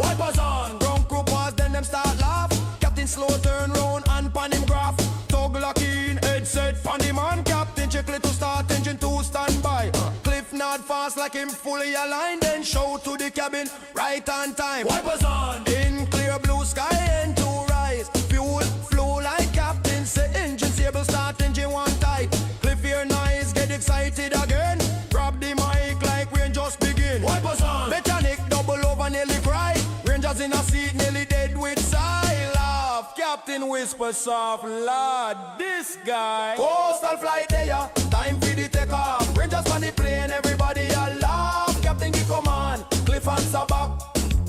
on. Wipers on. Ground crew pause, then them start laugh. Captain slow turn round and pan him graph. Tug lock in, head set, pan him on. Captain check to start, engine 2 stand by. Cliff nod fast like him fully aligned. Then show to the cabin, right on time. Wipers on. In clear blue sky, and to rise. Fuel flow like captain say. Engine stable, start engine 1 tight. Cliff hear noise, get excited again. Grab the mic like rain just begin. Wipers on. Mechanic double over nearly cry. Rangers in a seat nearly dead with sigh. Laugh. Captain whisper soft, Lord, this guy. Coastal flight there, time for the takeoff. Rangers on the plane, everybody a laugh. Captain give command, Cliff answer back.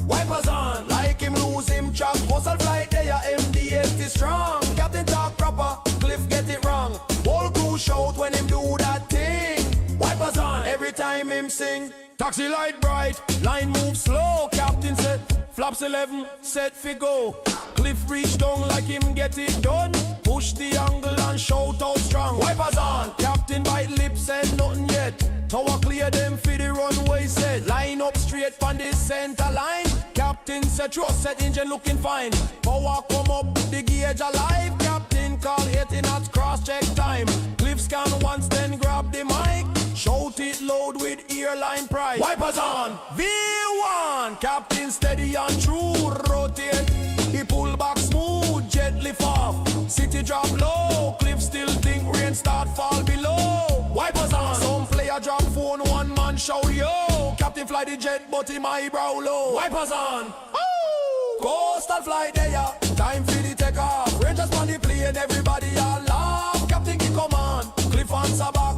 Wipers on, like him lose him track. Coastal flight there, MD-80 strong. Captain talk proper, Cliff get it wrong. Whole crew shout when him do that thing. Wipers on, every time him sing. Taxi light bright, line move slow. Captain said, flaps 11, set fi go. Cliff reach down like him get it done. Push the angle and shout out strong. Wipers on, captain bite lips said nothing yet. Tower clear them for the runway set. Line up straight on the center line. Captain said trust set engine looking fine. Power come up, the gauge alive. Captain call 80 knots cross check time. Cliff scan once then grab the mic. Shout it loud with airline pride. Wipers on, V1. Captain steady and true, rotate. He pull back smooth, jet lift off. City drop low, Cliff still think rain start fall below. Wipers on, some player drop phone, one man shout yo. Captain fly the jet but him eyebrow low. Wipers on, oh! Coastal flight there, time for the takeoff. Rangers on the plane, everybody a laugh. Captain give command, Cliff answer back.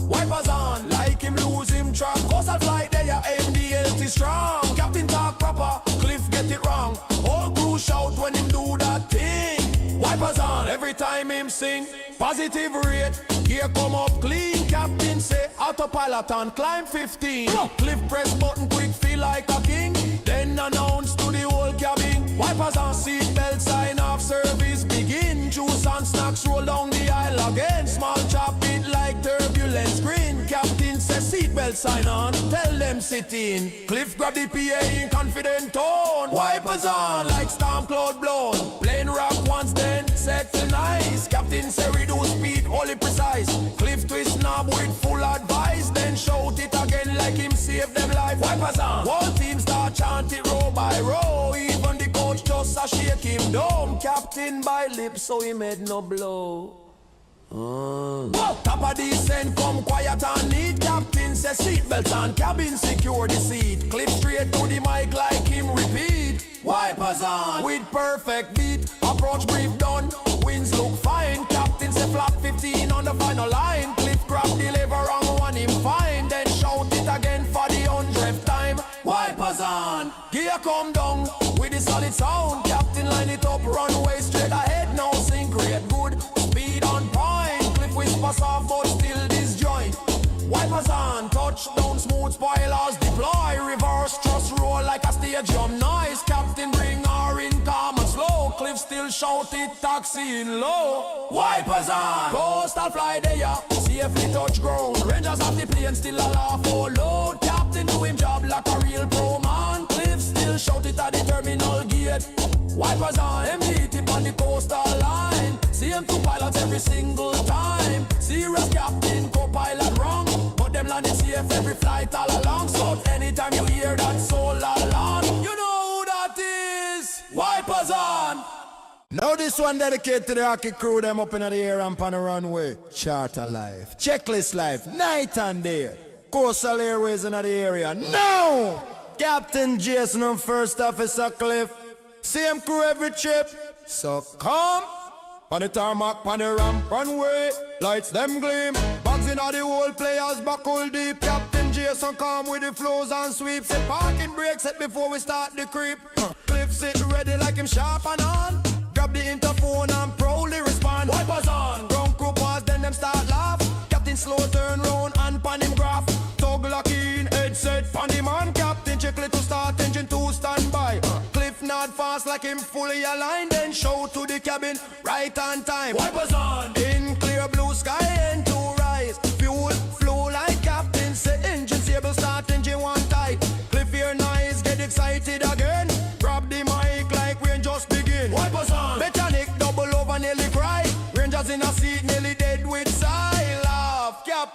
Wipers on, like him lose him track. Coastal flight there, MD-80 strong. Captain talk proper, Cliff get it wrong. Whole crew shout when him do that thing. Wipers on, every time him sing. Positive rate, gear come up clean. Captain say autopilot and climb 15. Cliff press button quick, feel like a king. Then announce to the whole cabin. Wipers on, seat belt sign off, service begin. Juice and snacks roll down the aisle again. Small chop it like turbulence green. Captain says seatbelt sign on, tell them sit in. Cliff grab the PA in confident tone. Wipers on like storm cloud blown. Plane rock once then set to nice. Captain say reduce speed, only precise. Cliff twist knob with full advice. Then shout it again like him save them life. Wipers on, whole team start chant it row by row. Even the coach just a shake him down. Captain by lips so he made no blow. Top of descent, come quiet and neat. Captain says seatbelts on, cabin secure the seat. Clip straight to the mic like him repeat. Wipers on, with perfect beat. Approach brief done, winds look fine. Captain say flap 15 on the final line. Cliff grab the lever on one him fine. Then shout it again for the 100th time. Wipers on, gear come down with the solid sound. Captain line it up, runway straight ahead. Now sync rate good, speed on point. Cliff whisper soft but still disjoint. Wipers on, touchdown smooth, spoilers deploy. Reverse thrust roll like a stadium noise. Captain bring her in calm and slow. Cliff still shout it, taxiing low. Wipers on, coastal fly there, safely touch ground. Rangers off the plane, still a laugh oh load. Captain do him job like a real pro man. Cliff still shout it at the terminal gate. Wipers on, MD-80 on the coastal line. Same two pilots every single time. Serious captain, co-pilot wrong. But them landing safe every flight all along. So anytime you hear that soul alarm, you know who that is. Wipers on. Now this one dedicated to the hockey crew, them up in the air and on the runway. Charter life, checklist life, night and day. Coastal Airways in the area. Now, Captain Jason and First Officer Cliff. Same crew every trip. So come. On the tarmac, on the ramp, runway. Lights them gleam. Bags in all the whole players buckle deep. Captain Jason come with the flows and sweeps. Set parking brakes set before we start the creep. Cliff sit ready like him sharp and on. Grab the interphone and proudly respond. Wipers on. Ground crew pause, then them start laugh. Captain slow turn round and pan him graph. Tug lock in, head set, pan him on. Captain check to start, engine 2 stand by. Cliff nod fast like him fully aligned. Then shout to the cabin, right on time. Wipers on. In clear blue sky and to rise. Fuel flow like captain say. Engine stable, start engine 1 tight. Cliff hear noise, get excited again.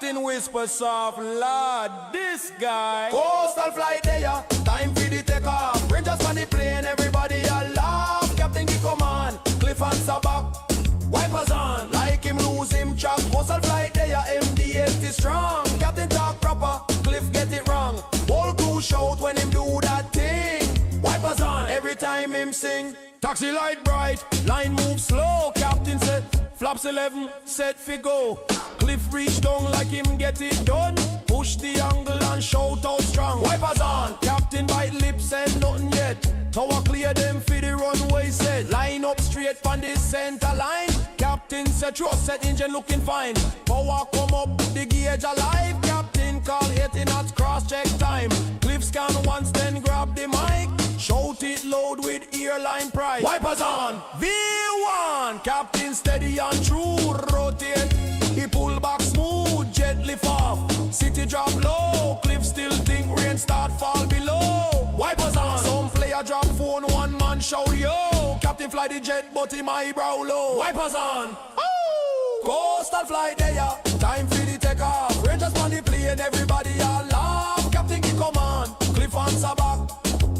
Captain whisper soft, Lord, this guy. Coastal flight there, time for the take off. Rangers on the plane, everybody a laugh. Captain give command, Cliff and Sabak. Wipers on, like him lose him track. Coastal flight there, MD-80 strong. Captain talk proper, Cliff get it wrong. Whole crew shout when him do that thing. Wipers on, every time him sing. Taxi light bright, line move slow. Captain said, flaps 11, set fi go. Cliff reach down like him get it done. Push the angle and shout out strong. Wipers on, Captain bite lips said nothing yet. Tower clear them for the runway set. Line up straight from the center line. Captain said trust set engine looking fine. Power come up, the gauge alive. Captain call 80 knots cross check time. Cliff scan once then grab the mic. Shout it loud with airline pride. Wipers on, V1. Captain steady and true, rotate. He pull back smooth, jet lift off. City drop low, Cliff still think rain start fall below. Wipers on, some player drop phone, one man shout yo. Captain fly the jet but him eyebrow low. Wipers on, oh! Coastal flight there, time for the take off. Rangers on the plane, everybody all laugh. Captain give command, Cliff answer back.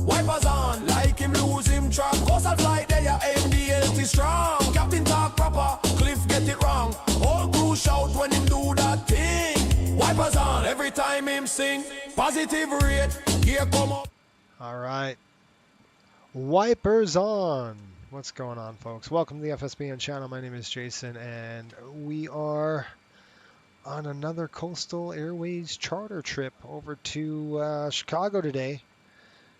Wipers on, like him lose him track. Coastal flight there, MD-80 strong. Captain talk proper, Cliff get it wrong. All crew shout when him do that thing. Wipers on, every time him sing. Positive rate, gear come up. All right. Wipers on. What's going on, folks? Welcome to the FSBN channel. My name is Jason, and we are on another Coastal Airways charter trip over to Chicago today.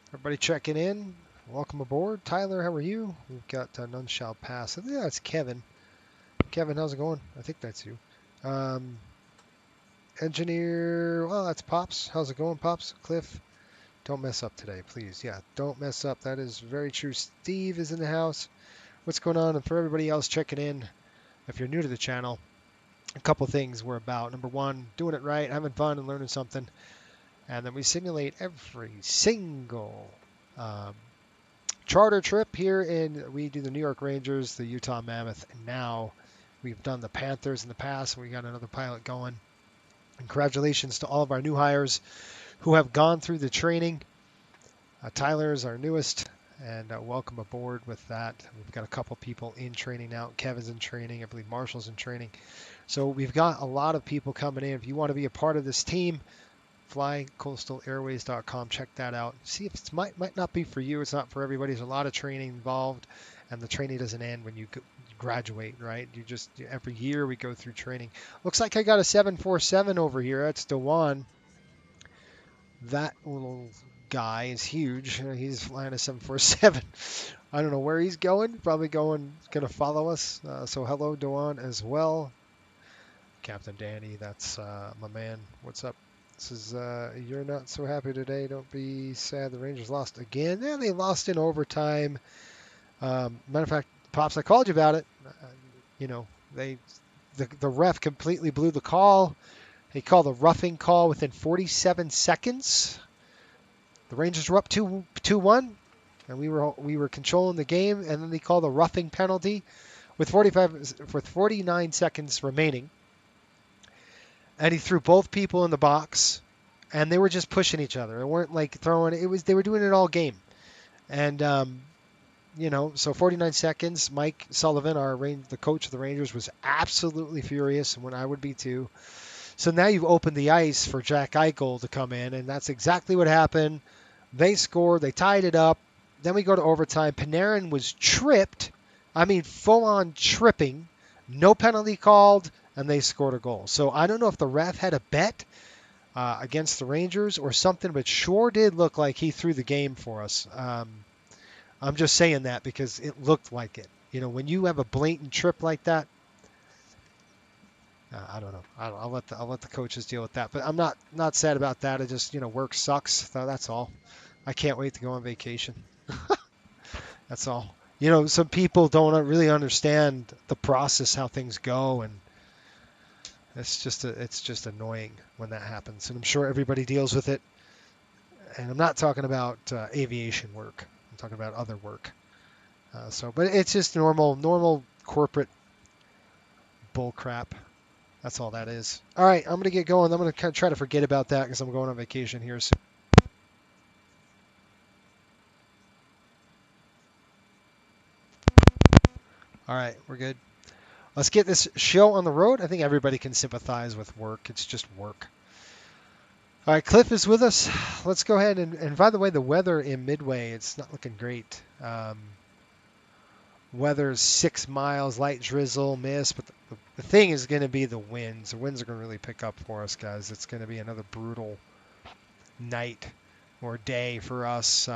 Everybody checking in. Welcome aboard. Tyler, how are you? We've got None Shall Pass. I think that's Kevin. Kevin, how's it going? I think that's you. Engineer, well, that's Pops. How's it going, Pops? Cliff, don't mess up today, please. Yeah, don't mess up. That is very true. Steve is in the house. What's going on? And for everybody else checking in, if you're new to the channel, a couple things we're about. Number one, doing it right, having fun and learning something. And then we simulate every single charter trip here we do the New York Rangers, the Utah Mammoth, and now we've done the Panthers in the past. We got another pilot going. Congratulations to all of our new hires who have gone through the training. Tyler is our newest, and welcome aboard with that. We've got a couple people in training now. Kevin's in training. I believe Marshall's in training. So we've got a lot of people coming in. If you want to be a part of this team, flycoastalairways.com. Check that out. See if it might not be for you. It's not for everybody. There's a lot of training involved, and the training doesn't end when you graduate, right? Every year we go through training. Looks like I got a 747 over here. That's Dewan. That little guy is huge. He's flying a 747. I don't know where he's going. Probably going to follow us. So hello, Dewan, as well. Captain Danny, that's my man. What's up? This is, you're not so happy today. Don't be sad. The Rangers lost again. Yeah, they lost in overtime. Matter of fact, Pops, I called you about it. The ref completely blew the call. He called a roughing call within 47 seconds. The Rangers were up 2-1, and we were controlling the game, and then they called a roughing penalty with 49 seconds remaining. And he threw both people in the box, and they were just pushing each other. They weren't like throwing. They were doing it all game. And so 49 seconds. Mike Sullivan, the coach of the Rangers, was absolutely furious, and when I would be too. So now you've opened the ice for Jack Eichel to come in, and that's exactly what happened. They scored. They tied it up. Then we go to overtime. Panarin was tripped. I mean, full-on tripping. No penalty called. And they scored a goal. So I don't know if the ref had a bet against the Rangers or something, but sure did look like he threw the game for us. I'm just saying that because it looked like it. When you have a blatant trip like that, I don't know. I'll let the coaches deal with that. But I'm not sad about that. It just work sucks. That's all. I can't wait to go on vacation. That's all. Some people don't really understand the process, how things go, and it's just annoying when that happens, and I'm sure everybody deals with it. And I'm not talking about aviation work. I'm talking about other work. But it's just normal corporate bull crap. That's all that is. All right, I'm going to get going. I'm going to try to forget about that because I'm going on vacation here soon. All right, we're good. Let's get this show on the road. I think everybody can sympathize with work. It's just work. All right, Cliff is with us. Let's go ahead and by the way, the weather in Midway, it's not looking great. Weather's 6 miles, light drizzle, mist, but the thing is going to be the winds. The winds are going to really pick up for us, guys. It's going to be another brutal night or day for us.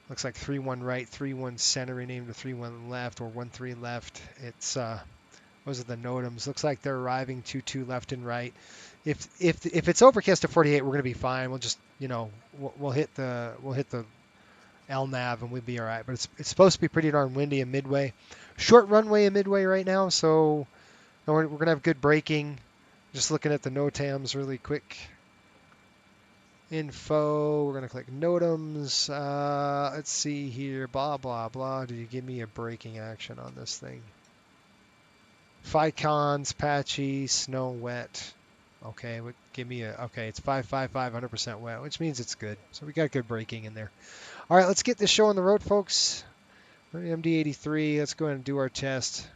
Looks like 3-1 right, 3-1 center renamed to 3-1 left or 1-3 left. It's those are the NOTAMs. Looks like they're arriving 2-2 left and right. If it's overcast to 48, we're going to be fine. We'll just we'll hit the LNAV and we'll be all right. But it's supposed to be pretty darn windy in Midway. Short runway in Midway right now, so we're going to have good braking. Just looking at the NOTAMs really quick. Info, we're going to click NOTAMs. Let's see here, blah, blah, blah. Did you give me a braking action on this thing? FICONs, patchy, snow, wet. Okay, give me okay, it's 555, 100% wet, which means it's good. So we got good braking in there. All right, let's get this show on the road, folks. MD-83, let's go ahead and do our test.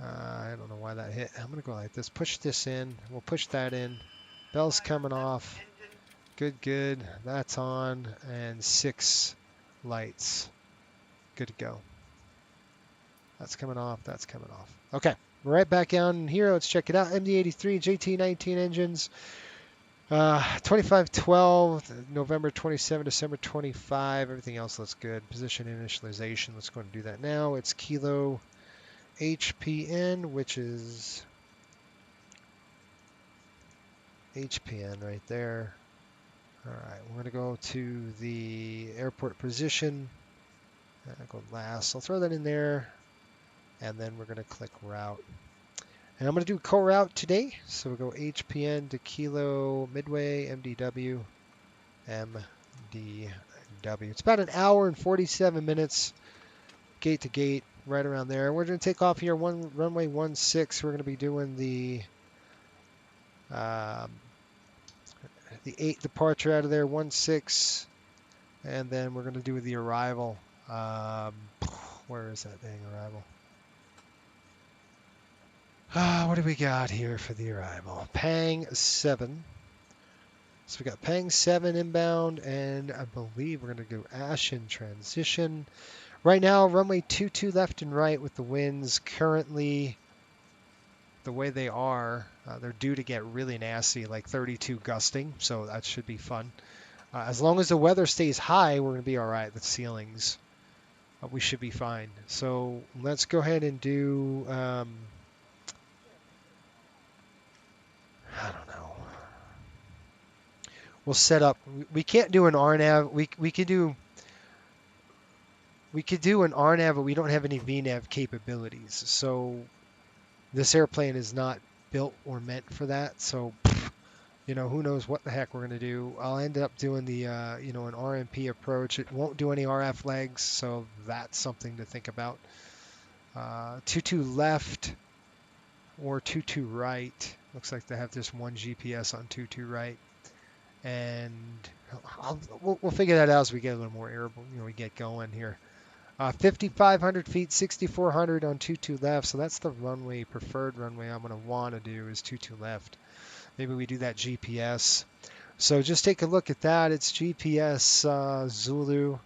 I don't know why that hit. I'm going to go like this. Push this in. We'll push that in. Bell's coming off. Good, good. That's on. And 6 lights. Good to go. That's coming off. That's coming off. Okay. We're right back down here. Let's check it out. MD-83, JT-19 engines. 2512, November 27, December 25. Everything else looks good. Position initialization. Let's go and do that now. It's Kilo HPN, which is HPN right there. All right, we're going to go to the airport position. Go last. I'll throw that in there, and then we're going to click route. And I'm going to do co-route today. So we'll go HPN to Kilo Midway MDW MDW. It's about an hour and 47 minutes, gate to gate, right around there. We're going to take off here runway 16. We're going to be doing the 8 departure out of there, 16, and then we're going to do the arrival. Where is that dang arrival? What do we got here for the arrival? Pang 7. So we got Pang 7 inbound, and I believe we're going to go Ash in transition. Right now, runway 22 left and right with the winds currently the way they are. They're due to get really nasty, like 32 gusting, so that should be fun. As long as the weather stays high, we're going to be all right. The ceilings, we should be fine. So let's go ahead and do, I don't know. We'll set up. We can't do an RNAV. We could do an RNAV, but we don't have any VNAV capabilities. So this airplane is not built or meant for that. So, who knows what the heck we're going to do. I'll end up doing the, an RMP approach. It won't do any RF legs, so that's something to think about. 22 left or 22 right. Looks like they have just one GPS on 22 right. And we'll figure that out as we get a little more airborne, we get going here. 5,500 feet, 6,400 on 22 left. So that's the runway, preferred runway I'm going to want to do is 22 left. Maybe we do that GPS. So just take a look at that. It's GPS Zulu.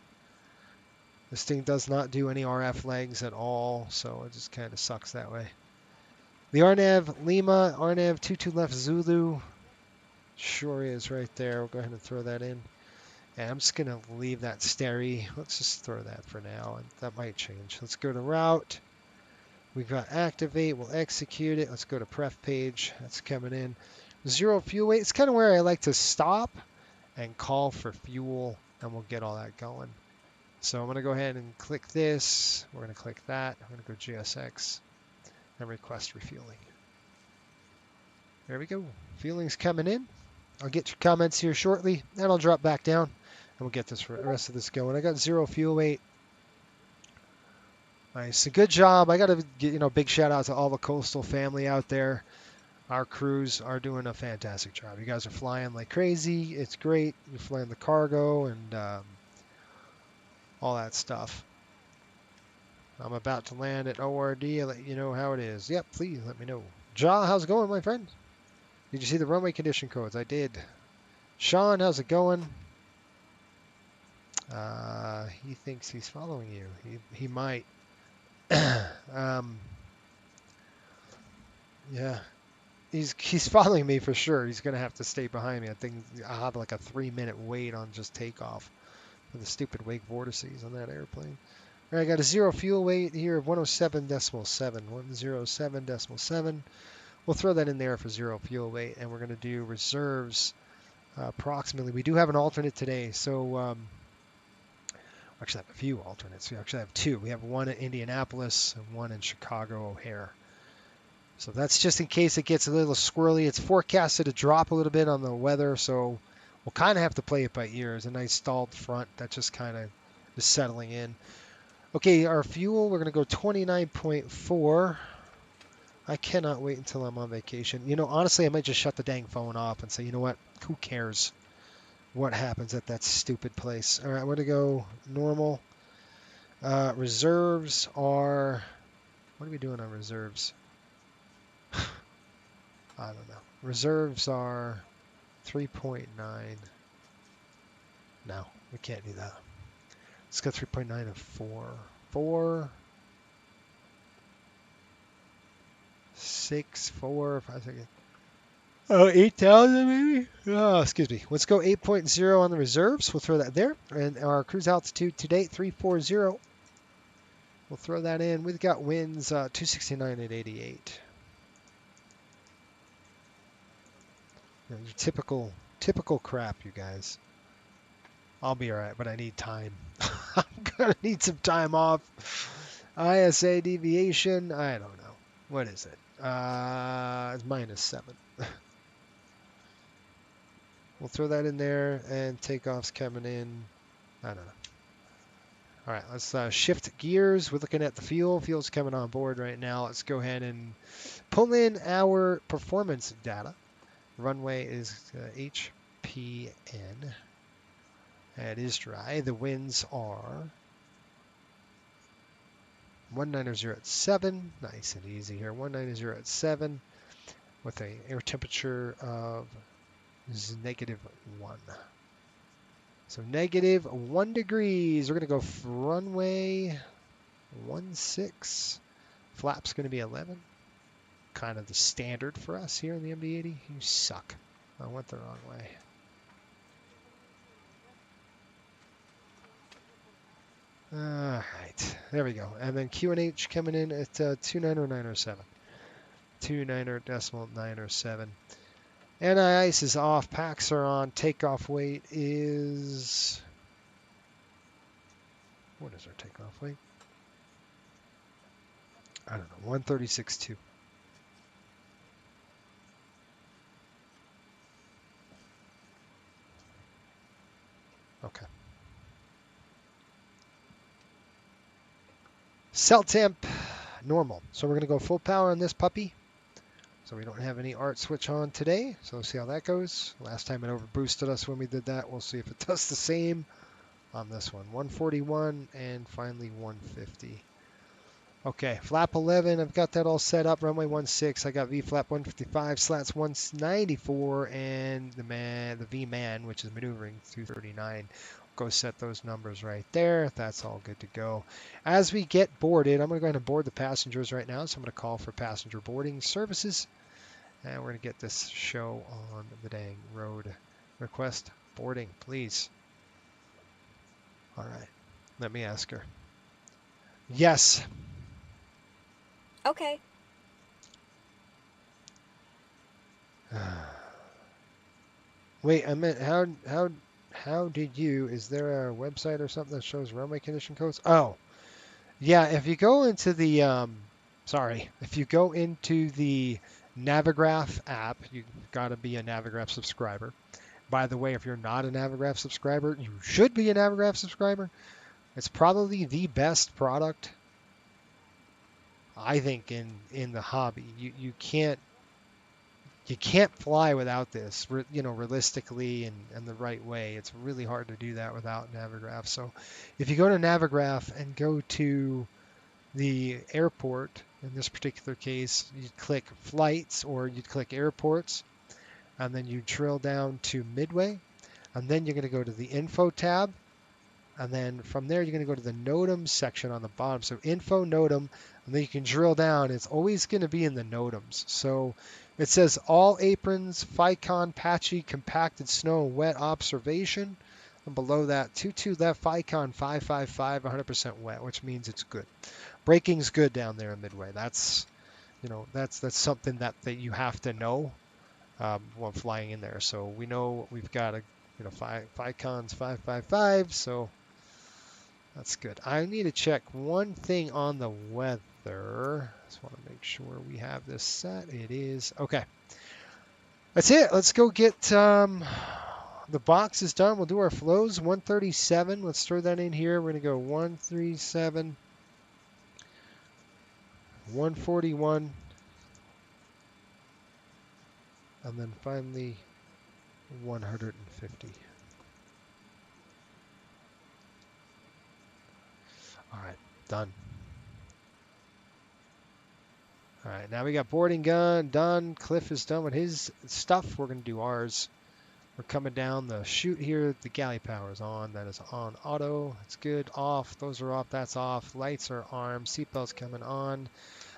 This thing does not do any RF legs at all, so it just kind of sucks that way. The RNAV Lima, RNAV 22 left Zulu. Sure is right there. We'll go ahead and throw that in. And I'm just going to leave that stary. Let's just throw that for now, and that might change. Let's go to route. We've got activate. We'll execute it. Let's go to pref page. That's coming in. 0 fuel weight. It's kind of where I like to stop and call for fuel, and we'll get all that going. So I'm going to go ahead and click this. We're going to click that. I'm going to go GSX and request refueling. There we go. Fueling's coming in. I'll get your comments here shortly, and I'll drop back down, and we'll get the rest of this going. I got 0 fuel weight. Nice. A good job. I got to give, big shout out to all the coastal family out there. Our crews are doing a fantastic job. You guys are flying like crazy. It's great. You're flying the cargo and all that stuff. I'm about to land at ORD. I'll let you know how it is. Yep, please let me know. Ja, how's it going, my friend? Did you see the runway condition codes? I did. Sean, how's it going? He thinks he's following you. He might. Yeah, he's following me for sure. He's gonna have to stay behind me. I think I'll have like a 3-minute wait on just takeoff for the stupid wake vortices on that airplane. All right, I got a zero fuel weight here of 107.7. 107.7. We'll throw that in there for zero fuel weight, and we're gonna do reserves approximately. We do have an alternate today, so actually I have a few alternates. We actually have two. We have one in Indianapolis and one in Chicago O'Hare. So that's just in case it gets a little squirrely. It's forecasted to drop a little bit on the weather, so we'll kind of have to play it by ear. There's a nice stalled front that just kind of is settling in. Okay, our fuel, we're going to go 29.4. I cannot wait until I'm on vacation. Honestly, I might just shut the dang phone off and say, you know what? Who cares what happens at that stupid place? All right, we're going to go normal. Reserves are... What are we doing on reserves? I don't know. Reserves are 3.9. No, we can't do that. Let's go 3.9 and 4. 4, 6, 4, 5, 6. Oh, 8,000 maybe? Oh, excuse me. Let's go 8.0 on the reserves. We'll throw that there. And our cruise altitude to date, 340. We'll throw that in. We've got winds 269 at 88. Typical crap, you guys. I'll be all right, but I need time. I'm gonna need some time off. ISA deviation, I don't know. What is it? It's -7. We'll throw that in there, and takeoff's coming in. I don't know. All right, let's shift gears. We're looking at the fuel. Fuel's coming on board right now. Let's go ahead and pull in our performance data. Runway is HPN. It is dry. The winds are 190 at 7. Nice and easy here. 190 at 7 with an air temperature of -1. So -1 degrees. We're going to go runway 16. Flap's going to be 11. Kind of the standard for us here in the MD-80. You suck. I went the wrong way. All right, there we go. And then QNH coming in at 290.907. 290.907. Anti-ice is off. Packs are on. Takeoff weight is... What is our takeoff weight? I don't know. 136.2. Okay. Cell temp, normal. So we're going to go full power on this puppy. So we don't have any art switch on today. So let's see how that goes. Last time it overboosted us when we did that. We'll see if it does the same on this one. 141 and finally 150. Okay, flap 11. I've got that all set up. Runway 16. I got V flap 155, slats 194, and the V man, which is maneuvering 239. Go set those numbers right there. That's all good to go. As we get boarded, I'm going to go ahead and board the passengers right now. So I'm going to call for passenger boarding services. And we're going to get this show on the dang road. Request boarding, please. All right. Let me ask her. Yes. Okay. Wait, I meant how did you, is there a website or something that shows runway condition codes? Oh, yeah, if you go into the, if you go into the Navigraph app, you've got to be a Navigraph subscriber. By the way, if you're not a Navigraph subscriber, you should be a Navigraph subscriber. It's probably the best product I think in the hobby. You can't fly without this, realistically and the right way. It's really hard to do that without Navigraph. So if you go to Navigraph and go to the airport, in this particular case, you'd click flights or you'd click airports, and then you drill down to Midway, and then you're going to go to the info tab. And then from there, you're going to go to the NOTAM section on the bottom. So info NOTAM, and then you can drill down. It's always going to be in the NOTAMs. So it says all aprons, FICON, patchy, compacted snow, wet observation. And below that, 22 left, FICON 555, 100% wet, which means it's good. Braking's good down there in Midway. That's something that you have to know when flying in there. So we know we've got FICON's 555, so that's good. I need to check one thing on the weather. Just want to make sure we have this set. It is. Okay. That's it. Let's go get the boxes done. We'll do our flows. 137. Let's throw that in here. We're going to go 137, 141, and then finally 150. All right, done. All right, now we got boarding gun done. Cliff is done with his stuff. We're going to do ours. We're coming down the chute here. The galley power is on. That is on auto. It's good. Off. Those are off. That's off. Lights are armed. Seatbelts coming on.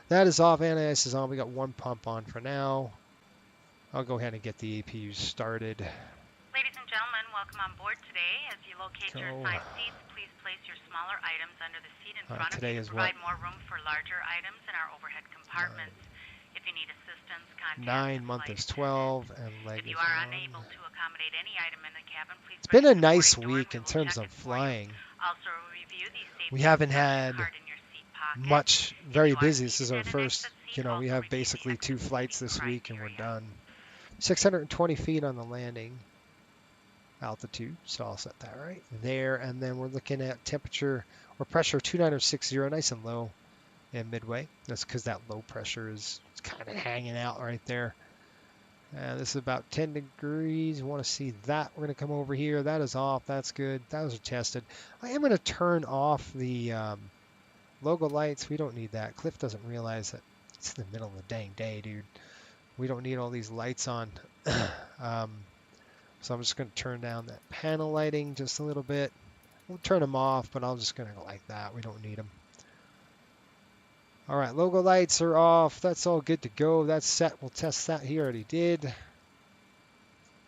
That is off. Anti-ice is on. We got one pump on for now. I'll go ahead and get the APU started. Ladies and gentlemen, welcome on board today. As you locate your assigned seats, please place your smaller items under the seat in front of you to provide more room for larger items in our overhead compartments. If you need assistance, contact 9, month is 12, and leg If you is are 1. unable to accommodate any item in the cabin, please It's been a register nice boarding door week and in we will terms check of it for you. flying. Also, review the safety We haven't instruction had card in your seat pocket. much, If very you are busy. This is seated our in an first, exit seat, we also have review the basically 2 exit flights seating this week and we're criteria. done. 620 feet on the landing altitude, so I'll set that right there. And then we're looking at temperature or pressure 2960, nice and low in Midway. That's because that low pressure is kind of hanging out right there. This is about 10 degrees. You want to see that. We're going to come over here. That is off. That's good. Those are tested. I am going to turn off the logo lights. We don't need that. Cliff doesn't realize that it's in the middle of the dang day, dude. We don't need all these lights on. So I'm just going to turn down that panel lighting just a little bit. We'll turn them off, but I'm just going to go like that. We don't need them. All right, logo lights are off. That's all good to go. That's set. We'll test that. He already did.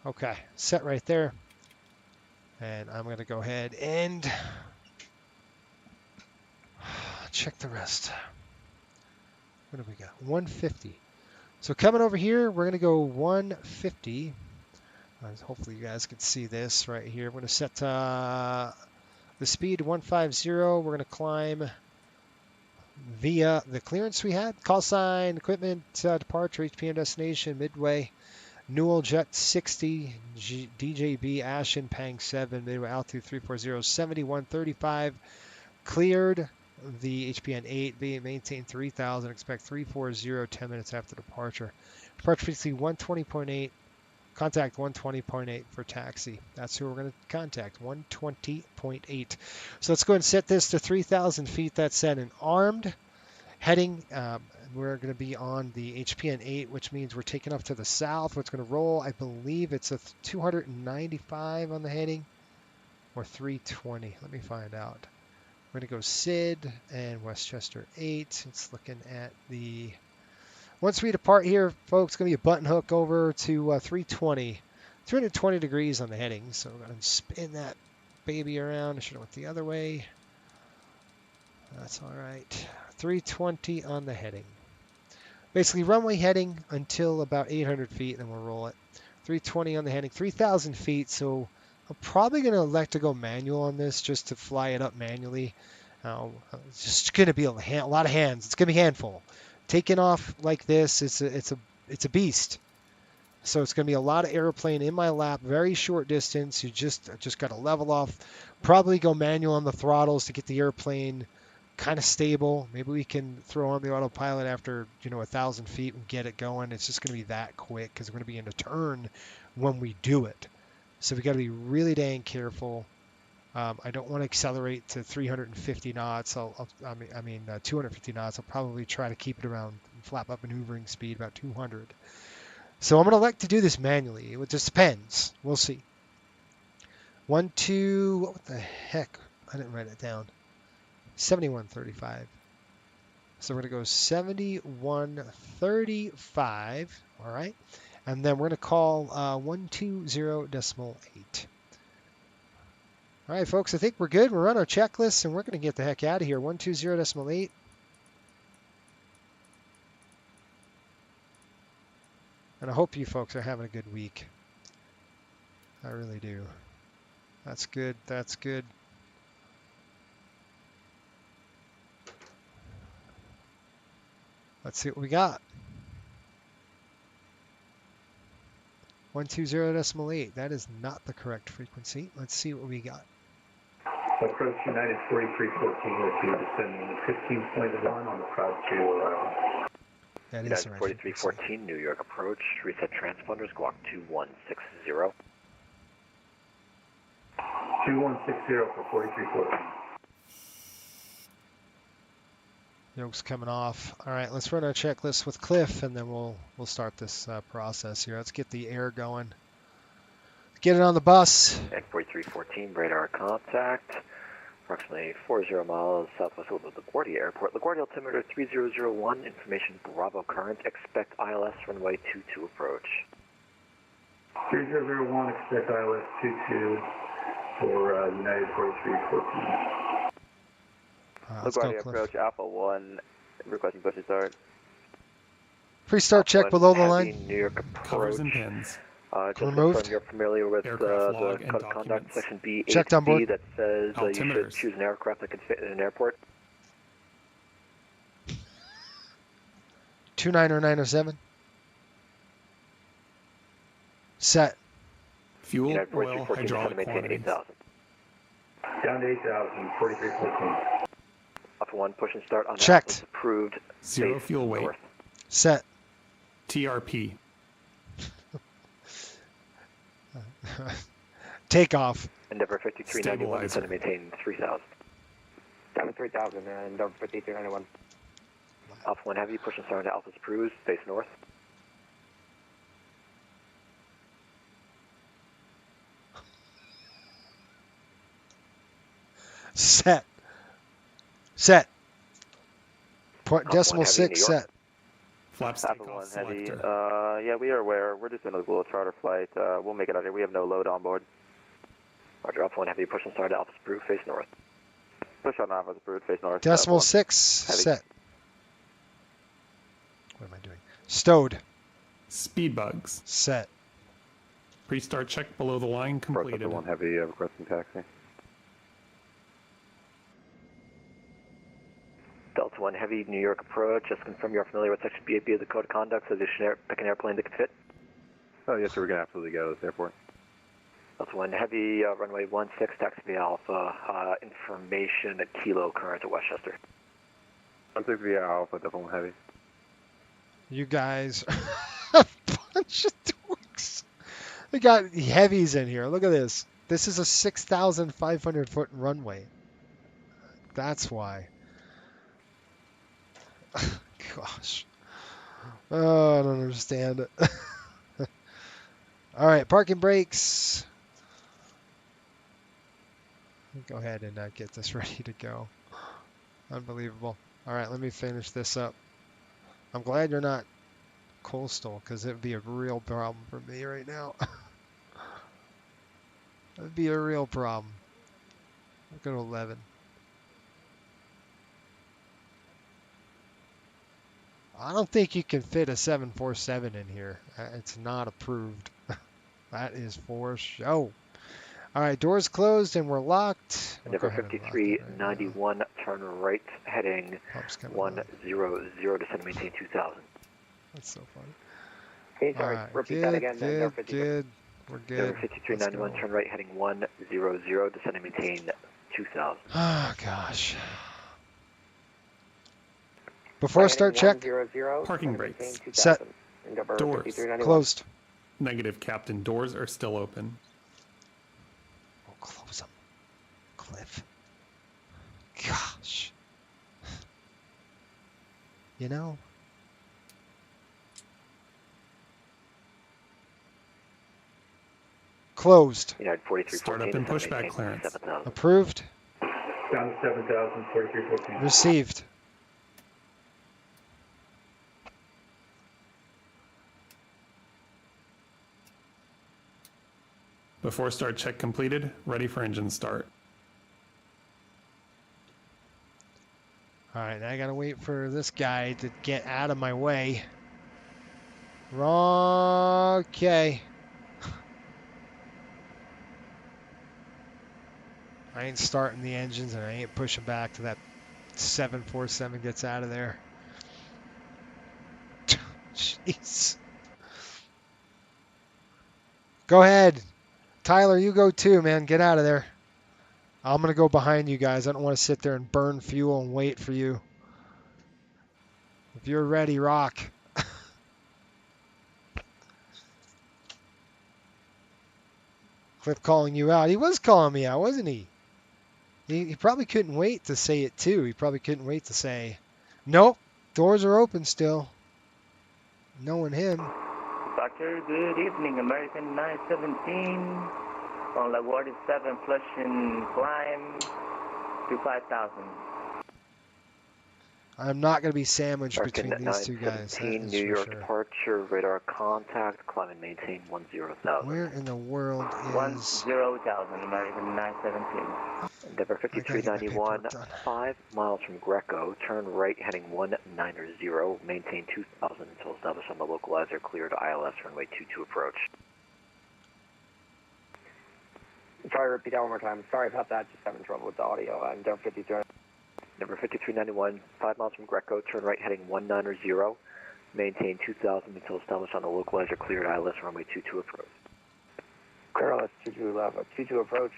Okay, set right there. And I'm going to go ahead and check the rest. What do we got? 150. So coming over here, we're going to go 150. Hopefully you guys can see this right here. We're going to set the speed to 150. We're going to climb via the clearance we had. Call sign, equipment, departure, HPM destination, Midway, Newell Jet 60, DJB, Ashen, Pang 7, Midway, altitude 340, 7135. Cleared the HPN 8, being maintained 3000, expect 340, 10 minutes after departure. Departure frequency 120.8. Contact 120.8 for taxi. That's who we're going to contact, 120.8. So let's go ahead and set this to 3,000 feet. That's set and armed. Heading, we're going to be on the HPN 8, which means we're taking off to the south. It's going to roll, I believe it's a 295 on the heading, or 320. Let me find out. We're going to go SID and Westchester 8. It's looking at the... Once we depart here, folks, it's going to be a button hook over to 320. 320 degrees on the heading, so we're going to spin that baby around. I should have went the other way. That's all right. 320 on the heading. Basically, runway heading until about 800 feet, and then we'll roll it. 320 on the heading, 3,000 feet, so I'm probably going to elect to go manual on this just to fly it up manually. It's just going to be a lot of hands. It's going to be a handful. Taking off like this, it's a beast. So it's going to be a lot of airplane in my lap, very short distance. You just got to level off. Probably go manual on the throttles to get the airplane kind of stable. Maybe we can throw on the autopilot after 1,000 feet and get it going. It's just going to be that quick because we're going to be in a turn when we do it. So we got to be really dang careful. I don't want to accelerate to 350 knots. 250 knots. I'll probably try to keep it around flap up maneuvering speed, about 200. So I'm going to elect to do this manually. It just depends. We'll see. 1, 2, what the heck? I didn't write it down. 7135. So we're going to go 7135. All right. And then we're going to call 120.8. All right, folks, I think we're good. We're on our checklist, and we're going to get the heck out of here. 120.8. And I hope you folks are having a good week. I really do. That's good. That's good. Let's see what we got. 120.8. That is not the correct frequency. Let's see what we got. Approach United 4314 with you descending 15.1 on the Proud 2 That is United 4314, New York approach. Reset transponders, squawk 2160. 2160 for 4314. Yoke's coming off. All right, let's run our checklist with Cliff, and then we'll start this process here. Let's get the air going. Get it on the bus. At 4314, radar contact. Approximately 40 miles southwest of LaGuardia Airport. LaGuardia altimeter 3001. Information Bravo current. Expect ILS runway 22 approach. 3001, expect ILS 22 for United 4314. LaGuardia approach Alpha 1, requesting push to start. Pre-start check below the Heavy line. New York approach. Covers and pins. Just Removed. confirm you're familiar with the Aircraft log code and of conduct, documents. section B8B, Checked on board. that says you should Altimeters. choose an aircraft that can fit in an airport. 29007. Set. Fuel, United oil, 4314 is going to hydraulic maintain quantities. 8,000. Down to 8,000, 4314. Alpha 1, push and start on Checked. Alpha's approved. Zero Face fuel weight. north. Set. TRP. Takeoff. Endeavor 5391 is Stabilizer. going to maintain 3,000. 3,000 and Endeavor 5391. Alpha 1 Heavy, push and start on Alpha's approved. Face north. Set. Set. Point Alpha decimal 1 Heavy, 6 New York. set. Flaps Alpha takeoff 1 Heavy, selector. yeah, we are aware. We're just in a little charter flight. We'll make it out here. We have no load on board. Roger, Alpha 1 Heavy, push and start Alpha's approved. Face north. Push on Alpha's approved, face north. Decimal Alpha 6 Heavy. set. What am I doing? Stowed. Speed bugs. Set. Pre-start check below the line completed. Alpha 1 Heavy, requesting taxi. Delta 1 Heavy, New York approach. Just confirm you're familiar with section B8B of the code of conduct, so you should pick an airplane that can fit. Oh, yes, sir, we're going to absolutely go to this airport. Delta 1 Heavy, runway 16, taxi via Alpha. Information at Kilo current at Westchester. 16 via Alpha, Delta 1 Heavy. You guys are a bunch of dorks. They got heavies in here. Look at this. This is a 6,500 foot runway. That's why. Gosh. Oh, I don't understand it. All right, parking brakes. Go ahead and get this ready to go. Unbelievable. All right, let me finish this up. I'm glad you're not coastal, because it would be a real problem for me right now. It would be a real problem. Look at 11. I don't think you can fit a 747 in here. It's not approved. That is for show. All right, doors closed and we're locked. Endeavor 5391, turn right, heading 100, descend, maintain 2,000. That's so funny. Hey, All right, good. We're good. Endeavor 5391, turn right, heading 100, descend and maintain 2,000. Oh, gosh. Before start check. Parking brakes. Set. Doors. Closed. Negative, Captain. Doors are still open. Oh, close them. Cliff. Gosh. You know. Closed. Start up and pushback clearance. Approved. Down to 7,000, 4314. Received. Before start check completed, ready for engine start. All right, now I gotta wait for this guy to get out of my way. Okay. I ain't starting the engines and I ain't pushing back till that 747 gets out of there. Jeez. Go ahead. Tyler, you go too, man. Get out of there. I'm going to go behind you guys. I don't want to sit there and burn fuel and wait for you. If you're ready, rock. Cliff calling you out. He was calling me out, wasn't he? He probably couldn't wait to say it too. He probably couldn't wait to say, nope, doors are open still. Knowing him. Doctor, good evening. American 917 on LaGuardia 7, Flushing climb to 5,000. I'm not going to be sandwiched between these two guys. New York departure, radar contact, climb and maintain 10,000. Where in the world is 10,000, American 917. Endeavor 5391, 5 miles from Greco, turn right heading 190, maintain 2,000 until established on the localizer, cleared ILS runway 22 approach. Sorry, repeat that one more time. Sorry about that, just having trouble with the audio. Endeavor 53. Number 5391, 5 miles from Greco, turn right heading 190, maintain 2,000 until established on the localizer, cleared ILS runway 22 approach. Clear ILS 22 approach,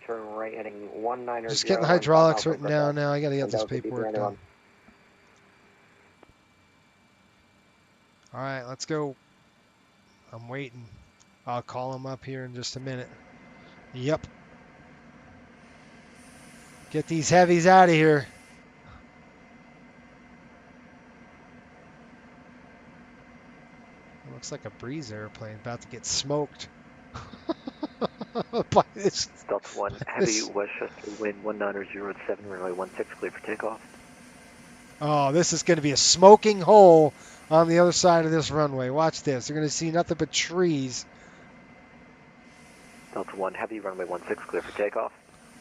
turn right heading 190. Just getting the hydraulics written down now. I got to get this paperwork done. All right, let's go. I'm waiting. I'll call him up here in just a minute. Yep. Get these heavies out of here. Looks like a breeze airplane about to get smoked. By this. Delta 1, heavy Westchester wind 190 at 7, runway 16, clear for takeoff. Oh, this is going to be a smoking hole on the other side of this runway. Watch this. You're going to see nothing but trees. Delta 1, heavy, runway 16, clear for takeoff.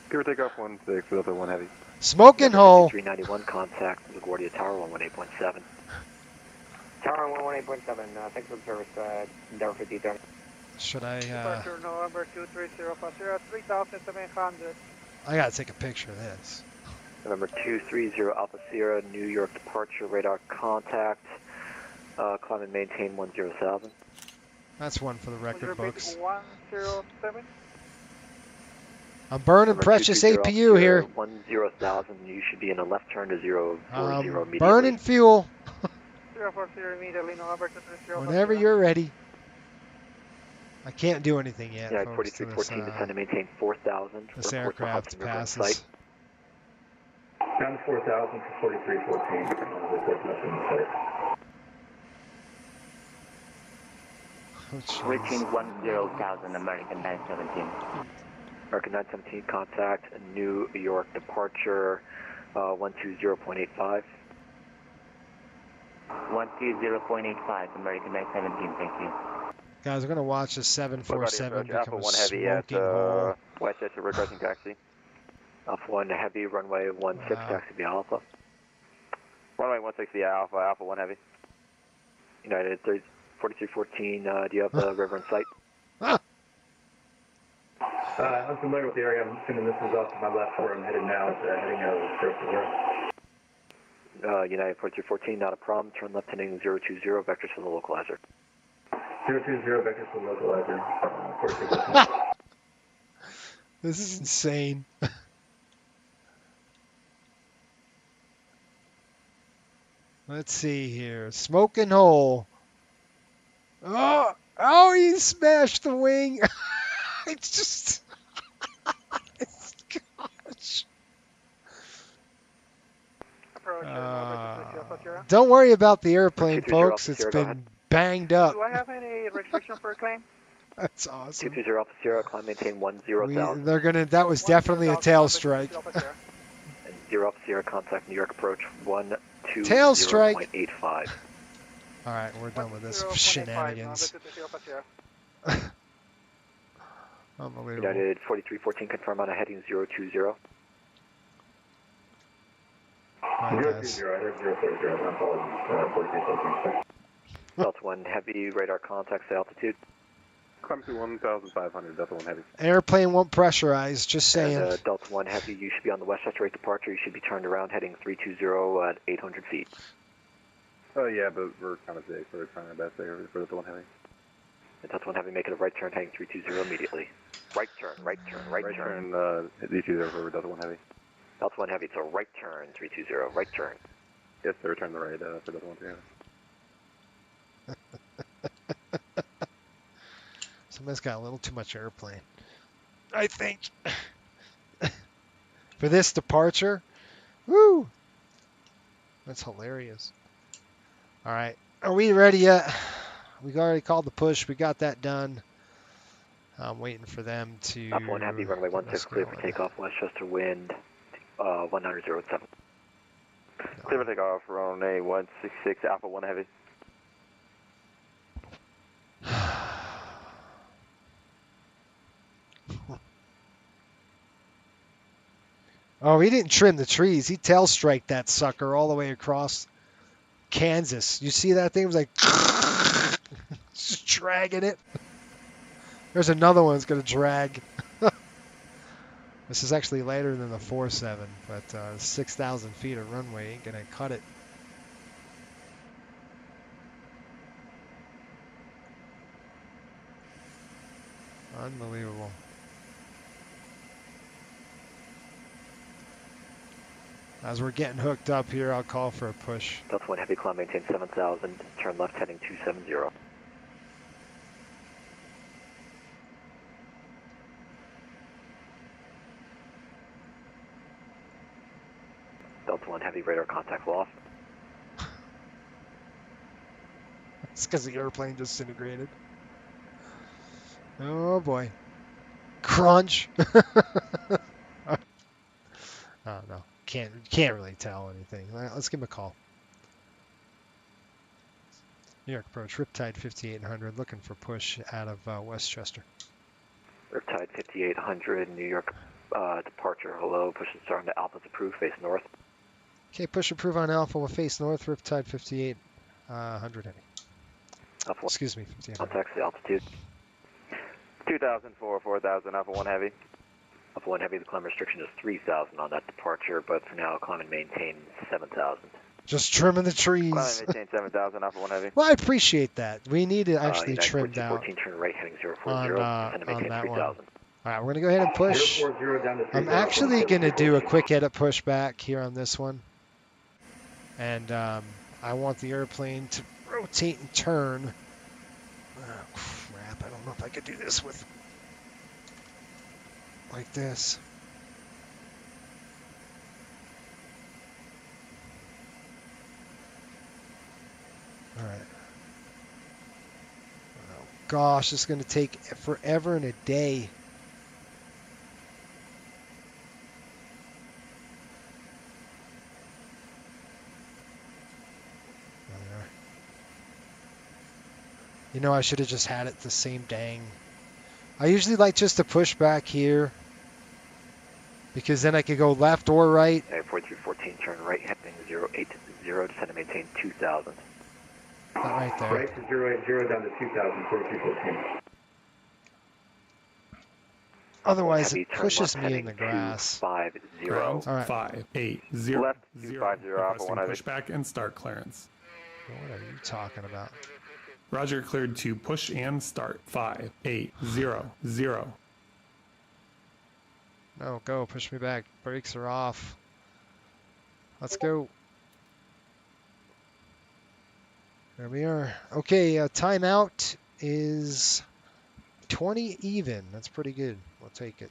Clear for takeoff 16, Delta 1, heavy. Smoking hole. 391, contact LaGuardia Tower 118.7. Tower 118.7, thanks for the service, Endeavor 53. Should I, Departure November 23050, 3,700. I gotta take a picture of this. November 230 Alpha Sierra, New York departure, radar contact, climb and maintain 10,000. That's one for the record books. 107. I'm burning precious APU here. 10,000, you should be in a left turn to 040 immediately. Burning fuel. 040 immediately, November 230. Whenever you're ready. I can't do anything yet. Yeah, 4314, descend to maintain 4,000. This aircraft passes. Down to 4,000 for 4314. Reaching 10,000, American 917. American 917, contact New York departure 120.85. 120.85, American 917, thank you. Guys, we're going to watch the 747 become a Heavy smoking hole. Westchester, requesting taxi. Alpha 1 Heavy, runway 16, taxi via Alpha. Runway 16 via Alpha, Alpha 1 Heavy. United 4314, do you have the river in sight? I'm familiar with the area. I'm assuming this is off to my left where I'm headed now. It's heading out of the coast. United 4314, not a problem. Turn left heading 020, vectors for the localizer. 020, vectors for the localizer. 4314. This is insane. Let's see here. Smoking hole. Oh, he smashed the wing. It's just, gosh. Don't worry about the airplane, folks. It's been banged up. Do I have any restriction for a claim? That's awesome. 220 Alpha Sierra, climb maintain 10,000. That was definitely a tail strike. And 0 Alpha Sierra, contact New York approach 120.85. Tail strike. All right, we're done with this shenanigans. Unbelievable. United 4314, confirm on a heading 020. Right, guys. 020, I heard 040. I'm following 4314. Delta 1 Heavy, radar contacts altitude. Climb to 1,500, Delta 1 Heavy. Airplane won't pressurize, just saying. And, Delta 1 Heavy, you should be on the Westchester rate departure. You should be turned around heading 320 at 800 feet. Oh yeah, but we're kind of safe. We're trying our best there for Delta 1 Heavy. And Delta 1 Heavy, making a right turn heading 320 immediately. Right turn. Right turn, D20 for Delta 1 Heavy. Delta 1 Heavy, it's a right turn, 320, right turn. Yes, sir, turn the right for Delta 1 Heavy. Somebody's got a little too much airplane, I think. For this departure. Woo! That's hilarious. All right. Are we ready yet? We already called the push. We got that done. I'm waiting for them to... Delta 1 Heavy, runway 16, clear for takeoff, Westchester wind, 1907. Clear for takeoff, runway 166, Alpha 1 Heavy. Oh, he didn't trim the trees. He tail striked that sucker all the way across Kansas. You see that thing? It was like just dragging it. There's another one that's going to drag. This is actually later than the 4.7, but 6,000 feet of runway ain't going to cut it. Unbelievable. As we're getting hooked up here, I'll call for a push. Delta 1 Heavy, climb maintain 7,000, turn left heading 270. Delta 1 Heavy, radar contact lost. It's because the airplane disintegrated. Oh boy. Crunch. Oh no. Can't really tell anything. Let's give him a call. New York approach, Riptide 5800, looking for push out of Westchester. Riptide 5800, New York departure, hello, push and start into Alpha's approved, face north. Okay, push approve on Alpha with face north, Riptide 5800 heavy. Alpha Excuse me, 5800. Contacts the altitude. 2,004, 4,000, Alpha 1 Heavy. Alpha 1 Heavy, the climb restriction is 3,000 on that departure, but for now, climb and maintain 7,000. Just trimming the trees. Climb and maintain 7,000, Alpha 1 Heavy. Well, I appreciate that. We need to actually trim down 14, turn right heading 040, on and maintain that 3,000. one. All right, we're going to go ahead and push. 040 down to 3,000. I'm actually going to do a quick edit pushback here on this one. And I want the airplane to rotate and turn. Oh, crap. I don't know if I could do this with like this. All right. Oh, gosh, it's going to take forever and a day. You know, I should have just had it the same dang. I usually like just to push back here because then I could go left or right. 4314, turn right heading 080, descend and maintain 2,000. That right there. Right to 080 down to 2,000, 4314. Otherwise, Heavy, it pushes turn me left in the heading grass. 250. Ground All right. 580. Left 250, Alpha 1 Heavy. Push back and start clearance. What are you talking about? Roger, cleared to push and start. 580. No, go. Push me back. Brakes are off. Let's go. There we are. Okay, timeout is 20 even. That's pretty good. We'll take it.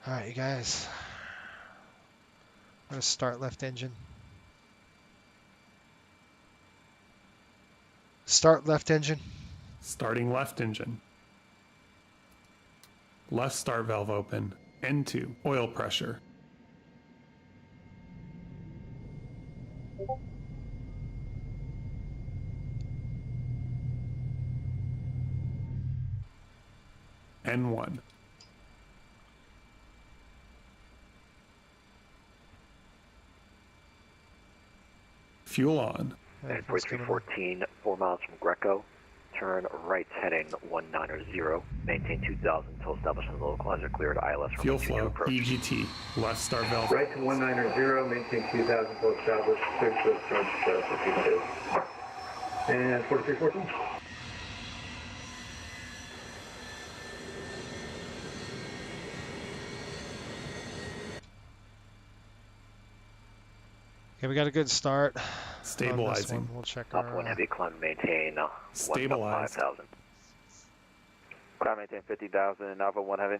All right, you guys. I'm going to start left engine. Start left engine. Starting left engine. Left start valve open. N2. Oil pressure. N1. Fuel on. And 4314, 4 miles from Greco. Turn right heading 190. Maintain 2000 until establishment of the localizer cleared. ILS Fuel flow. approach. EGT. Left start valve. Right to 190, maintain 2000 until established. Clear to approach for people. And 4314. Okay, we got a good start. Stabilizing. We'll check Alpha 1 heavy, climb and maintain Stabilize. 5,000. Climb maintain 50,000, Alpha 1 heavy.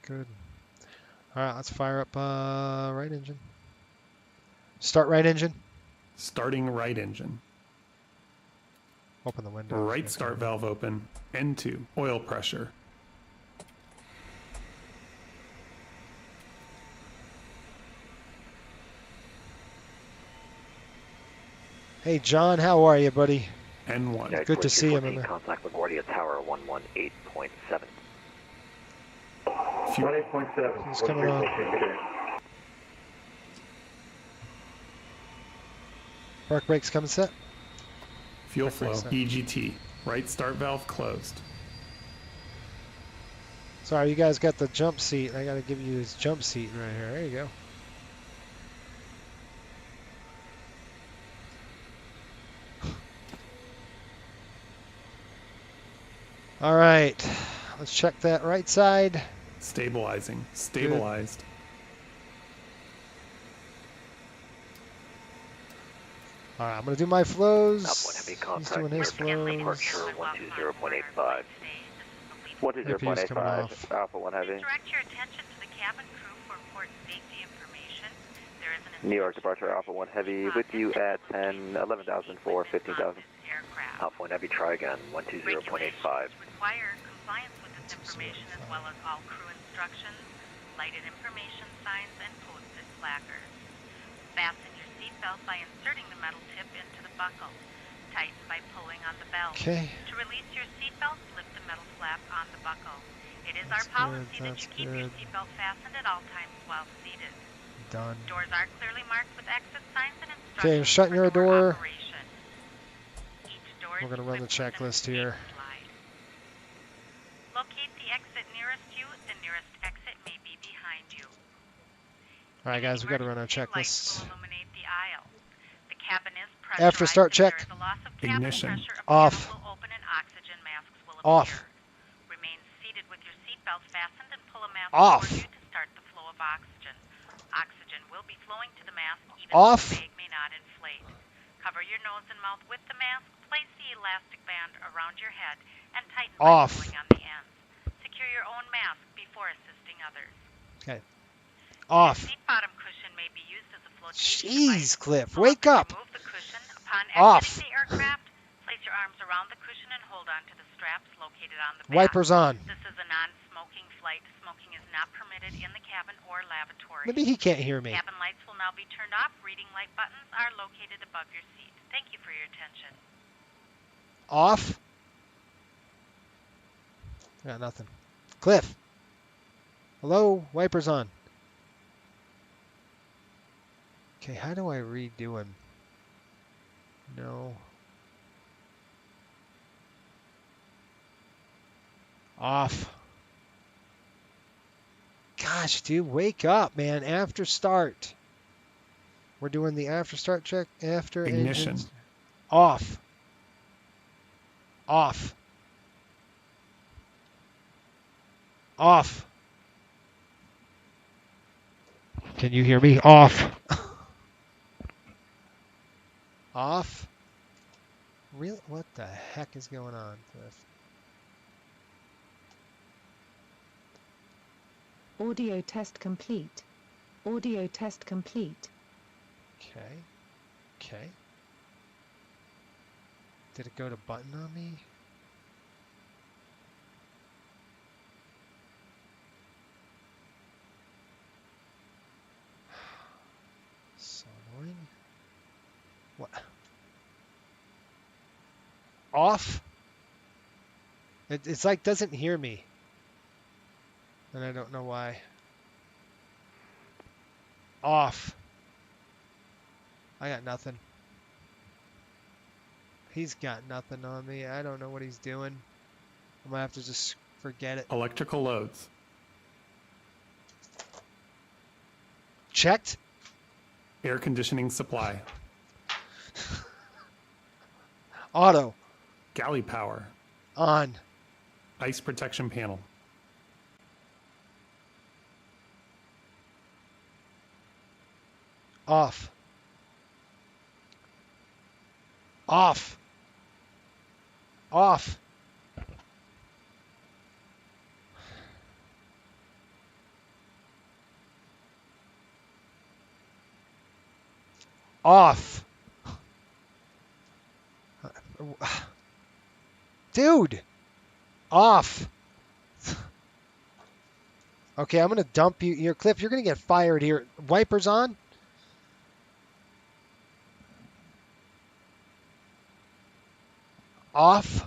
Good. All right, let's fire up right engine. Start right engine. Starting right engine. Open the window. Right start valve open. N2. Oil pressure. Hey, John, how are you, buddy? N1. Yeah, Good to see you, man. Contact LaGuardia Tower 118.7. 18.7. He's coming on. Park brakes coming set. Fuel flow. EGT. Right start valve closed. Sorry, you guys got the jump seat. I got to give you this jump seat right here. There you go. All right, let's check that right side. Stabilizing. Stabilized. Good. All right, I'm going to do my flows. Heavy He's doing his flows. Departure 120.85. 120.85, Alpha 1 heavy. Direct your attention to the cabin crew for port safety information. There is an New York departure Alpha 1 heavy with you at 10, 11,000 for 15,000. Alpha 1 heavy, try again, 120.85. Require compliance with this information as well as all crew instructions, lighted information signs, and posted placards. Fasten your seatbelt by inserting the metal tip into the buckle. Tighten by pulling on the belt. Okay. To release your seatbelt, lift the metal flap on the buckle. It is our policy that you keep your seatbelt fastened at all times while seated. Done. Doors are clearly marked with exit signs and instructions. Okay, I'm shutting your door. Operation. Each door We're going to run the equipped with an checklist here. escape slide. Locate the exit nearest you. The nearest exit may be behind you. All right, guys, we got to run our Emergency lights checklists. will illuminate the aisle. The cabin is After start pressurized. check. If there is a loss of cabin Ignition. pressure, a Off. panel will open and oxygen masks will Off. appear. Remain seated with your seatbelt fastened and pull a mask Off. toward you to start the flow of oxygen. Oxygen will be flowing to the mask even Off. though the bag may not inflate. Cover your nose and mouth with the mask. Place the elastic band around your head and tighten by Off. pulling on the ends. Secure your own mask before assisting others. Okay. Off. Seat bottom cushion may be used as a flotation Jeez, device. Cliff, Pull wake up. Remove the cushion. Upon Off. exiting the aircraft, place your arms around the cushion and hold on to the straps located on the back. Wipers on. This is a non-smoking flight. Smoking is not permitted in the cabin or lavatory. Maybe he can't hear me. Cabin lights will now be turned off. Reading light buttons are located above your seat. Thank you for your attention. Off. Got nothing. Cliff. Hello? Wipers on. Okay, how do I redo him? No. Off. Gosh, dude, wake up, man. After start. We're doing the after start check. After Ignition. engines. Off. Off. Off. Can you hear me? Off. Off? Really? What the heck is going on, Cliff? Audio test complete. Audio test complete. Okay. Okay. Did it go to button on me? So annoying. What? Off? It's like doesn't hear me. And I don't know why. Off. I got nothing. He's got nothing on me. I don't know what he's doing. I'm gonna have to just forget it. Electrical loads. Checked. Air conditioning supply. Auto. Galley power. On. Ice protection panel. Off. Off. Off. Off. Dude. Off. Okay, I'm going to dump you here. Cliff, you're going to get fired here. Wipers on? Off.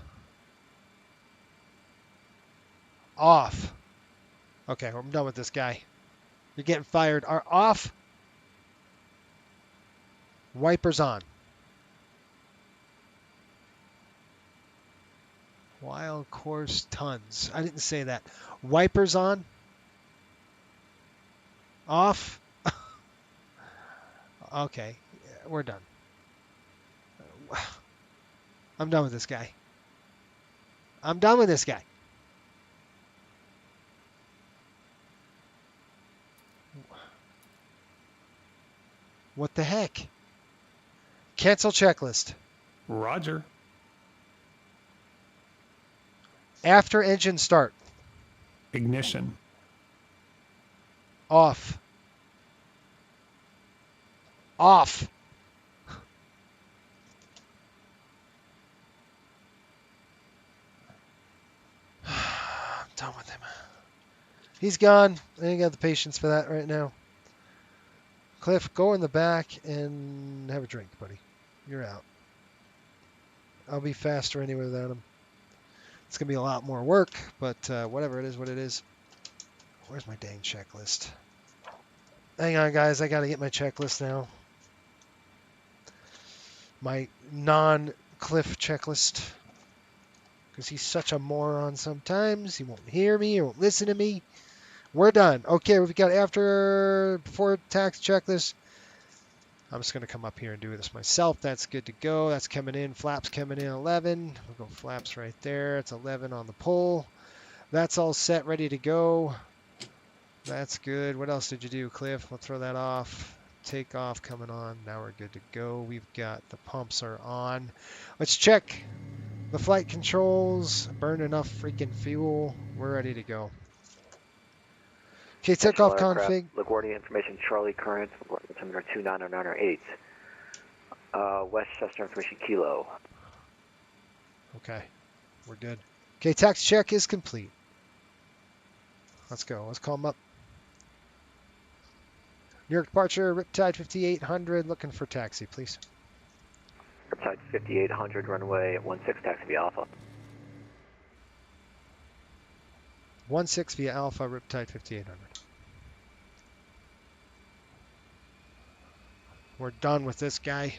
Off. Okay, I'm done with this guy. You're getting fired. Are off. Wipers on. Wild course tons. I didn't say that. Wipers on. Off. Okay, we're done. I'm done with this guy. I'm done with this guy. What the heck? Cancel checklist. Roger. After engine start. Ignition. Off. Off. I'm done with him. He's gone. I ain't got the patience for that right now. Cliff, go in the back and have a drink, buddy. You're out. I'll be faster anyway without him. It's going to be a lot more work, but whatever, it is what it is. Where's my dang checklist? Hang on, guys. I got to get my checklist now. My non-Cliff checklist. Because he's such a moron sometimes. He won't hear me. He won't listen to me. We're done. Okay, we've got before tax checklist. I'm just going to come up here and do this myself. That's good to go. That's coming in. Flaps coming in 11. We'll go flaps right there. It's 11 on the pole. That's all set, ready to go. That's good. What else did you do, Cliff? We'll throw that off. Takeoff coming on. Now we're good to go. We've got the pumps are on. Let's check the flight controls. Burn enough freaking fuel. We're ready to go. Okay, takeoff config. LaGuardia information, Charlie current, altimeter 29098. Westchester information, Kilo. Okay, we're good. Okay, tax check is complete. Let's go. Let's call them up. New York departure, Riptide 5800, looking for taxi, please. Riptide 5800, runway 16, taxi via Alpha. 16 via Alpha, Riptide 5800. We're done with this guy.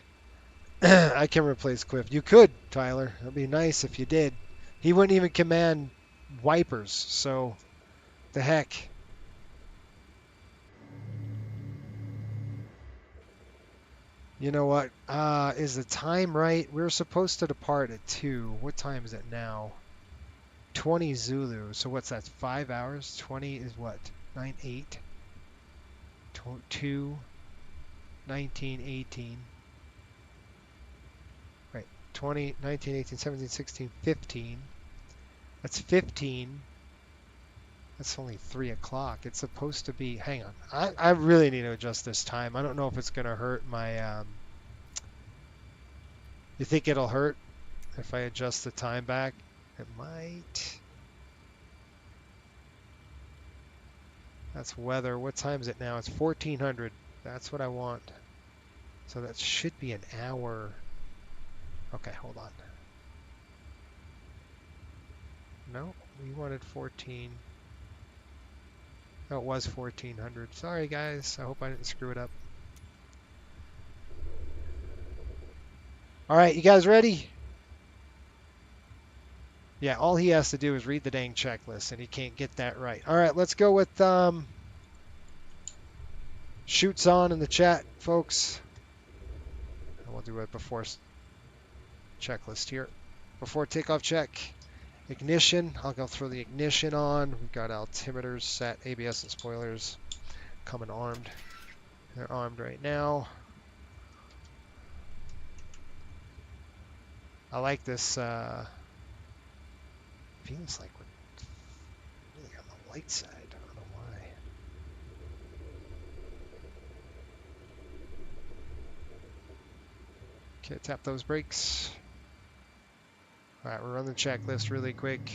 I can replace Cliff. You could, Tyler. It'd be nice if you did. He wouldn't even command wipers, so the heck. You know what? Is the time right? We're supposed to depart at 2. What time is it now? 20 Zulu. So what's that? 5 hours? 20 is what? 9, 8? 2, 19, 18. Right, 20, 19, 18, 17, 16, 15. That's 15. That's only 3 o'clock. It's supposed to be, hang on. I really need to adjust this time. I don't know if it's going to hurt my, you think it'll hurt if I adjust the time back? It might. That's weather. What time is it now? It's 1400. That's what I want. So that should be an hour. Okay, hold on. No, we wanted 14. No, it was 1400. Sorry, guys. I hope I didn't screw it up. All right, you guys ready? Yeah, all he has to do is read the dang checklist, and he can't get that right. All right, let's go with shoots on in the chat, folks. And we'll do it before checklist here. Before takeoff check. Ignition, I'll go throw the ignition on. We've got altimeters set, ABS and spoilers coming armed. They're armed right now. I like this, feels like we're really on the light side. I don't know why. Okay, tap those brakes. All right, we're running the checklist really quick.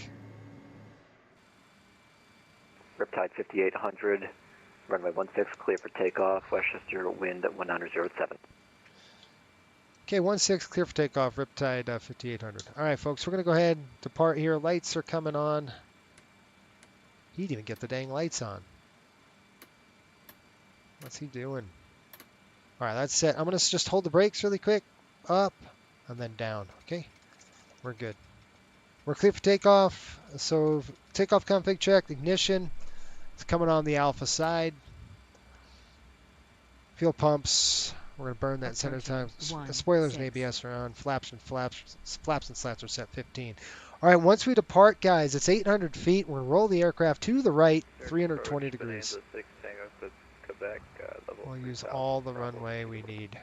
Riptide 5800, runway 16, clear for takeoff, Westchester, wind at 190.07. Okay, 16, clear for takeoff, Riptide 5800. All right, folks, we're going to go ahead and depart here. Lights are coming on. He didn't even get the dang lights on. What's he doing? All right, that's set. I'm going to just hold the brakes really quick. Up and then down. Okay, we're good. We're clear for takeoff. So takeoff config check, ignition. It's coming on the alpha side. Fuel pumps. We're going to burn that center time. Spoilers and ABS are on. Flaps and slats are set 15. All right, once we depart, guys, it's 800 feet. We're going to roll the aircraft to the right, 320 degrees. We'll use all the runway we need.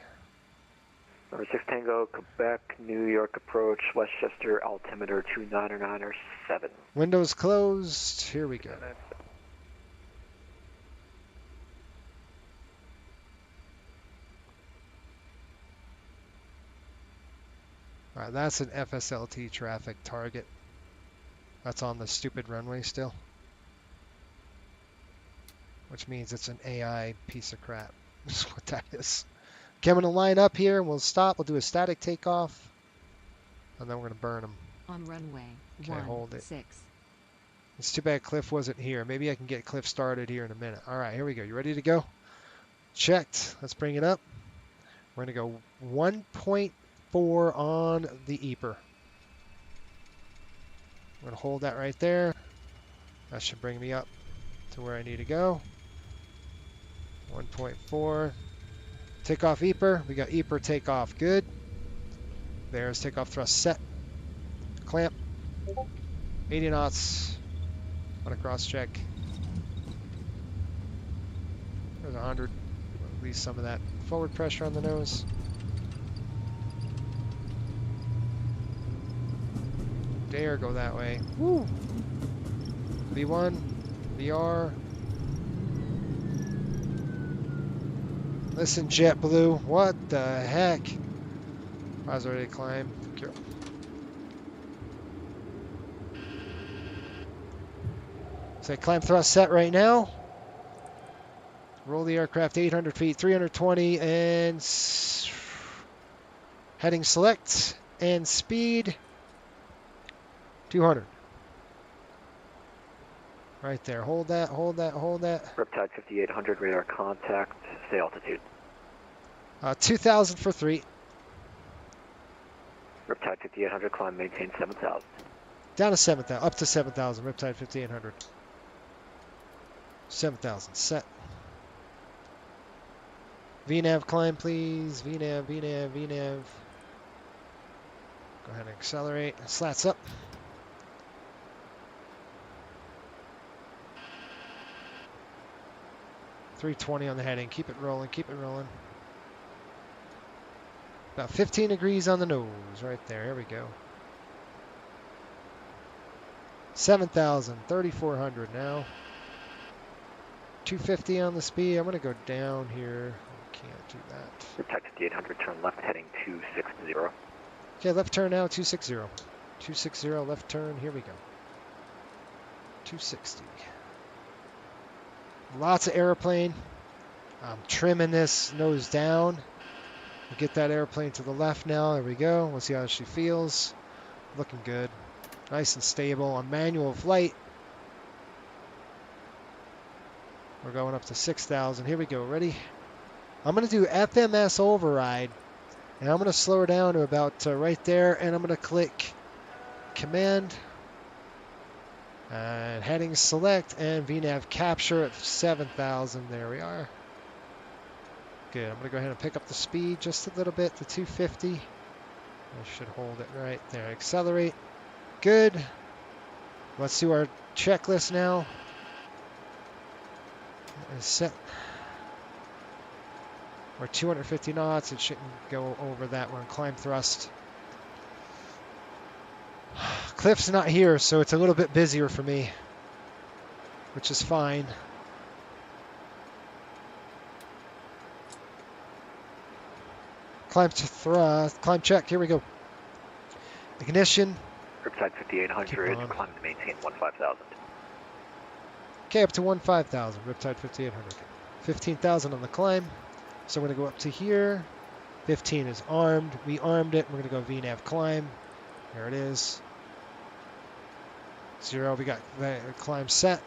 Number 6 Tango, Quebec, New York approach, Westchester, altimeter 299.7. Windows closed. Here we go. All right, that's an FSLT traffic target. That's on the stupid runway still. Which means it's an AI piece of crap. That's what that is. Okay, I'm going to line up here and we'll stop. We'll do a static takeoff. And then we're going to burn them. On runway, okay, hold it. 16. It's too bad Cliff wasn't here. Maybe I can get Cliff started here in a minute. All right, here we go. You ready to go? Checked. Let's bring it up. We're going to go 1.4 on the EPR. I'm going to hold that right there. That should bring me up to where I need to go. 1.4. Takeoff EPR. We got EPR takeoff good. There's takeoff thrust set. Clamp. 80 knots. On a cross check. There's 100. Release some of that forward pressure on the nose. Dare go that way. Woo! V1. VR. Listen, JetBlue. What the heck? I was ready to climb. So climb thrust set right now. Roll the aircraft 800 feet, 320, and heading select and speed 200. Right there. Hold that, hold that, hold that. Riptide 5800, radar contact, say altitude. 2,000 for 3. Riptide 5800, climb, maintain 7,000. Down to 7,000, up to 7,000, Riptide 5800. 7,000, set. VNAV climb, please. VNAV, VNAV, VNAV. Go ahead and accelerate. Slats up. 320 on the heading. Keep it rolling, keep it rolling. About 15 degrees on the nose right there. Here we go. 7,000, 3,400 now. 250 on the speed. I'm going to go down here. Can't do that. Riptide 5800, turn left heading 260. Okay, left turn now, 260. 260, left turn. Here we go. 260. Lots of airplane. I'm trimming this nose down. We'll get that airplane to the left now. There we go. We'll see how she feels. Looking good. Nice and stable on manual flight. We're going up to 6,000. Here we go. Ready? I'm going to do FMS override. And I'm going to slow her down to about right there. And I'm going to click Command. And heading select. And VNAV capture at 7,000. There we are. Good. I'm going to go ahead and pick up the speed just a little bit to 250. I should hold it right there. Accelerate. Good. Let's do our checklist now. Set. We're 250 knots. It shouldn't go over that. We're on climb thrust. Cliff's not here, so it's a little bit busier for me, which is fine. Climb to thrust. Climb check. Here we go. Ignition. Riptide 5800, climb to maintain 15,000. Okay, up to 15,000. Riptide 5800. 15,000 on the climb. So we're going to go up to here. 15 is armed. We armed it. We're going to go VNAV climb. There it is. 0. We got the climb set.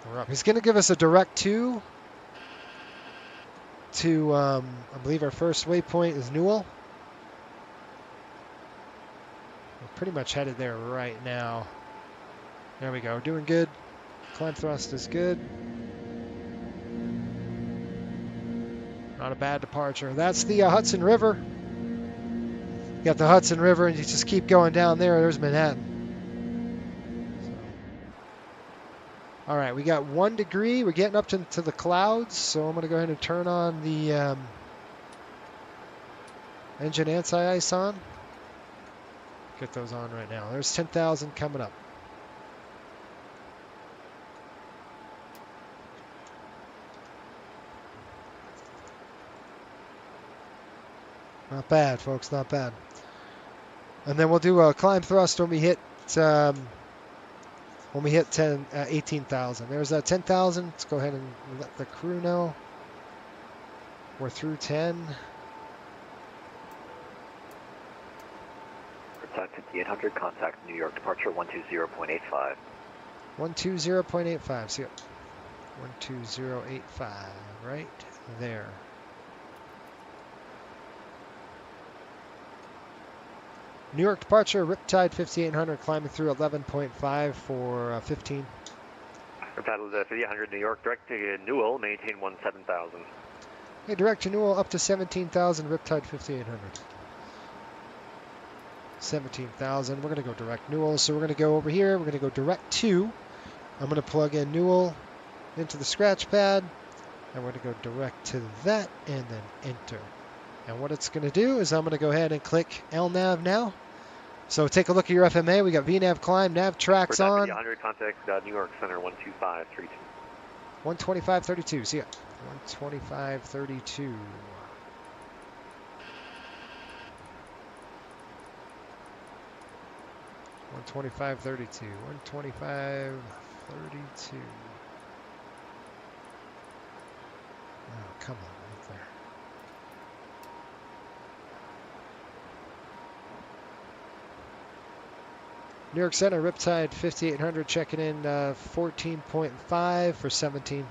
We're up. He's going to give us a direct 2 to, I believe our first waypoint is Newell. We're pretty much headed there right now. There we go. Doing good. Climb thrust is good. Not a bad departure. That's the Hudson River. You got the Hudson River, and you just keep going down there. There's Manhattan. All right, we got 1 degree. We're getting up to the clouds, so I'm going to go ahead and turn on the engine anti-ice on. Get those on right now. There's 10,000 coming up. Not bad, folks, not bad. And then we'll do a climb thrust when we hit 18,000. There's that 10,000. Let's go ahead and let the crew know. We're through 10. Riptide 5800, contact New York, departure 120.85. 120.85, see it. 120.85, right there. New York departure, Riptide 5800, climbing through 11.5 for 15. Riptide 5800, New York, direct to Newell, maintain 17,000. Okay, direct to Newell up to 17,000, Riptide 5800. 17,000, we're going to go direct Newell, so we're going to go over here, we're going to go direct to, I'm going to plug in Newell into the scratch pad, and we're going to go direct to that, and then enter. And what it's going to do is I'm going to go ahead and click LNAV now. So take a look at your FMA. We got VNAV climb, nav tracks on. 100, contact New York Center 12532. 125.32. See ya. 125.32. $125.32. $125.32. Oh, come on, right there. New York Center, Riptide 5800, checking in 14.5 for 17.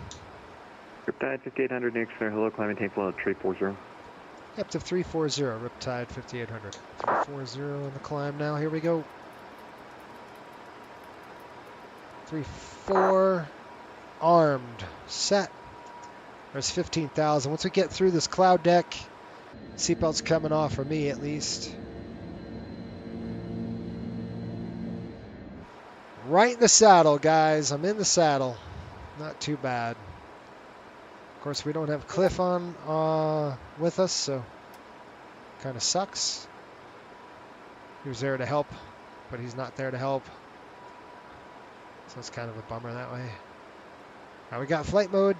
Riptide 5800, New York Center, hello, climb maintain flow 340. Up to 340, Riptide 5800. 340 on the climb now, here we go. 3-4, armed, set. There's 15,000. Once we get through this cloud deck, seatbelt's coming off for me at least. Right in the saddle, guys. I'm in the saddle. Not too bad. Of course, we don't have Cliff on with us, so kind of sucks. He was there to help, but he's not there to help. So it's kind of a bummer that way. All right, we got flight mode.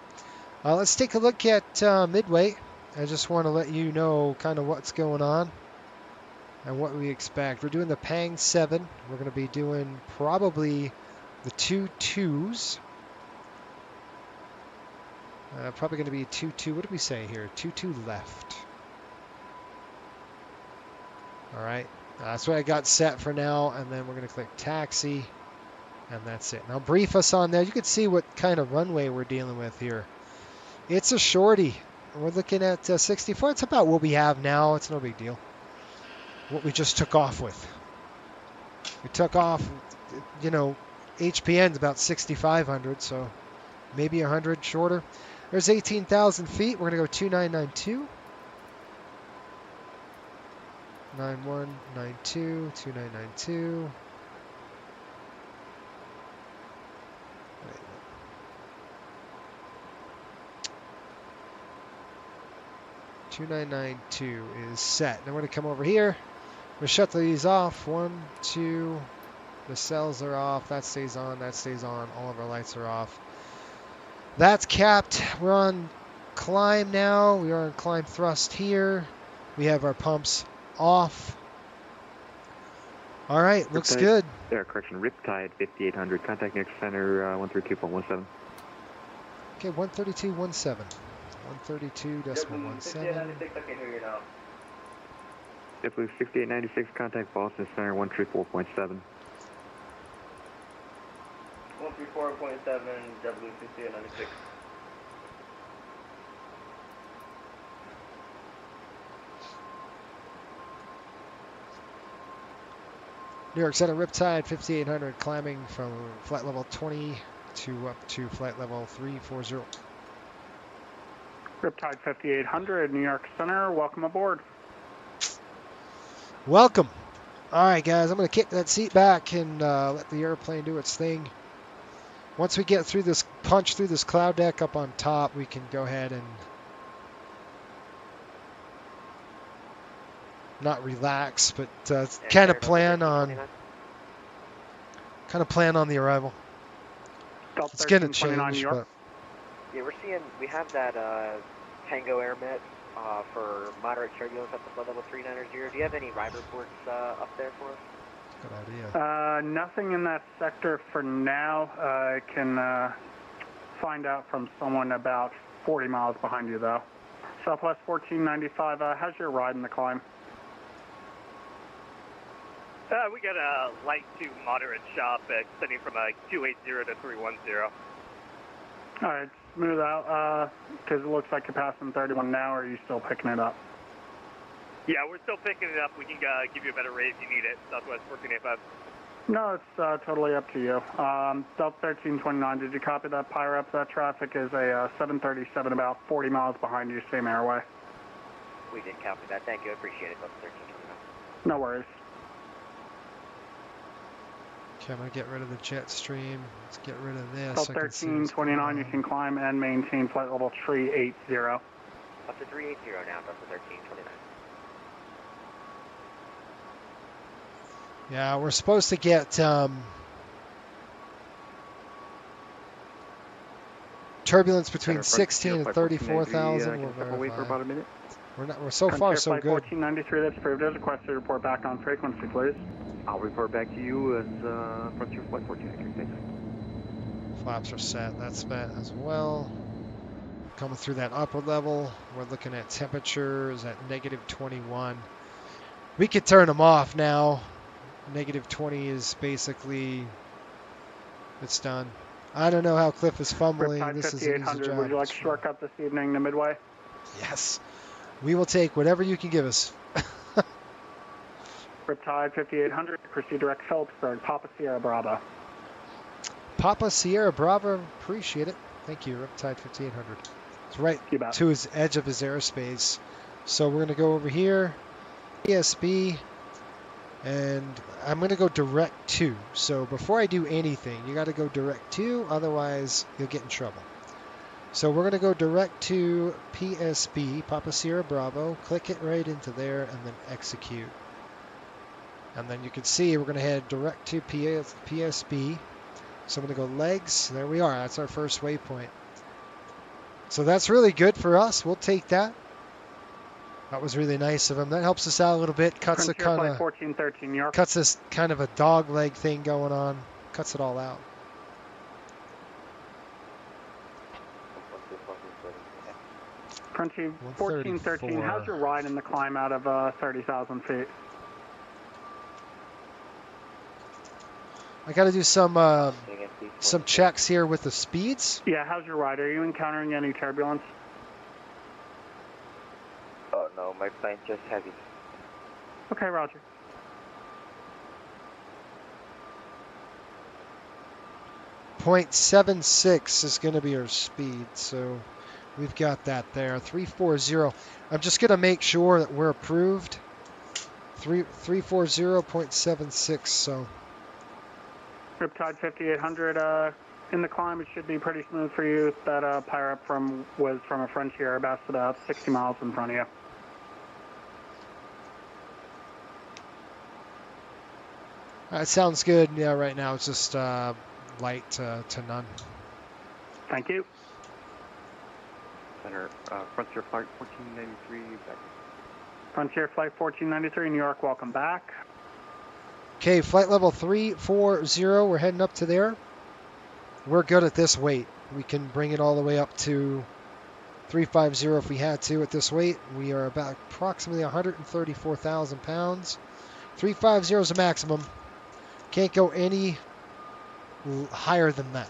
Let's take a look at midway. I just want to let you know kind of what's going on and what we expect. We're doing the Pang 7. We're going to be doing probably the 2-2s. Probably going to be 2-2. What did we say here? 2-2 left. All right. That's what I got set for now. And then we're going to click taxi. And that's it. Now brief us on there. You can see what kind of runway we're dealing with here. It's a shorty. We're looking at 64. It's about what we have now. It's no big deal. What we just took off with. We took off, you know, HPN's about 6,500, so maybe 100 shorter. There's 18,000 feet. We're going to go 2992. 9192, 2992. 2992 is set. Now we're going to come over here. We'll shut these off. 1, 2. The cells are off. That stays on. That stays on. All of our lights are off. That's capped. We're on climb now. We are on climb thrust here. We have our pumps off. All right. Looks good. There, correction. Riptide 5800. Contact next center 132.17. Okay, 132.17. 132.17. JetBlue 6896, contact Boston Center 134.7. 134.7, JetBlue 6896. New York Center Riptide 5800, climbing from flight level 20 to up to flight level 340. Riptide 5800, New York Center, welcome aboard. Welcome. All right, guys, I'm going to kick that seat back and let the airplane do its thing. Once we get through this, punch through this cloud deck up on top, we can go ahead and not relax, but kind of plan on the arrival. It's going to change, but yeah, we have that Tango Air Met for moderate turbulence up to flight level 390. Do you have any ride reports up there for us? Good idea. Nothing in that sector for now. I can find out from someone about 40 miles behind you, though. Southwest 1495, how's your ride in the climb? We got a light to moderate shop extending from 280 to 310. All right, smooth out, because it looks like you're passing 31 now, or are you still picking it up? Yeah, we're still picking it up. We can give you a better rate if you need it. Southwest 1485. No, it's totally up to you. Delta 1329, did you copy that Pyre up? That traffic is a 737 about 40 miles behind you, same airway. We did copy that. Thank you. I appreciate it. Delta 1329. No worries. Okay, I'm going to get rid of the jet stream. Let's get rid of this. Delta 1329, you can climb and maintain flight level 380. Up to 380 now, Delta 1329. Yeah, we're supposed to get turbulence between 16 and 34,000. Wait for about a minute. We're so far so good. 1493, that's approved. As requested, report back on frequency, please. I'll report back to you as Frontier Flight 1493. Thanks. Flaps are set. That's met as well. Coming through that upper level, we're looking at temperatures at negative 21. We could turn them off now. Negative 20 is basically, it's done. I don't know how Cliff is fumbling. Riptide this is an easy job. Would you like a shortcut this evening to Midway? Yes. We will take whatever you can give us. Riptide 5800, proceed direct Phillipsburg, Papa Sierra Bravo. Papa Sierra Bravo, appreciate it. Thank you, Riptide 5800. It's right to his edge of his airspace. So we're going to go over here, ESB, and I'm going to go direct to. So before I do anything, you got to go direct to, otherwise you'll get in trouble. So we're going to go direct to PSB, Papa Sierra Bravo, click it right into there, and then execute. And then you can see we're going to head direct to PSB. So I'm going to go legs. There we are. That's our first waypoint. So that's really good for us. We'll take that. That was really nice of him. That helps us out a little bit. Cuts a kind of 1413 New York. Cuts this kind of a dog leg thing going on. Cuts it all out. Frontier 1413, how's your ride in the climb out of 30,000 feet? I got to do some checks here with the speeds. Yeah, how's your ride? Are you encountering any turbulence? Oh no, my plane's just heavy. Okay, roger. .76 is going to be our speed, so we've got that there. 340. I'm just going to make sure that we're approved. 340.76. So. Riptide 5800 in the climb. It should be pretty smooth for you. That power up was from a Frontier about 60 miles in front of you. That sounds good. Yeah, right now it's just light to none. Thank you. Center, Frontier Flight 1493, back. Frontier Flight 1493, New York, welcome back. Okay, flight level 340, we're heading up to there. We're good at this weight. We can bring it all the way up to 350 if we had to at this weight. We are about approximately 134,000 pounds. 350 is the maximum. Can't go any higher than that.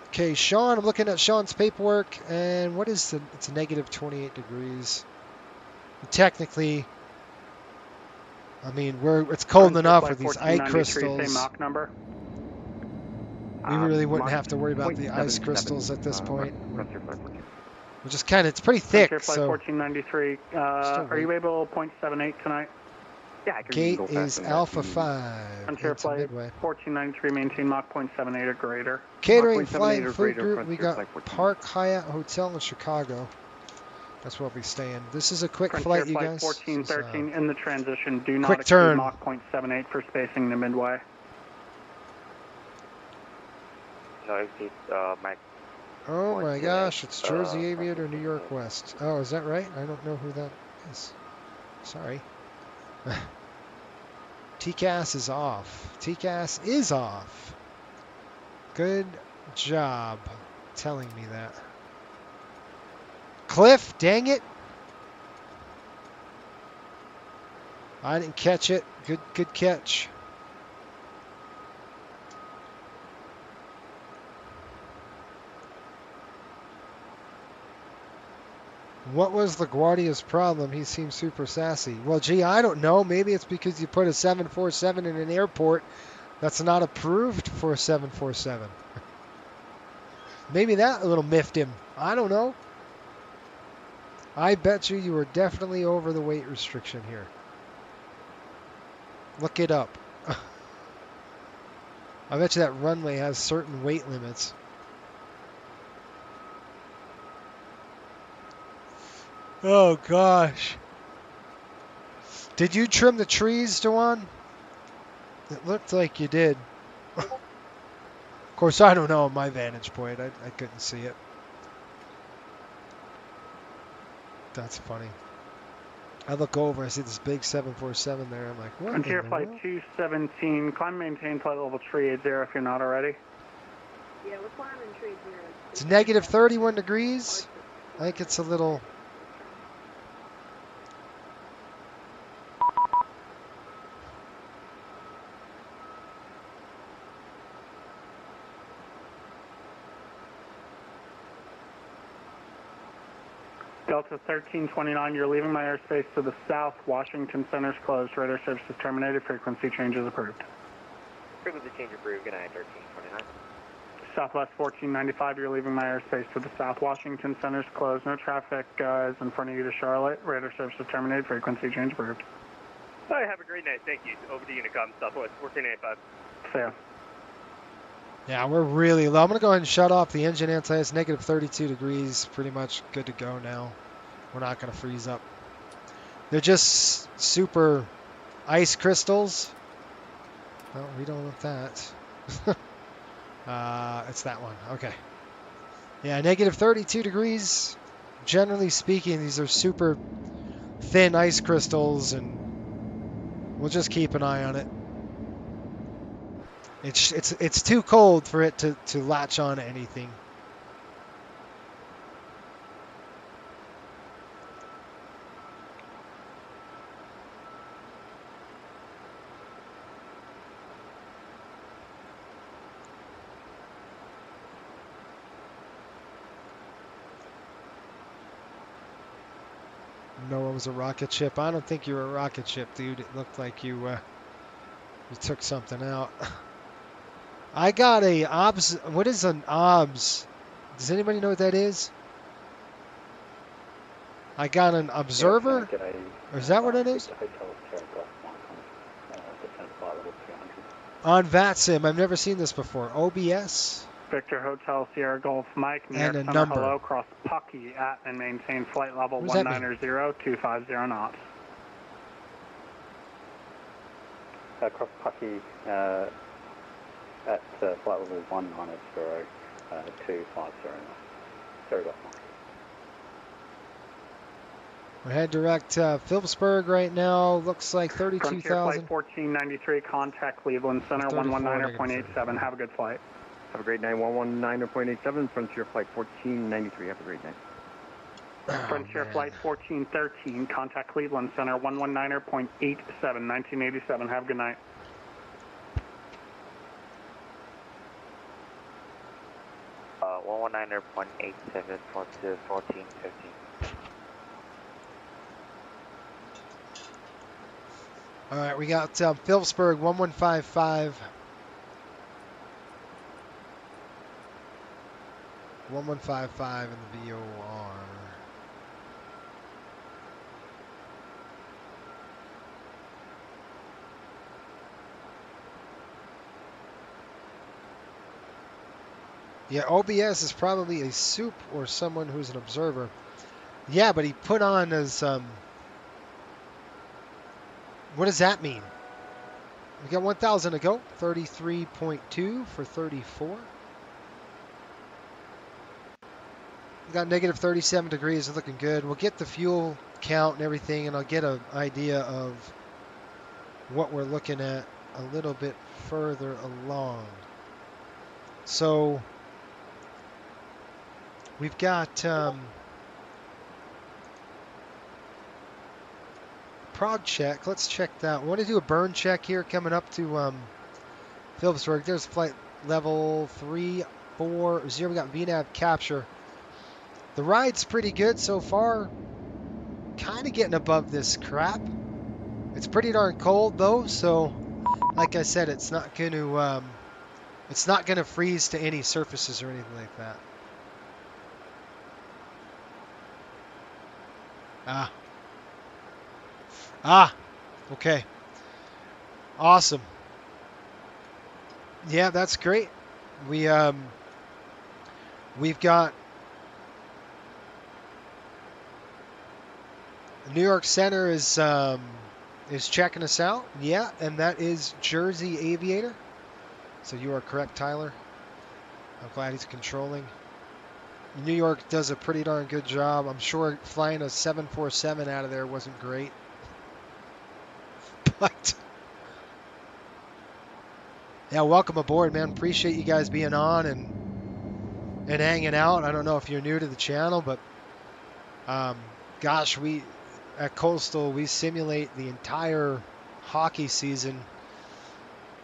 Okay, Sean, I'm looking at Sean's paperwork, and what is the, it's negative 28 degrees. Technically, I mean, it's cold enough with these ice crystals. Same Mach number. We really wouldn't have to worry about the ice crystals at this point. We're just kind of, it's pretty thick. Flight 1493, are you able 0.78 tonight? Yeah, I can Gate is Alpha 5. Frontier Flight 1493, maintain Mach 0.78 or greater. Catering, flight, and food group, we got Park Hyatt Hotel in Chicago. That's where we'll be staying. This is a quick flight, you guys. 1413 in the transition. Do not quick exceed turn. Mach 0.78 for spacing the midway. No, exceed Mike. Oh my gosh, it's Jersey Aviator, New York West. Oh, is that right? I don't know who that is. Sorry. TCAS is off. TCAS is off. Good job telling me that. Cliff, dang it. I didn't catch it. Good catch. What was LaGuardia's problem? He seems super sassy. Well, gee, I don't know. Maybe it's because you put a 747 in an airport that's not approved for a 747. Maybe that little miffed him. I don't know. I bet you were definitely over the weight restriction here. Look it up. I bet you that runway has certain weight limits. Oh gosh. Did you trim the trees, Dewan? It looked like you did. Of course, I don't know on my vantage point. I couldn't see it. That's funny. I look over, I see this big 747 there. I'm like, what? Frontier Flight 217, climb maintain flight level 380 if you're not already. Yeah, we're climbing 30. It's negative 31 degrees. I think it's a little... Delta 1329, you're leaving my airspace to the south. Washington Center's closed. Radar services terminated. Frequency changes approved. Frequency change approved. Good night, 1329. Southwest 1495, you're leaving my airspace to the south. Washington Center's closed. No traffic is in front of you to Charlotte. Radar services terminated. Frequency change approved. All right, have a great night. Thank you. Over to Unicom, Southwest 1485. See ya. Yeah, we're really low. I'm going to go ahead and shut off the engine anti. It's negative 32 degrees. Pretty much good to go now. We're not going to freeze up. They're just super ice crystals. Oh, we don't want that. It's that one. Okay. Yeah, negative 32 degrees. Generally speaking, these are super thin ice crystals, and we'll just keep an eye on it. It's too cold for it to latch on to anything. Noah was a rocket ship. I don't think you were a rocket ship, dude. It looked like you took something out. I got a OBS. What is an OBS? Does anybody know what that is? I got an observer. Or is that what it is? On VATSIM. I've never seen this before. OBS. Victor Hotel Sierra Golf Mike, New York And a Center, number. hello, cross Pucky at and maintain flight level What does that mean? 190-250 knots. Cross Pucky at flight level 190-250 knots. Sorry about that. We're head direct Phillipsburg right now. Looks like Frontier 32,000. Flight 1493, contact Cleveland Center, 119.87. Have a good flight. Have a great night, 119.87, Frontier Flight 1493. Have a great night. Frontier Flight 1413, contact Cleveland Center, 119.87, 1987. Have a good night. Uh, 119.87, Frontier 1415. All right, we got Phillipsburg 1155. 1155 in the VOR. Yeah, OBS is probably a soup or someone who's an observer. Yeah, but he put on his what does that mean? We got 1,000 to go. 33.2 for 34. We got negative 37 degrees. Looking good. We'll get the fuel count and everything, and I'll get an idea of what we're looking at a little bit further along. So we've got prog check. Let's check that. We want to do a burn check here coming up to Phillipsburg. There's flight level 340. We got VNAV capture. The ride's pretty good so far. Kind of getting above this crap. It's pretty darn cold though, so like I said, it's not going to freeze to any surfaces or anything like that. Okay. Awesome. Yeah, that's great. We've got New York Center is checking us out. Yeah, and that is Jersey Aviator. So you are correct, Tyler. I'm glad he's controlling. New York does a pretty darn good job. I'm sure flying a 747 out of there wasn't great. But yeah, welcome aboard, man. Appreciate you guys being on and hanging out. I don't know if you're new to the channel, but gosh, we at Coastal we simulate the entire hockey season.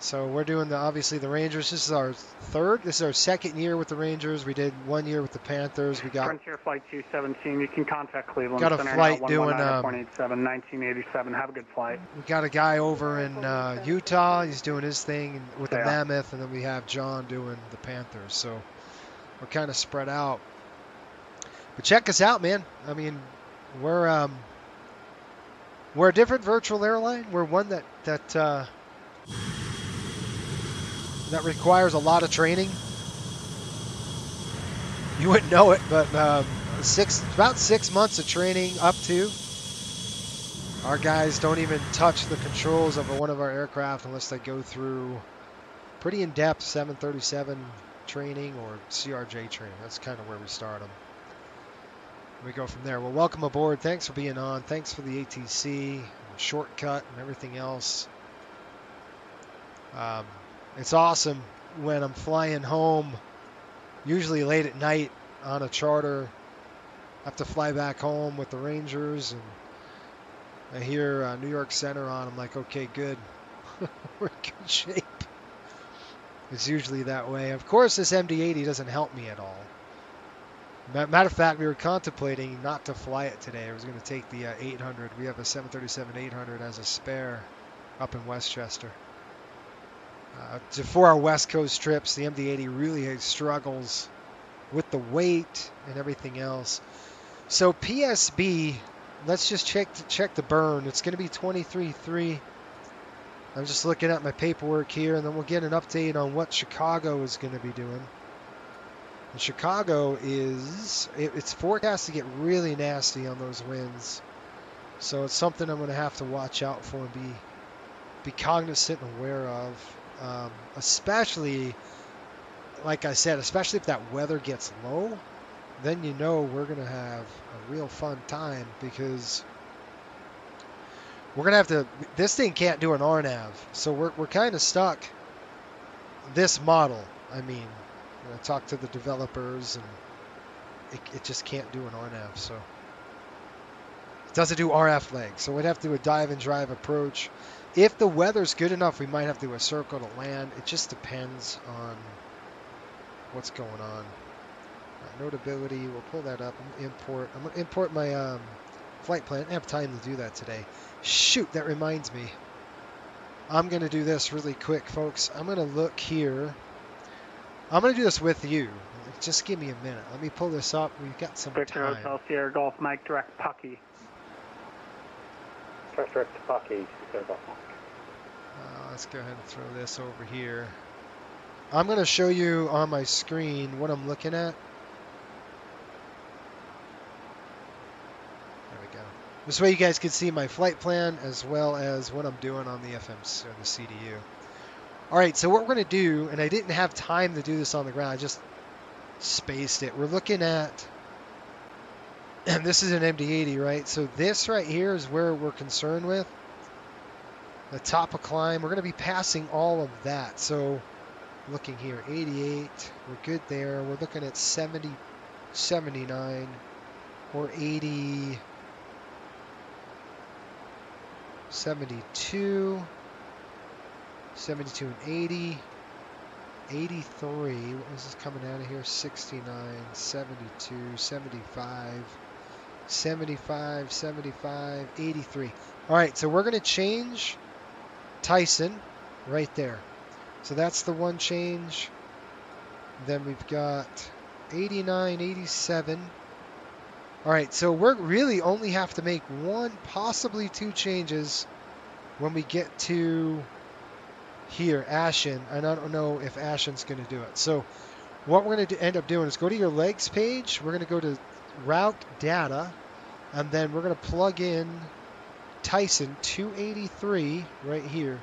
So we're doing obviously the Rangers. This is our second year with the Rangers. We did 1 year with the Panthers. We got Frontier Flight 217. You can contact Cleveland. Got a Center flight now, doing 1987. Have a good flight. We got a guy over in Utah. He's doing his thing with the Mammoth, and then we have John doing the Panthers. So we're kind of spread out. But check us out, man. I mean, we're a different virtual airline. We're one that that requires a lot of training. You wouldn't know it, but about 6 months of training up to. Our guys don't even touch the controls of one of our aircraft unless they go through pretty in-depth 737 training or CRJ training. That's kind of where we start them. We go from there. Well, welcome aboard. Thanks for being on. Thanks for the ATC, and the shortcut, and everything else. It's awesome when I'm flying home, usually late at night on a charter. I have to fly back home with the Rangers, and I hear New York Center on. I'm like, okay, good. We're in good shape. It's usually that way. Of course, this MD-80 doesn't help me at all. Matter of fact, we were contemplating not to fly it today. I was going to take the 800. We have a 737-800 as a spare up in Westchester. For our West Coast trips, the MD-80 really struggles with the weight and everything else. So PSB, let's just check the burn. It's going to be 23.3. I'm just looking at my paperwork here, and then we'll get an update on what Chicago is going to be doing. And Chicago it's forecast to get really nasty on those winds. So it's something I'm going to have to watch out for and be cognizant and aware of. Especially, like I said, especially if that weather gets low, then you know we're going to have a real fun time, because we're going to have to, this thing can't do an RNAV, so we're kind of stuck. This model, I mean, I talked to the developers, and it just can't do an RNAV, so it doesn't do RF legs, so we'd have to do a dive and drive approach. If the weather's good enough, we might have to do a circle to land. It just depends on what's going on. Notability, we'll pull that up. I'm going to import my flight plan. I don't have time to do that today. Shoot, that reminds me. I'm going to do this really quick, folks. I'm going to look here. I'm going to do this with you. Just give me a minute. Let me pull this up. We've got some Victor time. Hotel Sierra Golf Mike, direct Pucky. Direct Pucky, Sierra Golf. Let's go ahead and throw this over here. I'm going to show you on my screen what I'm looking at. There we go. This way you guys can see my flight plan as well as what I'm doing on the FMC or the CDU. All right, so what we're going to do, and I didn't have time to do this on the ground, I just spaced it. We're looking at, and this is an MD-80, right? So this right here is where we're concerned with. The top of climb, we're going to be passing all of that. So looking here, 88, we're good there. We're looking at 70, 79, or 80, 72, 72 and 80, 83, what was this coming out of here? 69, 72, 75, 75, 75, 83. All right, so we're going to change Tyson right there. So that's the one change. Then we've got 89, 87. All right, so we're really only have to make one, possibly two changes when we get to here, Ashen, and I don't know if Ashen's going to do it. So what we're going to end up doing is go to your legs page. We're going to go to route data, and then we're going to plug in Tyson 283 right here.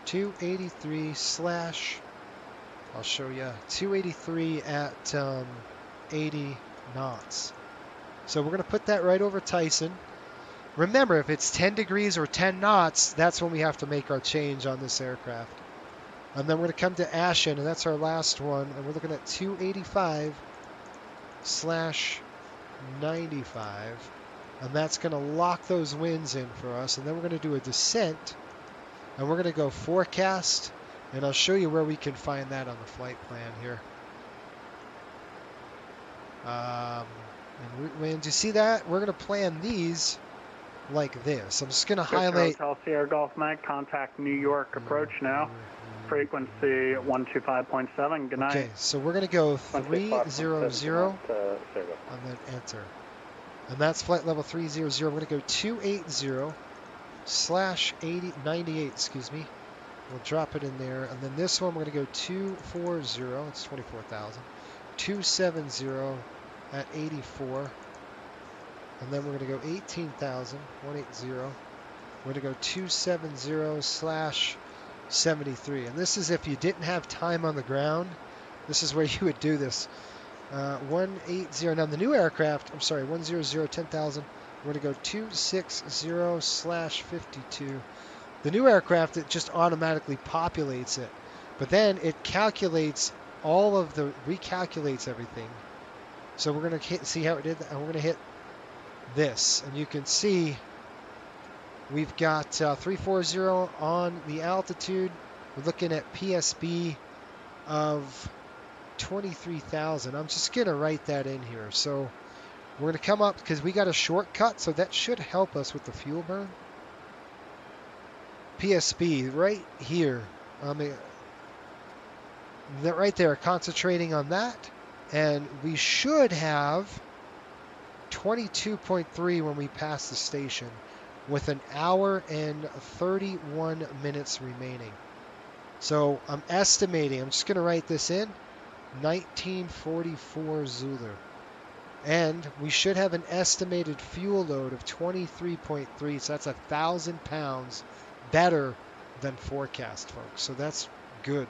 283 slash, I'll show you, 283 at 80 knots. So we're going to put that right over Tyson. Remember, if it's 10 degrees or 10 knots, that's when we have to make our change on this aircraft. And then we're going to come to Ashen, and that's our last one. And we're looking at 285 slash 95. And that's going to lock those winds in for us. And then we're going to do a descent. And we're going to go forecast. And I'll show you where we can find that on the flight plan here. And when you see that, we're going to plan these like this. I'm just going to highlight. Hotel Sierra Golf Mike, contact New York approach now. Frequency 125.7. Good night. Okay, so we're going to go 300 and then enter. And that's flight level 300. We're going to go 280 slash 98, excuse me. We'll drop it in there. And then this one, we're going to go 240. It's 24,000. 270 at 84. And then we're going to go 18,000, 180. We're going to go 270/73. And this is if you didn't have time on the ground. This is where you would do this. 180. Now the new aircraft, I'm sorry, 100, 10,000. We're going to go 260/52. The new aircraft, it just automatically populates it. But then it calculates recalculates everything. So we're going to see how it did that. And we're going to hit this. And you can see we've got 340 on the altitude. We're looking at PSB of 23,000. I'm just going to write that in here. So we're going to come up because we got a shortcut. So that should help us with the fuel burn. PSB right here. That right there, concentrating on that. And we should have 22.3 when we pass the station with an hour and 31 minutes remaining. So I'm estimating, I'm just going to write this in, 1944 Zulu. And we should have an estimated fuel load of 23.3, so that's 1,000 pounds better than forecast, folks. So that's good.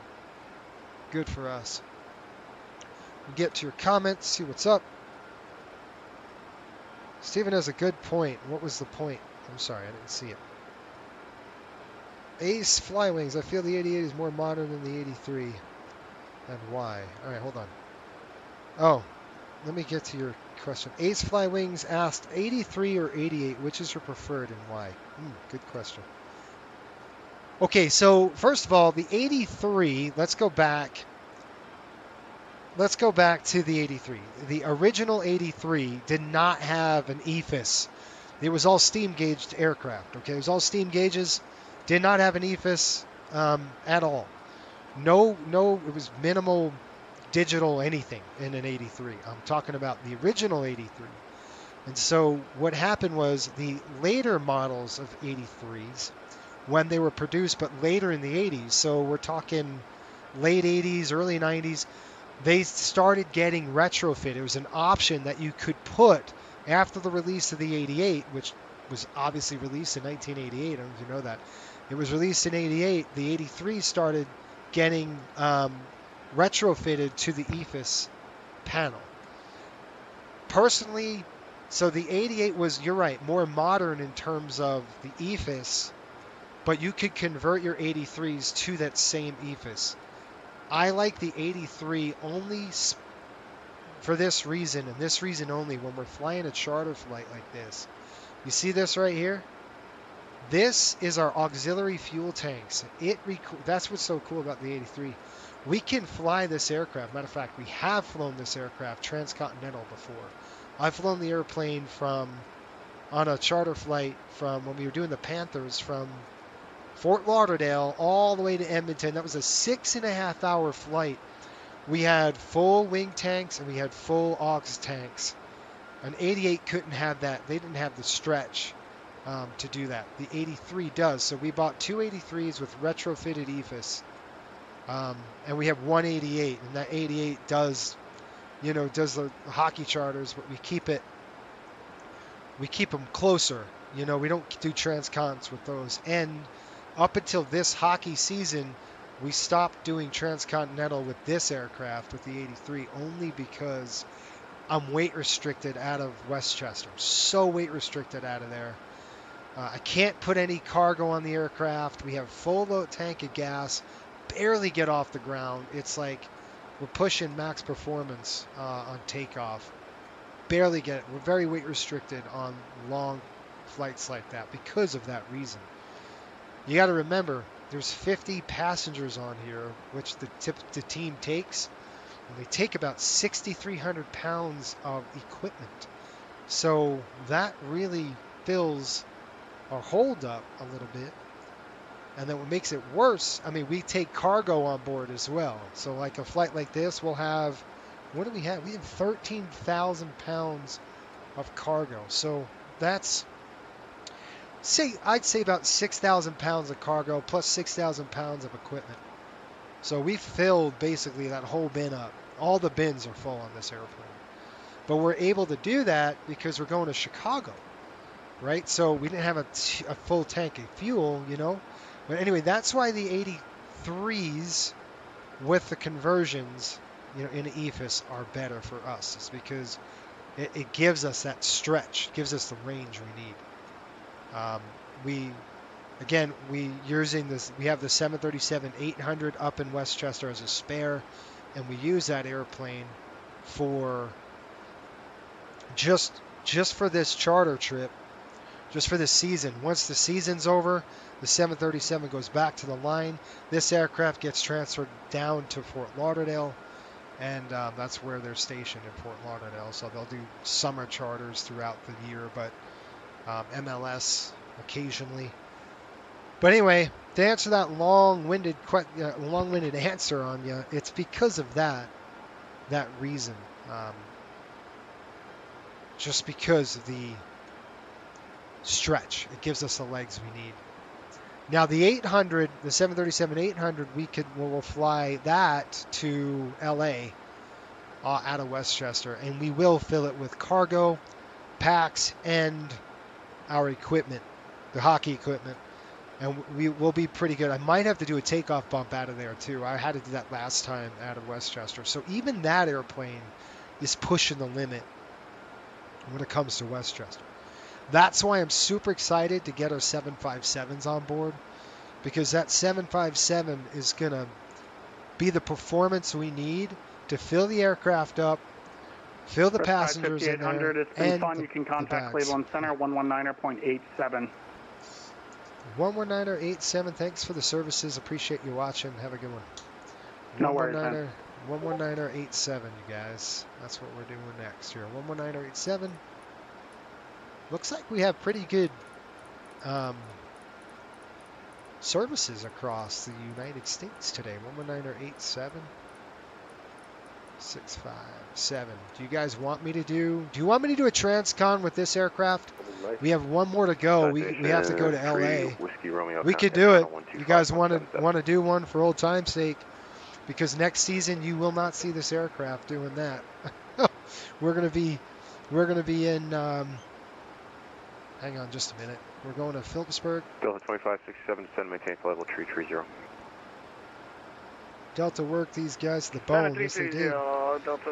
Good for us. We'll get to your comments, see what's up. Stephen has a good point. What was the point? I'm sorry, I didn't see it. Ace Flywings. I feel the 88 is more modern than the 83. And why? All right, hold on. Oh, let me get to your question. Ace Flywings asked 83 or 88, which is your preferred and why? Good question. Okay, so first of all, the 83, let's go back. Let's go back to the 83. The original 83 did not have an EFIS. It was all steam gauged aircraft. Okay, it was all steam gauges. Did not have an EFIS at all. No, it was minimal digital anything in an 83. I'm talking about the original 83. And so what happened was the later models of 83s, when they were produced, but later in the 80s, so we're talking late 80s, early 90s, they started getting retrofit. It was an option that you could put after the release of the 88, which was obviously released in 1988. I don't know if you know that. It was released in 88. The 83 started getting retrofitted to the EFIS panel. Personally, so the 88 was, you're right, more modern in terms of the EFIS, but you could convert your 83s to that same EFIS. I like the 83 only for this reason, and this reason only, when we're flying a charter flight like this. You see this right here? This is our auxiliary fuel tanks. That's what's so cool about the 83. We can fly this aircraft. Matter of fact, we have flown this aircraft transcontinental before. I've flown the airplane on a charter flight from when we were doing the Panthers from Fort Lauderdale all the way to Edmonton. That was a 6.5 hour flight. We had full wing tanks and we had full aux tanks. An 88 couldn't have that. They didn't have the stretch to do that. The 83 does. So we bought two 83s with retrofitted EFIS. And we have one 88, and that 88 does the hockey charters, but we keep them closer. We don't do transcons with those. And up until this hockey season, we stopped doing transcontinental with this aircraft, with the 83, only because I'm weight restricted out of Westchester. So weight restricted out of there. I can't put any cargo on the aircraft. We have full load tank of gas, barely get off the ground. It's like we're pushing max performance on takeoff. Barely get it. We're very weight restricted on long flights like that because of that reason. You got to remember, there's 50 passengers on here, which the team takes, and they take about 6,300 pounds of equipment. So that really fills our hold up a little bit. And then what makes it worse, we take cargo on board as well. So like a flight like this, we'll have, what do we have? We have 13,000 pounds of cargo. So that's I'd say about 6,000 pounds of cargo plus 6,000 pounds of equipment. So we filled basically that whole bin up. All the bins are full on this airplane. But we're able to do that because we're going to Chicago, right? So we didn't have a full tank of fuel, you know. But anyway, that's why the 83s with the conversions, you know, in EFIS are better for us. It's because it gives us that stretch, gives us the range we need. We using this. We have the 737-800 up in Westchester as a spare, and we use that airplane for just for this charter trip, just for this season. Once the season's over, the 737 goes back to the line. This aircraft gets transferred down to Fort Lauderdale, and that's where they're stationed in Fort Lauderdale. So they'll do summer charters throughout the year, but MLS occasionally. But anyway, to answer that long-winded answer on you, it's because of that reason. Just because of the stretch, it gives us the legs we need. Now the 800, the 737-800, we'll fly that to LA out of Westchester, and we will fill it with cargo, packs, and our equipment, the hockey equipment, and we will be pretty good. I might have to do a takeoff bump out of there too. I had to do that last time out of Westchester. So even that airplane is pushing the limit when it comes to Westchester. That's why I'm super excited to get our 757s on board, because that 757 is going to be the performance we need to fill the aircraft up, fill the passengers in there, it's been fun. You can contact Cleveland Center, 119er.87. 119er87, thanks for the services. Appreciate you watching. Have a good one. No worries, man. 119er87, you guys. That's what we're doing next here. 119er87. Looks like we have pretty good services across the United States today. 119er87. 657. Do you guys want me to do a transcon with this aircraft? We have one more to go. We have to go to LA. We could do it. You guys want to do one for old time's sake? Because next season you will not see this aircraft doing that. We're gonna be in. Hang on just a minute. We're going to Phillipsburg. Delta 2567, descend, maintain flight level 330. Delta worked these guys to the bone. Yes, they did.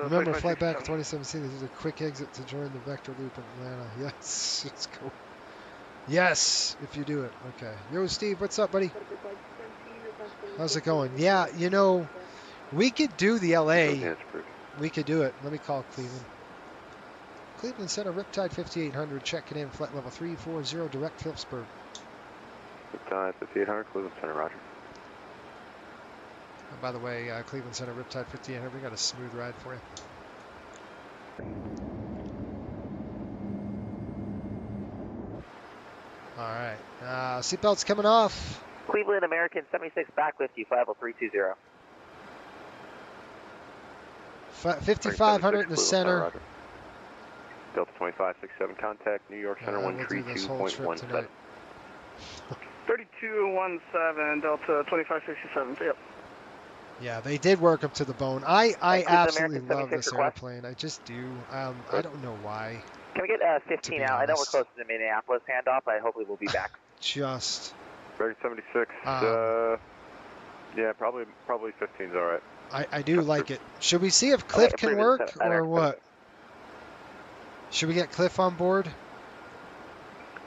Remember, flight back in 2017. This is a quick exit to join the vector loop in Atlanta. Yes, let's go. Yes, if you do it. Okay. Yo, Steve, what's up, buddy? How's it going? Yeah, you know, we could do the LA. We could do it. Let me call Cleveland. Cleveland Center, Riptide 5800, checking in, flight level 340, direct Phillipsburg. Riptide 5800, Cleveland Center, roger. And by the way, Cleveland Center, Riptide 5800, we got a smooth ride for you. All right, seatbelts coming off. Cleveland American 76 back with you, flight level 320. 5500 in the center. Delta 2567, contact New York Center 132.17. 3217, Delta 2567, yep. Yeah, they did work up to the bone. I absolutely love this airplane. I just do. I don't know why. Can we get 15 out? I know we're close to the Minneapolis handoff. I hopefully we'll be back. Just. 76. Yeah, probably 15's all right. I do like it. Should we see if Cliff can work or what? Should we get Cliff on board?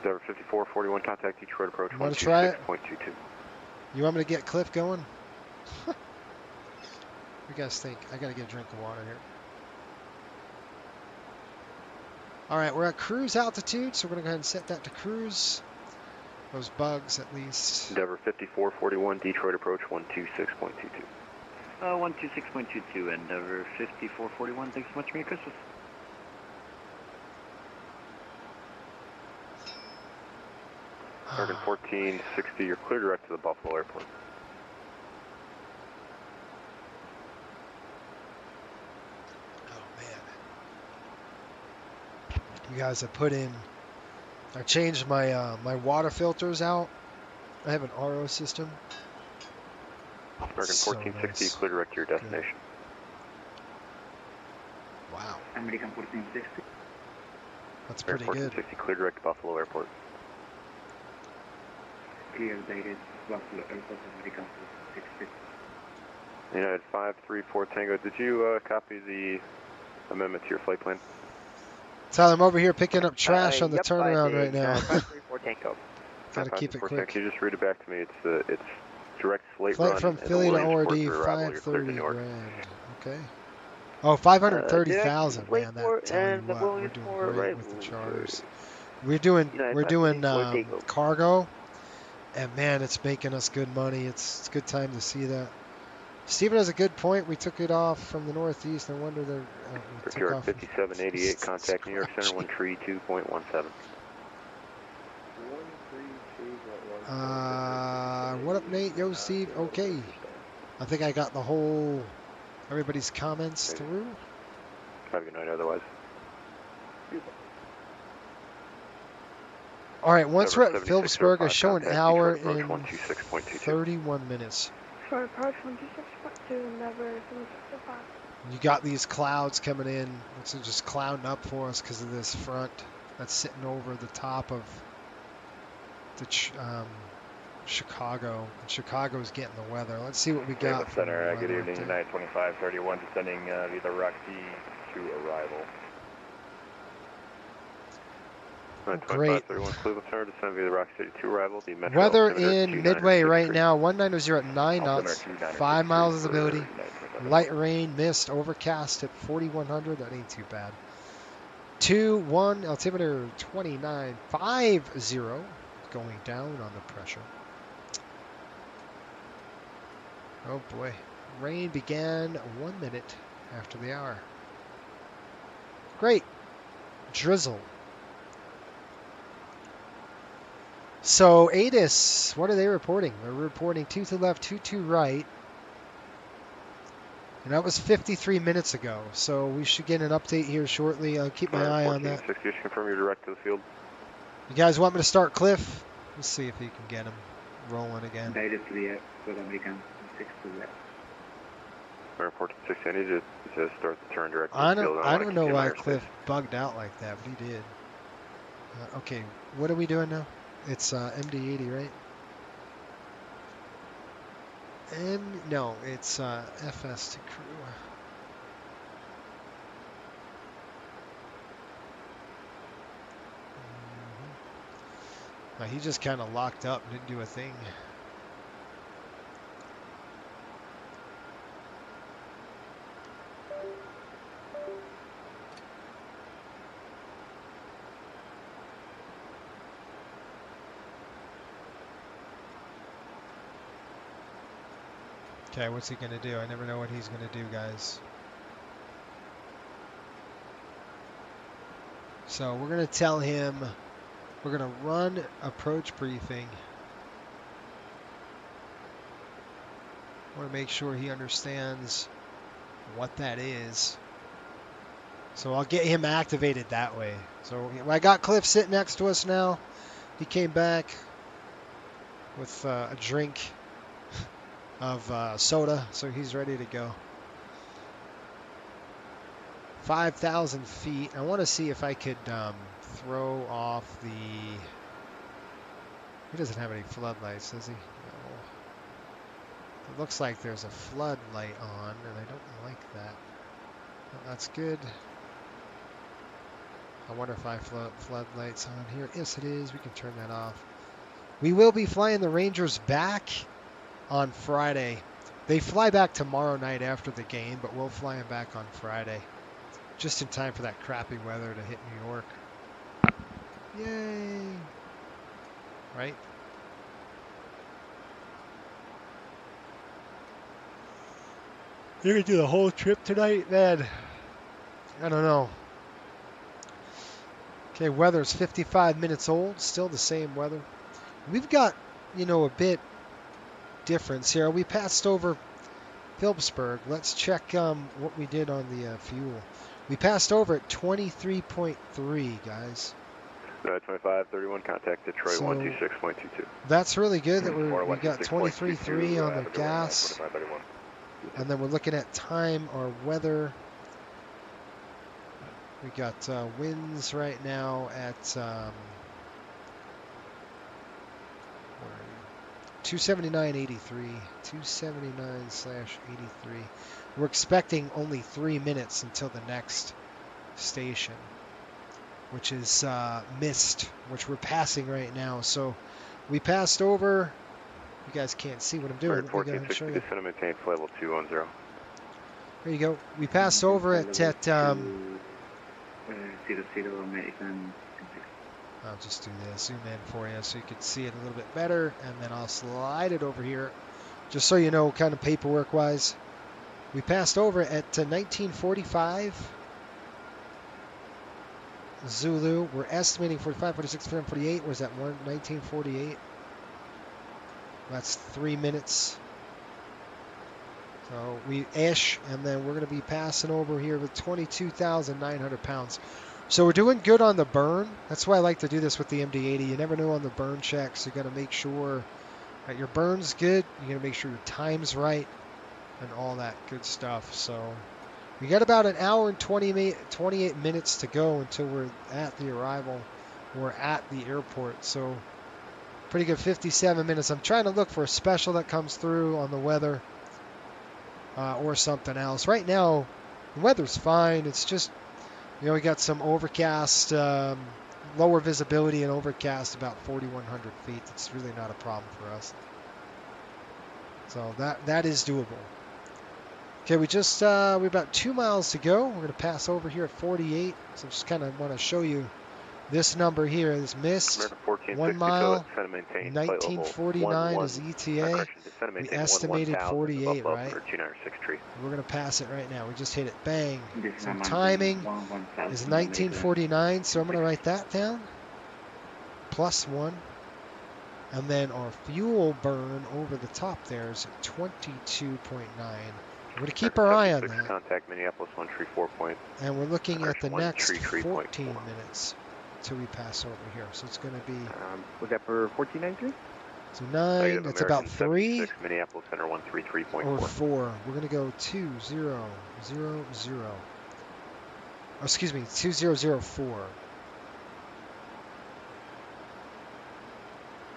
Denver 5441, contact Detroit approach 126.22. You want me to get Cliff going? What do you guys think? I got to get a drink of water here. All right, we're at cruise altitude, so we're going to go ahead and set that to cruise. Those bugs, at least. Endeavor 5441, Detroit approach 126.22. 126.22, Endeavor 5441. Thanks so much. Merry Christmas. American 1460, you're clear direct to the Buffalo Airport. Oh, man. You guys have put in I changed my my water filters out. I have an RO system. American So 1460, nice. clear direct to your destination. Good. Wow. American 1460. That's pretty good. 1460, clear direct to Buffalo Airport. Clear direct Buffalo Airport, American 1460. United 534 Tango, did you copy the amendment to your flight plan? Tyler, I'm over here picking up trash on the Yep, turnaround right now. 534 Tango. Gotta keep it quick. Can you just read it back to me? It's direct slate Flight run from Philly to ORD, 530 grand. Okay. Oh, 530,000, man. That telling you what, we're doing great with the charters. We're doing cargo, and man, it's making us good money. It's a good time to see that. Steven has a good point. We took it off from the northeast. No wonder they're. New York 5788, contact New York Center 132.17. What up, Nate? Yo, Steve. Okay. I think I got the whole, everybody's comments through. Have a good night otherwise. All right, once we're at Phillipsburg, I show an hour and 31 minutes. For approach 126.2, never 765. You got these clouds coming in. It's just clouding up for us because of this front that's sitting over the top of the Chicago. And Chicago's getting the weather. Let's see what we got. Center, good evening. United 2531 descending via the Roxy to arrival. Great. Cleveland Center, descend via the Rock City to arrival. The Metro Weather in Midway right now, 190 at 9 knots, 5 miles visibility. Light rain, mist, overcast at 4100. That ain't too bad. 2-1 altimeter 2950, going down on the pressure. Oh boy, rain began 1 minute after the hour. Great. Drizzle. So ATIS, what are they reporting? They're reporting 2 to left, 2 to right. And that was 53 minutes ago. So we should get an update here shortly. I'll keep my eye on that. 1460, confirm you're direct to the field. You guys want me to start Cliff? Let's see if he can get him rolling again. Direct to the air with American 6 to left. Airport 6, I need to start the turn direct to I the field. don't know why Cliff bugged out like that, but he did. Okay, what are we doing now? It's MD-80, right? No, it's FS to crew. He just kind of locked up and didn't do a thing. Okay, what's he going to do? I never know what he's going to do, guys. So we're going to tell him we're going to run approach briefing. I want to make sure he understands what that is. So I'll get him activated that way. So I got Cliff sitting next to us now. He came back with a drink of soda, so he's ready to go. 5,000 feet. I want to see if I could throw off the... He doesn't have any floodlights, does he? No. It looks like there's a floodlight on, and I don't like that. Well, that's good. I wonder if I floodlights on here. Yes, it is. We can turn that off. We will be flying the Rangers back on Friday. They fly back tomorrow night after the game, but we'll fly them back on Friday. Just in time for that crappy weather to hit New York. Yay! Right? You're going to do the whole trip tonight, man? I don't know. Okay, weather's 55 minutes old. Still the same weather. We've got, you know, a bit difference here. We passed over Phillipsburg. Let's check what we did on the fuel. We passed over at 23.3, guys. 2531, contact Detroit 126.22. That's really good that we got 23.3 on the gas. And then we're looking at time or weather. We got winds right now at 279.83. 279/83. We're expecting only 3 minutes until the next station, which is mist, which we're passing right now. So we passed over. You guys can't see what I'm doing. Let me go ahead and show you. Descend and maintain flight level 210. There you go. We passed over at I'll just do this, zoom in for you so you can see it a little bit better, and then I'll slide it over here, just so you know, kind of paperwork-wise. We passed over at 1945 Zulu. We're estimating 45, 46, 48. Was that 1948? That's 3 minutes. So we-ish, and then we're going to be passing over here with 22,900 pounds. So we're doing good on the burn. That's why I like to do this with the MD-80. You never know on the burn checks. You got to make sure that your burn's good. You got to make sure your time's right and all that good stuff. So we got about an hour and 28 minutes to go until we're at the arrival. We're at the airport. So pretty good 57 minutes. I'm trying to look for a special that comes through on the weather or something else. Right now, the weather's fine. It's just, you know, we got some overcast, lower visibility and overcast about 4,100 feet. It's really not a problem for us. So that is doable. Okay, we about 2 miles to go. We're going to pass over here at 48. So just kind of want to show you this number here, this mist, 1 mile, 1949 is ETA. We estimated 48, right? We're going to pass it right now. We just hit it. Bang. So timing is 1949, so I'm going to write that down. +1. And then our fuel burn over the top there is 22.9. We're going to keep our eye on that. Contact Minneapolis 134. And we're looking at the next 14 minutes. Until we pass over here, so it's going to be. Was that for 1493? So 9. That's about 3. Minneapolis Center 133.4. Or 4. We're going to go 2000. Oh, excuse me, 2004.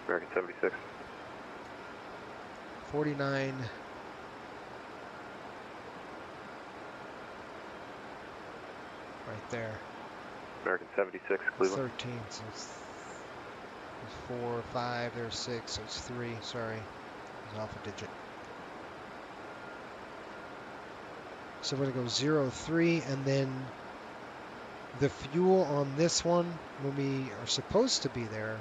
American 76. 49. Right there. American 76, Cleveland. 13, so it's 4, 5, there's 6, so it's 3, sorry. It's off a digit. So we're going to go 03, and then the fuel on this one, when we are supposed to be there,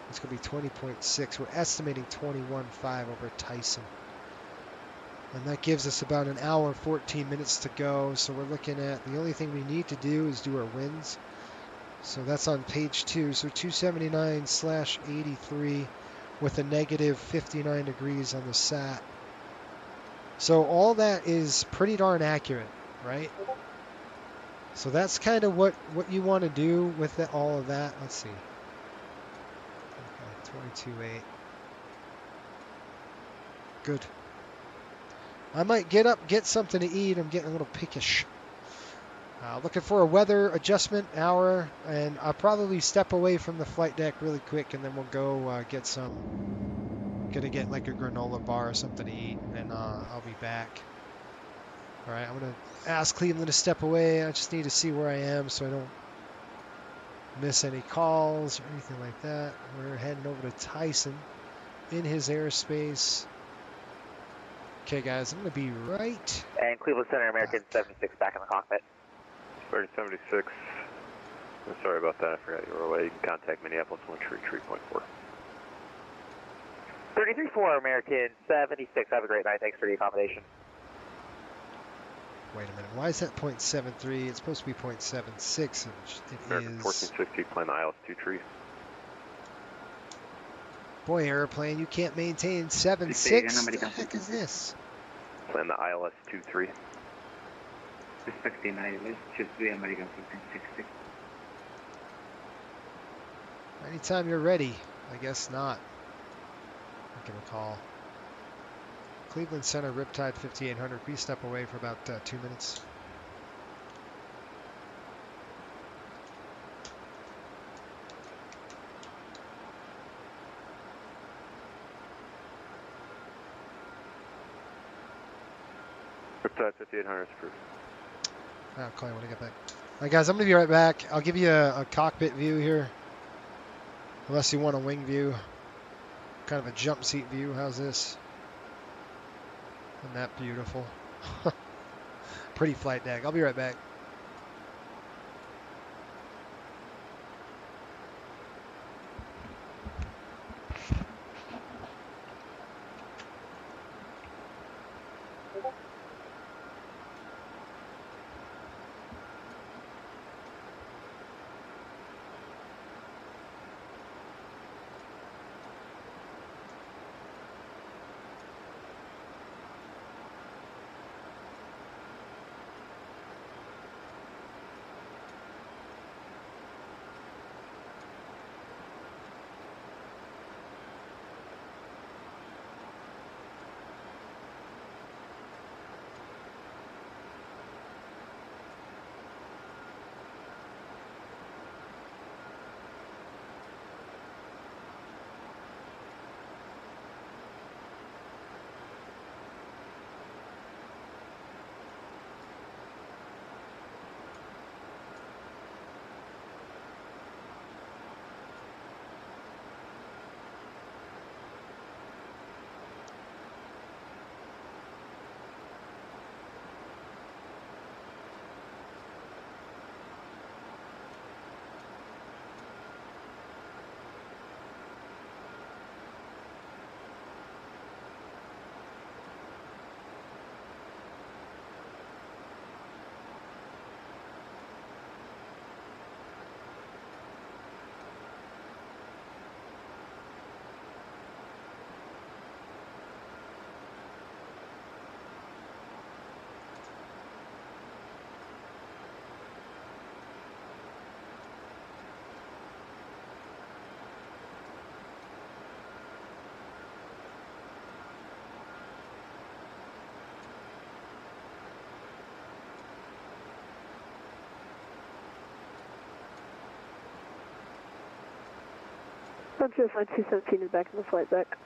it's going to be 20.6. We're estimating 21.5 over Tyson. And that gives us about an hour and 14 minutes to go. So we're looking at, the only thing we need to do is do our winds. So that's on page 2. So 279/83 with a negative 59 degrees on the SAT. So all that is pretty darn accurate, right? So that's kind of what you want to do with all of that. Let's see. Okay, 22.8. Good. I might get something to eat. I'm getting a little pickish. Looking for a weather adjustment hour, and I'll probably step away from the flight deck really quick, and then we'll go get some. Gonna get like a granola bar or something to eat, and I'll be back. All right, I'm gonna ask Cleveland to step away. I just need to see where I am so I don't miss any calls or anything like that. We're heading over to Tyson in his airspace. Okay, guys, I'm going to be right. And Cleveland Center, American 76, back in the cockpit. American 76. I'm sorry about that. I forgot you were away. You can contact Minneapolis 133.4. 33-4, American 76. Have a great night. Thanks for the accommodation. Wait a minute. Why is that 0.73? It's supposed to be 0.76. American 1460, playing the ILS-2 tree. Boy, airplane, you can't maintain 7.6. What the heck is this? Playing the ILS-2-3. 69, let's choose the American 1460. Anytime you're ready. I guess not. I can recall. Cleveland Center, Riptide 5800. Please step away for about 2 minutes. Riptide 5800 is approved. I'll call you when I get back. All right, guys, I'm going to be right back. I'll give you a cockpit view here. Unless you want a wing view. Kind of a jump seat view. How's this? Isn't that beautiful? Pretty flight deck. I'll be right back. Frontier Flight 217 is back in the flight deck.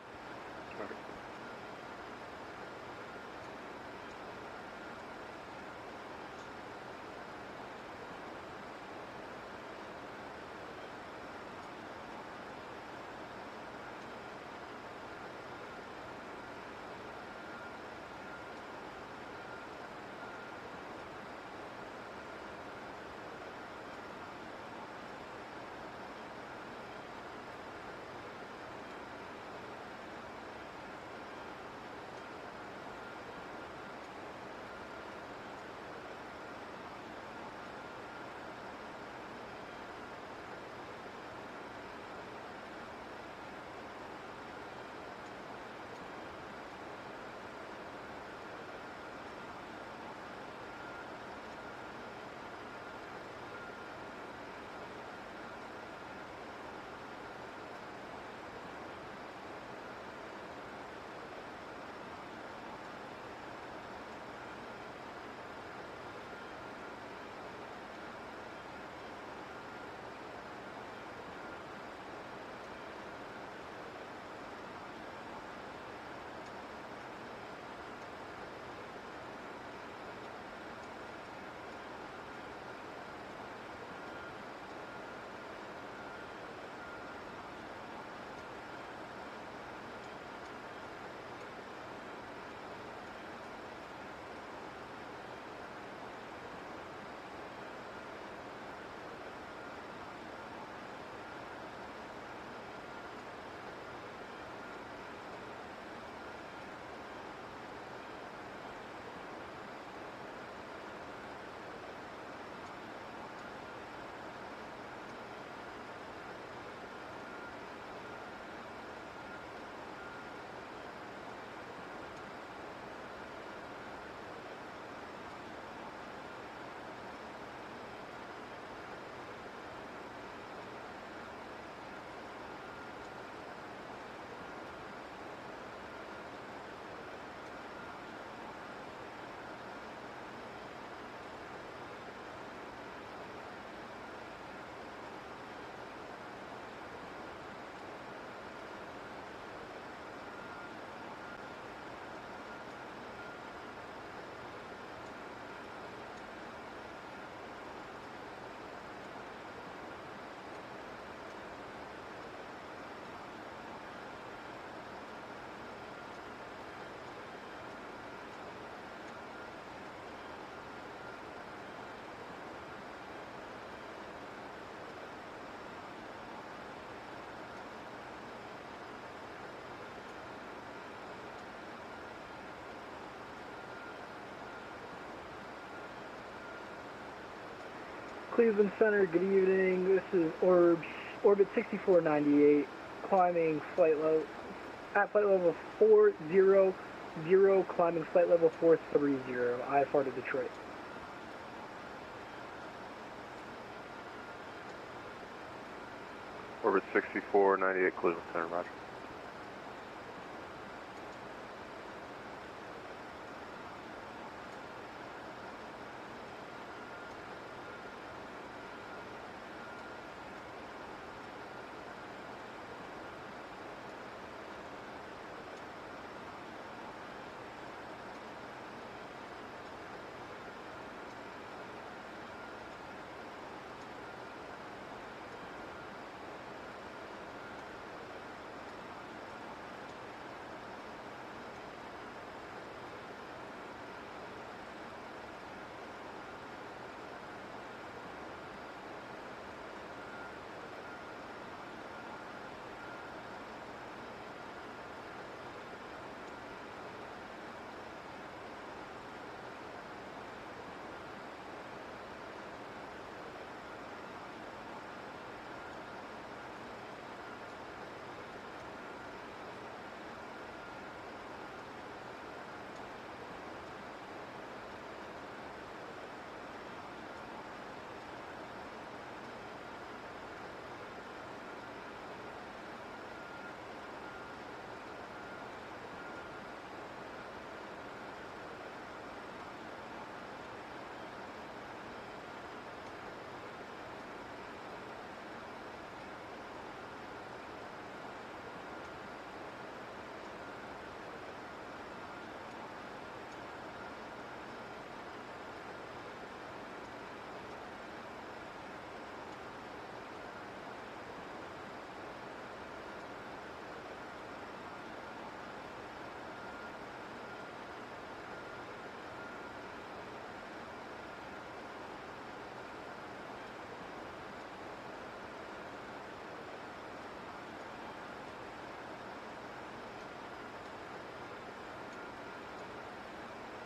Cleveland Center, good evening. This is Orbs, orbit 6498, climbing flight level, at flight level 400, climbing flight level 430, IFR to Detroit. Orbit 6498, Cleveland Center, roger.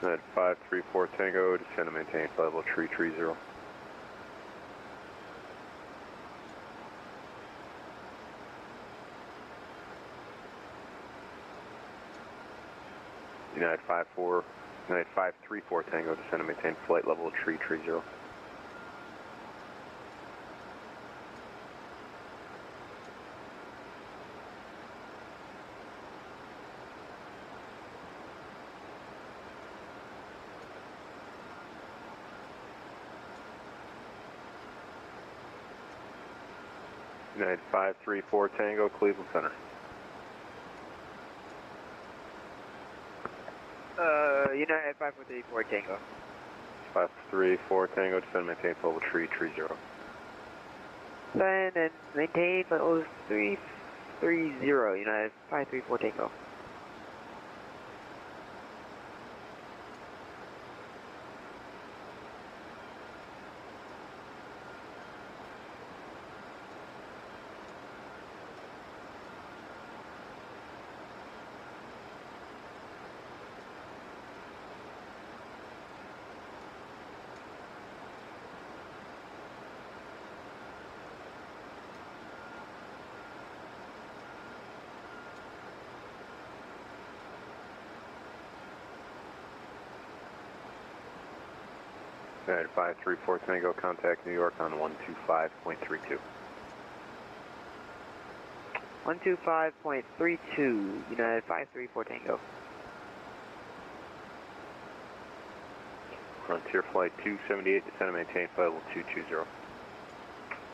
At 534 Tango, descend and maintain flight level 330. United 534 Tango, descend and maintain flight level 330. United 534 Tango, Cleveland Center. United 534 Tango. 534 Tango, descend and maintain flight level 330. Descend and maintain flight level 330, United 534 Tango. United 534 Tango, contact New York on 125.32. 125.32, United 534 Tango. Frontier Flight 278, descend and maintain flight level 220.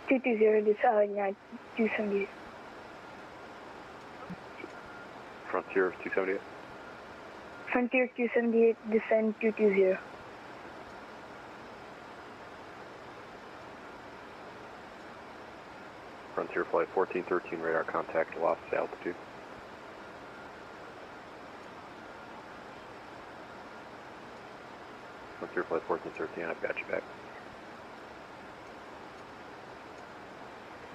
220, this United 278. Frontier 278. Frontier 278, descend 220. Frontier Flight 1413, radar contact, lost altitude. Frontier Flight 1413, I've got you back.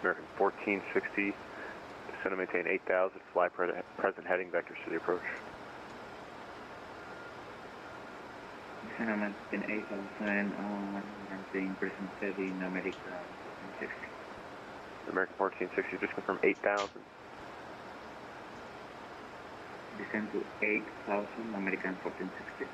American 1460, descend and maintain 8,000, fly present heading, vector city approach. Descend and maintain 8,000, in present set in America 1460. American 1460, just confirm 8,000. Descend to 8,000, American 1460.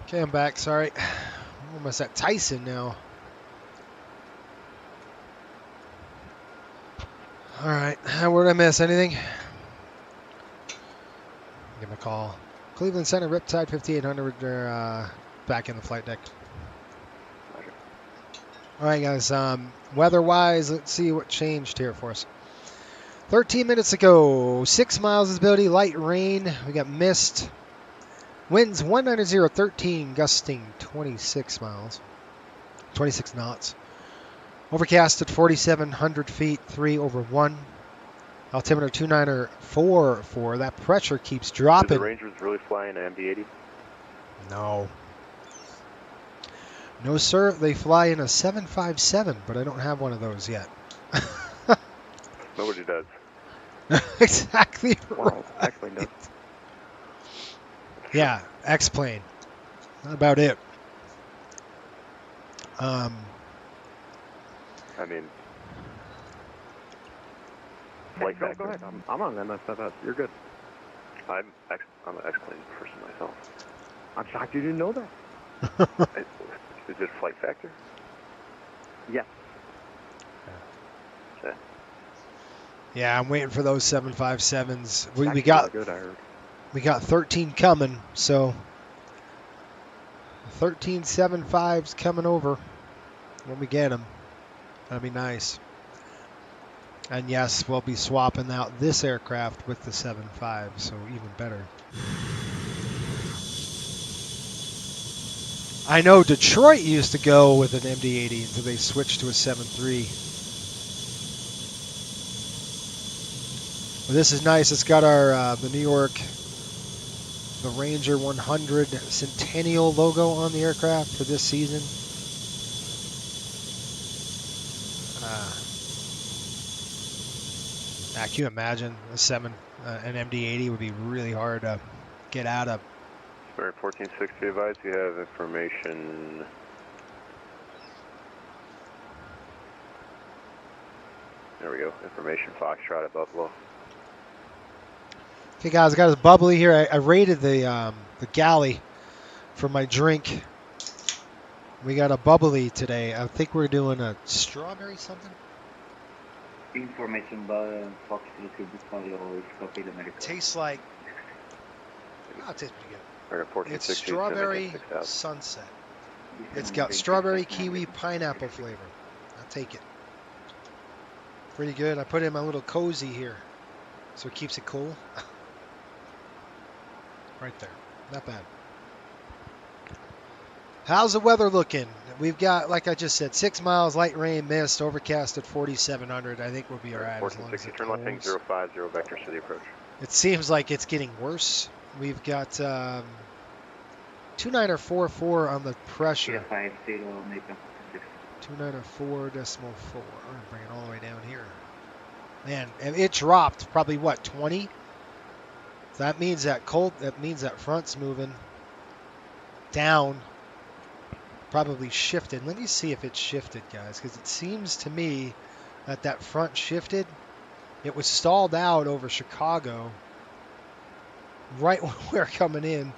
Okay, I'm back. Sorry. I'm almost at Tyson now. All right. Where did I miss? Anything? Give him a call. Cleveland Center, Riptide 5800. They're back in the flight deck. All right, guys. Weather-wise, let's see what changed here for us. 13 minutes ago, 6 miles visibility, light rain. We got mist. Winds 190, 13, gusting 26 knots. Overcast at 4,700 feet, 3 over 1. Altimeter 294. That pressure keeps dropping. Did the Rangers really fly an MD-80? No. No, sir. They fly in a 757, but I don't have one of those yet. Nobody does. Exactly right. Wow, X-Plane does. Yeah, X-Plane. Not about it. I mean, flight Go factor. ahead. I'm on MS-FS. You're good. I'm an X-Plane person myself. I'm shocked you didn't know that. Is it flight factor? Yes. Yeah. Yeah, I'm waiting for those 757s. We Actually, got good, I heard. we got 13 coming, so 13 75s coming over when we get them. That'd be nice. And yes, we'll be swapping out this aircraft with the 75, so even better. I know Detroit used to go with an MD-80 until they switched to a 7.3. Well, this is nice. It's got our the New York, the Ranger 100 Centennial logo on the aircraft for this season. Can you imagine an MD-80 would be really hard to get out of. Spirit 1460 advise, you have information. There we go. Information Foxtrot at Buffalo. Okay, guys, I got a bubbly here. I rated the galley for my drink. We got a bubbly today. I think we're doing a strawberry something. Information by Foxtrot to Buffalo is copied America. Tastes like. Oh, it tastes pretty good. It's 1460, strawberry sunset. It's got strawberry, kiwi, pineapple flavor. I'll take it. Pretty good. I put it in my little cozy here, so it keeps it cool. Right there. Not bad. How's the weather looking? We've got, like I just said, 6 miles, light rain, mist, overcast at 4,700. I think we'll be all right as long as it turn left wing holds. 050 vector to the approach. It seems like it's getting worse. We've got 2944 on the pressure. 2904.4. I'm going to bring it all the way down here. Man, and it dropped probably what, 20? So that means that front's moving down. Probably shifted. Let me see if it shifted, guys, because it seems to me that front shifted. It was stalled out over Chicago right when we're coming in.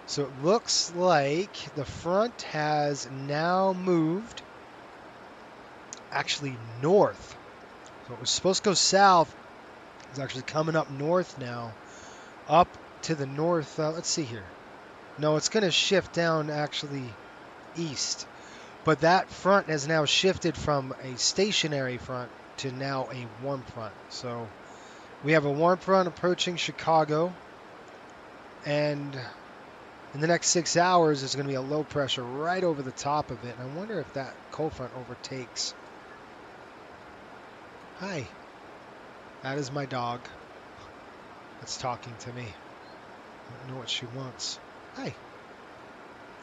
So it looks like the front has now moved actually north. So it was supposed to go south. It's actually coming up north now. Up to the north. Let's see here. No, it's going to shift down actually east. But that front has now shifted from a stationary front to now a warm front. So we have a warm front approaching Chicago, and in the next 6 hours, there's going to be a low pressure right over the top of it. And I wonder if that cold front overtakes. Hi. That is my dog that's talking to me. I don't know what she wants. Hi.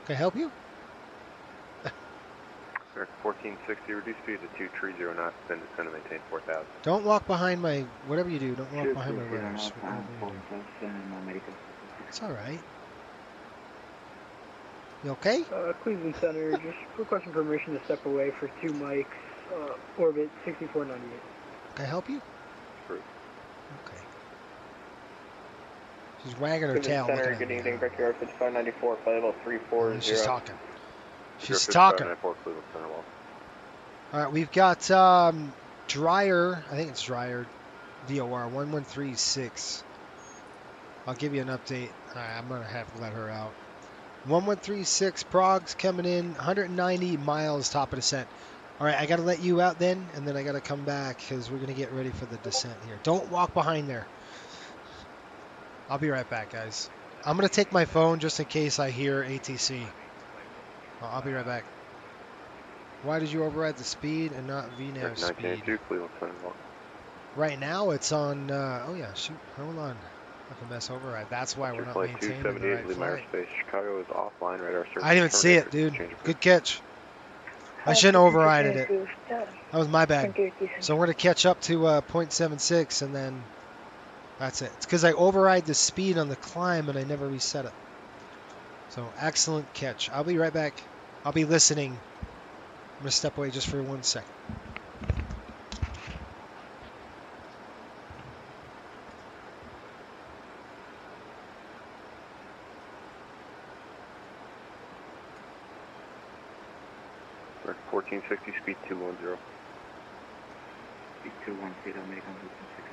Can I help you? 1460, reduce speed to 230 knots, then descend to maintain 4,000. Don't walk behind my, whatever you do, don't walk behind my runners. It's all right. You okay? Cleveland Center, just requesting permission to step away for 2 mics, orbit 6498. Can I help you? Approved. Okay. She's wagging her Cleveland tail. Center, good evening, Brickyard 5594, flight level 340. She's talking. She's talking. All right, we've got Dreyer, I think it's Dreyer, VOR 1136. I'll give you an update. All right, I'm going to have to let her out. 1136, Prague's coming in, 190 miles top of descent. All right, I got to let you out then, and then I got to come back because we're going to get ready for the descent here. Don't walk behind there. I'll be right back, guys. I'm going to take my phone just in case I hear ATC. I'll be right back. Why did you override the speed and not VNAV speed? Right now it's on, oh yeah, shoot, hold on. FMS override. That's why we're not maintaining the right flight. Chicago is offline, radar service. I didn't even see it, dude. Good catch. I shouldn't have overrided it. That was my bad. So we're going to catch up to 0.76 and then that's it. It's because I override the speed on the climb and I never reset it. So excellent catch. I'll be right back. I'll be listening. I'm going to step away just for 1 second. Mark 1460, speed 210. Speed 210, American 216.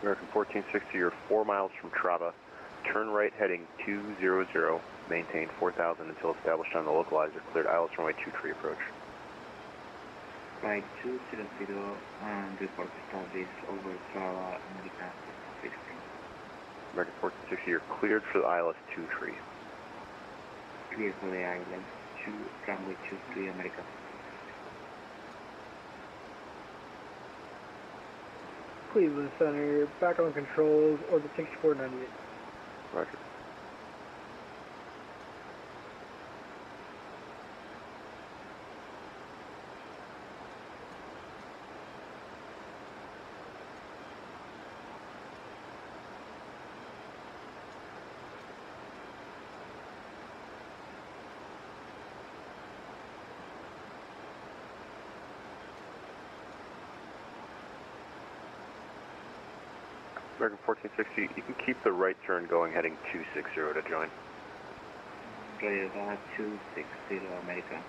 American 1460, you're 4 miles from Traba. Turn right heading 200, maintain 4,000 until established on the localizer. Cleared ILS runway 23 approach. Flight 200, report established over Traba, American 16. American 1460, you're cleared for the ILS 23. Clear for the ILS 2, runway 23, American. Cleveland Center, back on controls, orbit 6498. Roger. American 1460, you can keep the right turn going heading 260 to join. Clear 260, American.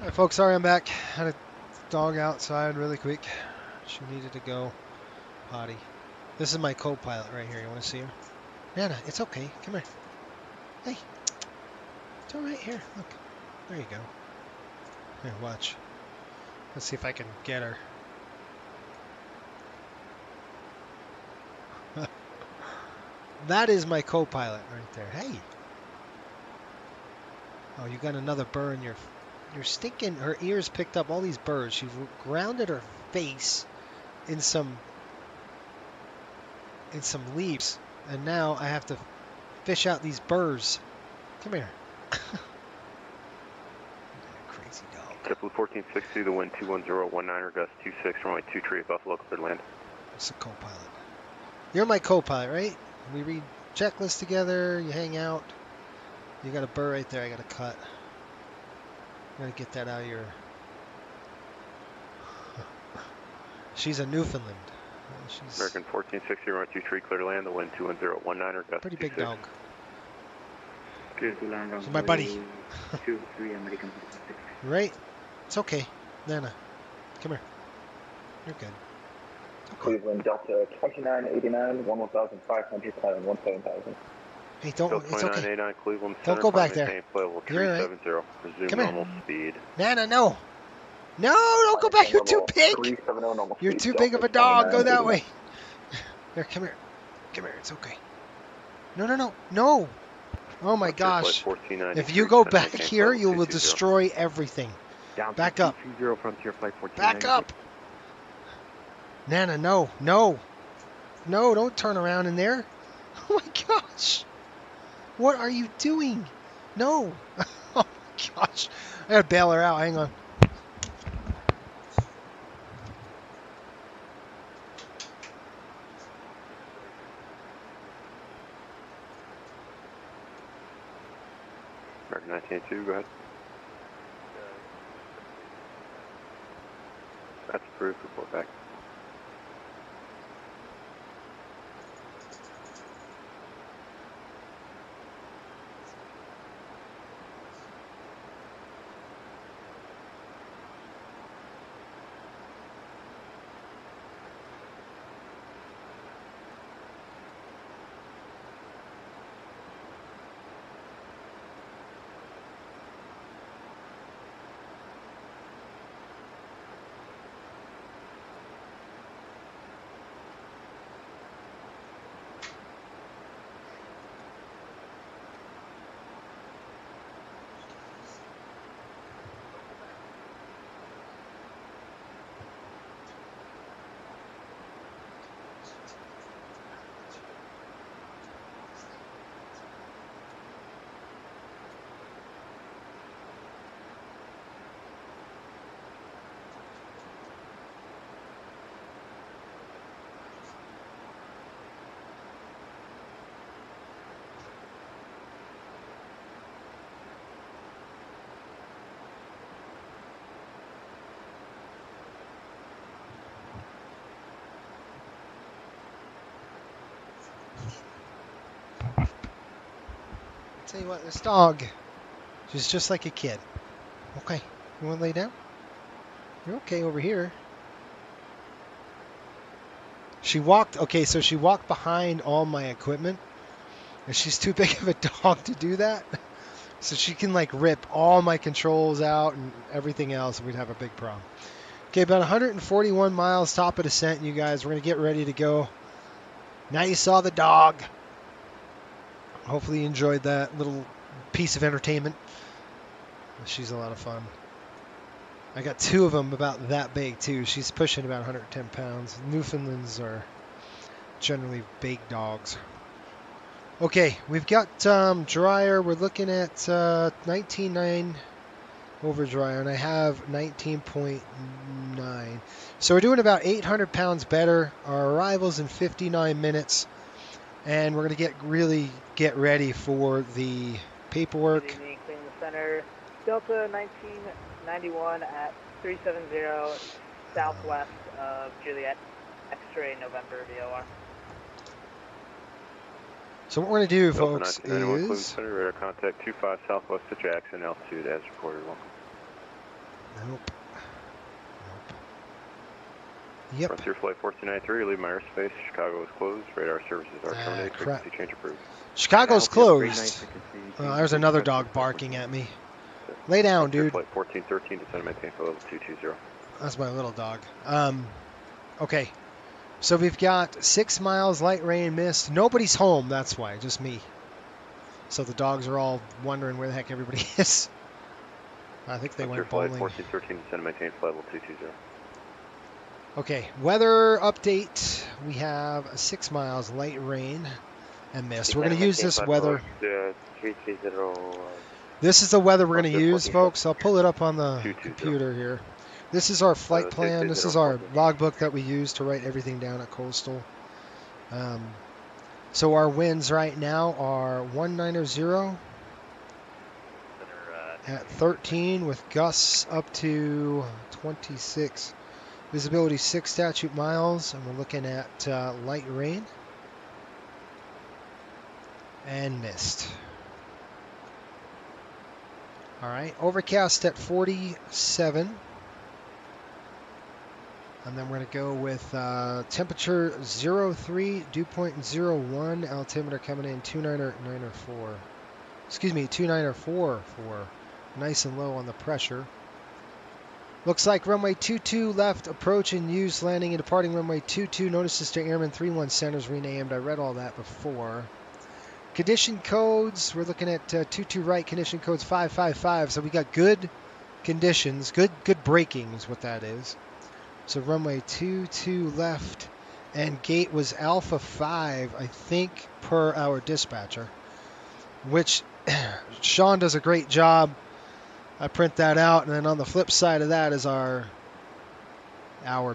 Hey folks, sorry I'm back. Had a dog outside really quick. She needed to go potty. This is my co-pilot right here. You want to see her? Nana, it's okay. Come here. Hey. It's all right here. Look. There you go. Here, watch. Let's see if I can get her. That is my co-pilot right there. Hey. Oh, you got another burr in your stinking. Her ears picked up all these burrs. She grounded her face in some leaves, and now I have to fish out these burrs. Come here. Crazy dog. JetBlue 1460, the wind 21019er, gust 26, runway 23 at Buffalo, cleared land. It's a co-pilot. You're my co-pilot, right? We read checklists together, you hang out. You got a burr right there I gotta cut. I gotta get that out of your... She's a Newfoundland. She's American 1460, runway 23, clear to land, the wind 21019er, gust pretty 26. big dog. Clear to land on She's my buddy. 23 American 56. Right? It's okay. Nana, come here. You're good. Cleveland Delta 2989, 11,500, climbing 17,000. Hey, don't. Delta It's okay. 2989, Cleveland Don't Center, go back climb, there. maintain flight level You're all right. 370. Resume Come here. normal speed. Nana, no. No, don't go back. You're too big. You're too big of a dog. Go that way. There, come here. Come here. It's okay. No, no, no. No. Oh my gosh. If you go back here, you will destroy everything. Back up. Frontier Flight 14. Back up. Nana, no. No. No, don't turn around in there. Oh my gosh. What are you doing? No. Oh my gosh. I gotta bail her out. Hang on. American 1982, go ahead. That's approved. Report back. Tell you what, this dog, she's just like a kid. Okay, you want to lay down? You're okay over here. She walked, okay, so she walked behind all my equipment, and she's too big of a dog to do that. So she can like rip all my controls out and everything else, and we'd have a big problem. Okay, about 141 miles top of descent, you guys. We're going to get ready to go. Now you saw the dog. Hopefully you enjoyed that little piece of entertainment. She's a lot of fun. I got two of them about that big too. She's pushing about 110 pounds. Newfoundlands are generally big dogs. Okay, we've got dryer. We're looking at 19.9 over dryer, and I have 19.9. So we're doing about 800 pounds better. Our arrival's in 59 minutes. And we're going to get ready for the paperwork. Good evening, Cleveland Center. Delta 1991 at 370 southwest of Juliet, X-ray November VOR. So what we're going to do, Delta folks, 1991 Cleveland is... Center, radar contact 25 southwest to Jackson, altitude as reported. Welcome. Nope. Yep. Frontier Flight 1493, leave my airspace. Chicago is closed. Radar services are terminated. Crap. Frequency change approved. Chicago's closed. There's another dog barking at me. Lay down, dude. Flight 1413, descend and maintain for level 220. That's my little dog. Okay. So we've got 6 miles, light rain, mist. Nobody's home, that's why. Just me. So the dogs are all wondering where the heck everybody is. I think they went bowling. Flight 1413, descend and maintain for level 220. Okay, weather update. We have 6 miles, light rain and mist. We're going to use this weather. This is the weather we're going to use, folks. I'll pull it up on the computer here. This is our flight plan. This is our logbook that we use to write everything down at Coastal. So our winds right now are 190 at 13 with gusts up to 26. Visibility 6 statute miles, and we're looking at light rain and mist. All right, overcast at 47. And then we're going to go with temperature 03, dew point 01, altimeter coming in 2994. Excuse me, 2944. Nice and low on the pressure. Looks like runway 22 left, approach and use, landing and departing runway 22. Notices to airman 31 centers renamed. I read all that before. Condition codes, we're looking at 22 right, condition codes 555. So we got good conditions, good braking is what that is. So runway 22 left, and gate was Alpha 5, I think, per our dispatcher, which Sean does a great job. I print that out, and then on the flip side of that is our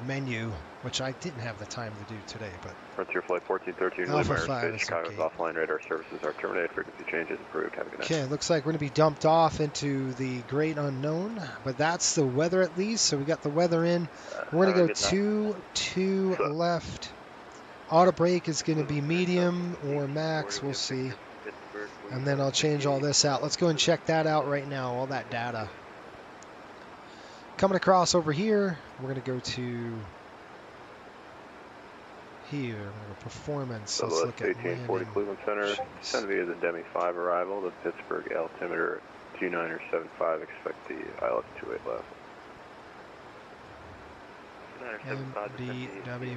menu, which I didn't have the time to do today. But Frontier Flight 1413, Alpha 5 is Chicago's okay. offline radar services are terminated. Frequency changes approved. Have a good night. Okay, looks like we're going to be dumped off into the great unknown, but that's the weather at least. So we got the weather in. We're going to go 2 left. Auto brake is going to be medium or max. We'll see. And then I'll change all this out. Let's go and check that out right now, all that data. Coming across over here, we're going to go to here. We're going to go performance. Let's look at 1840 Cleveland Center. Send via the Demi 5 arrival. The Pittsburgh altimeter 2975. Expect the ILS 28 left. MD-80.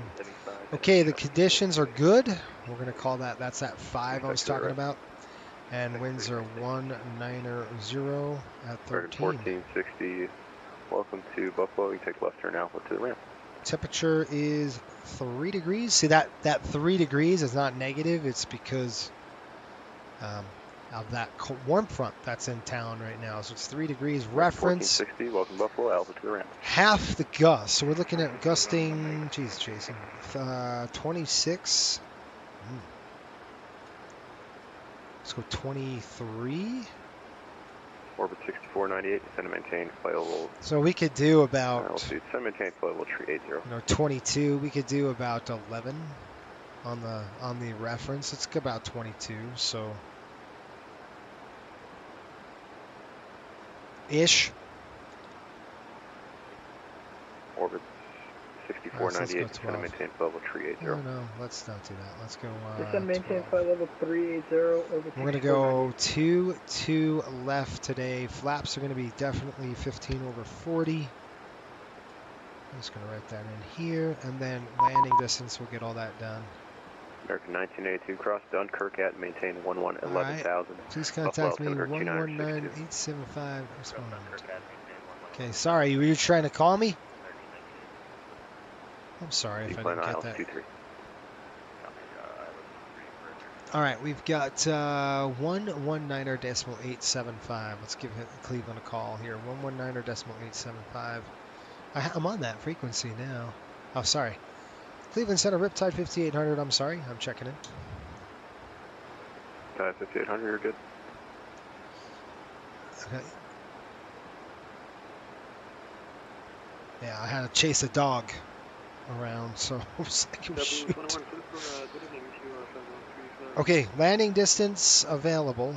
Okay, the conditions are good. We're going to call that, that's that 5 I was talking about. And winds are 190 at 13. 1460. Welcome to Buffalo. You take left turn alpha to the ramp. Temperature is 3 degrees. See, that 3 degrees is not negative. It's because of that warm front that's in town right now. So it's 3 degrees. Reference 1460. Welcome Buffalo. Alpha to the ramp. Half the gust. So we're looking at gusting. Geez, Jason. 26. Let's go 23. Orbit 6498, descend and maintain flight level. So we could do about, descend and maintain flight level 380. 22. We could do about 11 on the reference. It's about 22. So ish. Orbit 6498, descend and maintain flight level 380. No, let's not do that. Let's go. Descend maintain flight level 380 over. We're gonna go 2 left today. Flaps are gonna be definitely 15 over 40. I'm just gonna write that in here, and then landing distance. We'll get all that done. American 1982 cross Dunkirk at maintain 11,000. Please contact me 119875. Respond. Okay, sorry, were you trying to call me? I'm sorry if I didn't get that. All right, we've got 119.875. Let's give Cleveland a call here. 119.875. I'm on that frequency now. Oh, sorry. Cleveland Center, Riptide 5800. I'm sorry. I'm checking in. 5800, you're good. Okay. Yeah, I had to chase a dog around, so I was like, oh, shoot. Okay, landing distance available.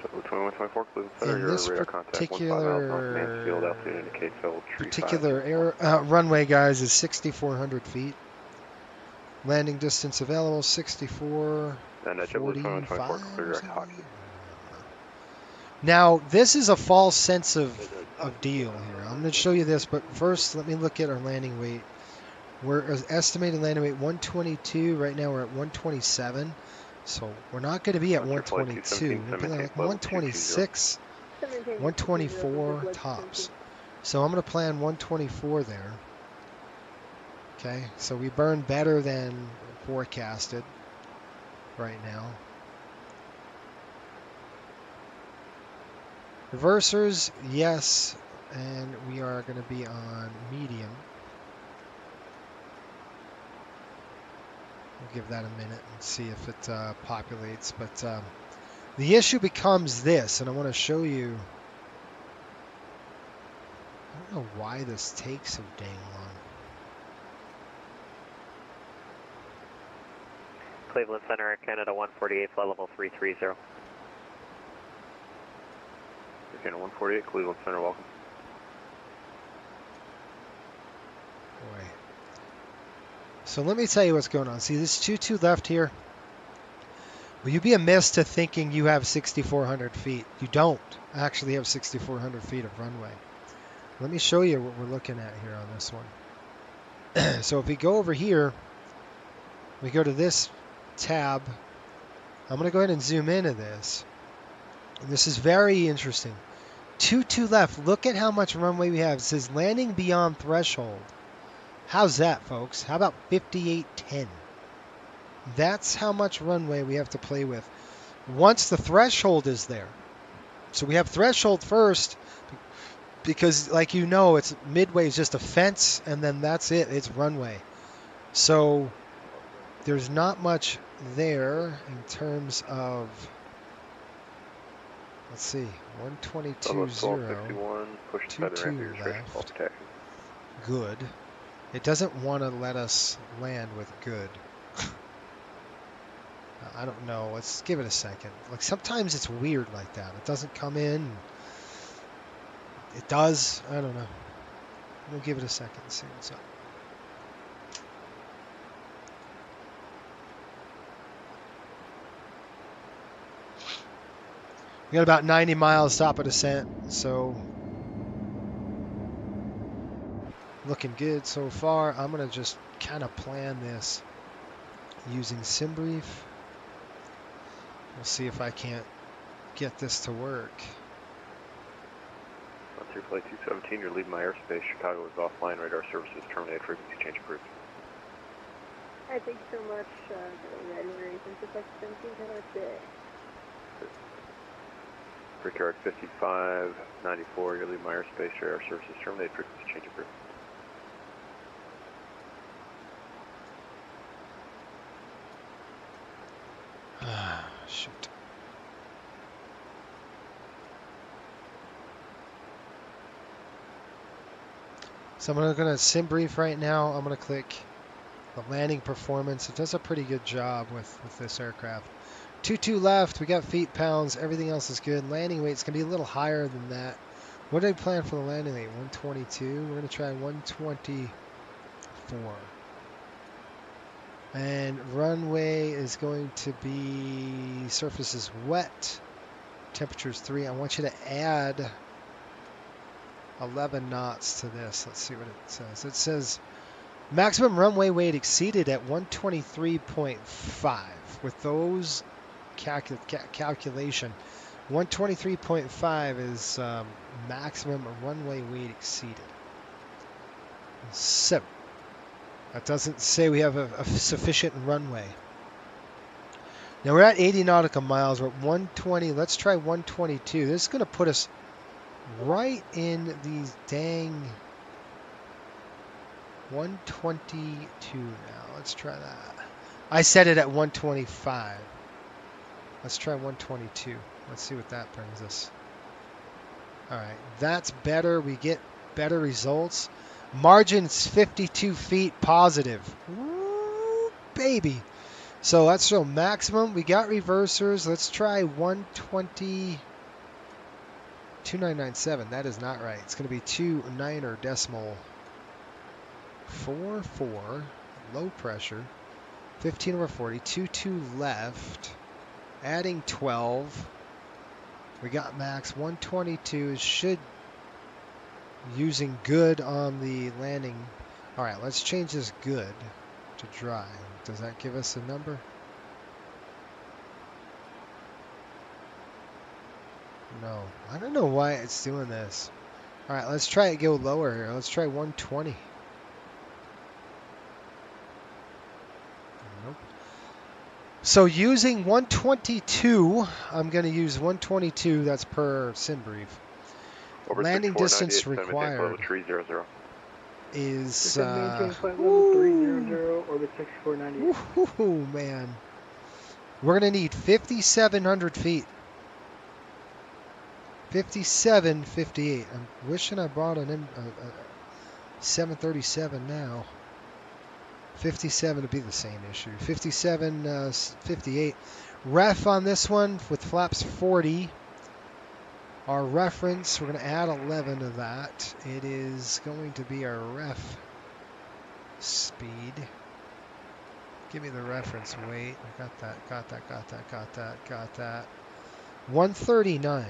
So 2124 Cleveland Center, in your this radar contact 15 miles north Mansfield, altitude indicates level 35. Runway, guys, is 6,400 feet. Landing distance available 64. And JetBlue 2124 clear direct hockey. Now, this is a false sense of deal here. I'm going to show you this, but first let me look at our landing weight. We're estimated landing weight 122. Right now we're at 127. So we're not going to be at 122. We'll be like 126, 124 tops. So I'm going to plan 124 there. Okay, so we burn better than forecasted right now. Reversers, yes, and we are going to be on medium. We'll give that a minute and see if it populates. But the issue becomes this, and I want to show you. I don't know why this takes so dang long. Cleveland Center, Canada 148, flight level 330. Canada 148, Cleveland Center, welcome. Boy. So let me tell you what's going on. See this 22 left here? Will you be amiss to thinking you have 6,400 feet? You don't actually have 6,400 feet of runway. Let me show you what we're looking at here on this one. So if we go over here, we go to this tab. I'm going to go ahead and zoom into this. And this is very interesting. 22 left. Look at how much runway we have. It says landing beyond threshold. How's that, folks? How about 5810? That's how much runway we have to play with once the threshold is there. So we have threshold first because, like you know, it's midway is just a fence, and then that's it. It's runway. So there's not much there in terms of, let's see, 122.0, 22 left. Good. It doesn't want to let us land with good. I don't know. Let's give it a second. Like sometimes it's weird like that. It doesn't come in. It does. I don't know. We'll give it a second and see what's up. We got about 90 miles stop of descent, so looking good so far. I'm going to just kind of plan this using SimBrief. We'll see if I can't get this to work. On through flight 217, you're leaving my airspace. Chicago is offline. Radar services terminated. Frequency change approved. All right, thank you so much. Ready, flight 17, have a day. Brickyard 5594, you're leaving my airspace. Radar services terminated. Frequency change approved. Shoot. So I'm going to SimBrief right now. I'm going to click the landing performance. It does a pretty good job with this aircraft. 22 left. We got feet, pounds. Everything else is good. Landing weight's going to be a little higher than that. What did I plan for the landing weight? 122. We're going to try 124. And runway is going to be, surface is wet, temperature's 3. I want you to add 11 knots to this. Let's see what it says. It says maximum runway weight exceeded at 123.5. With those calculation, 123.5 is maximum runway weight exceeded. So that doesn't say we have a sufficient runway. Now we're at 80 nautical miles. We're at 120. Let's try 122. This is going to put us right in these dang 122 now. Let's try that. I set it at 125. Let's try 122. Let's see what that brings us. All right, that's better. We get better results. Margin's 52 feet positive. Woo, baby. So let's show maximum. We got reversers. Let's try 120. 2997. That is not right. It's going to be 29.44. Low pressure. 15 over 40. 22 left. Adding 12. We got max 122. Should using good on the landing. All right, let's change this good to dry. Does that give us a number? No. I don't know why it's doing this. All right, let's try it go lower here. Let's try 120. Nope. So using 122, I'm going to use 122. That's per sim brief. Landing distance required is maintain flight level 300, orbit 6498. Ooh, man. We're going to need 5,700 feet. 57.58. I'm wishing I brought a 737 now. 57 would be the same issue. 57.58. Ref on this one with flaps 40. Our reference, we're going to add 11 of that. It is going to be our ref speed. Give me the reference weight. I got that. 139.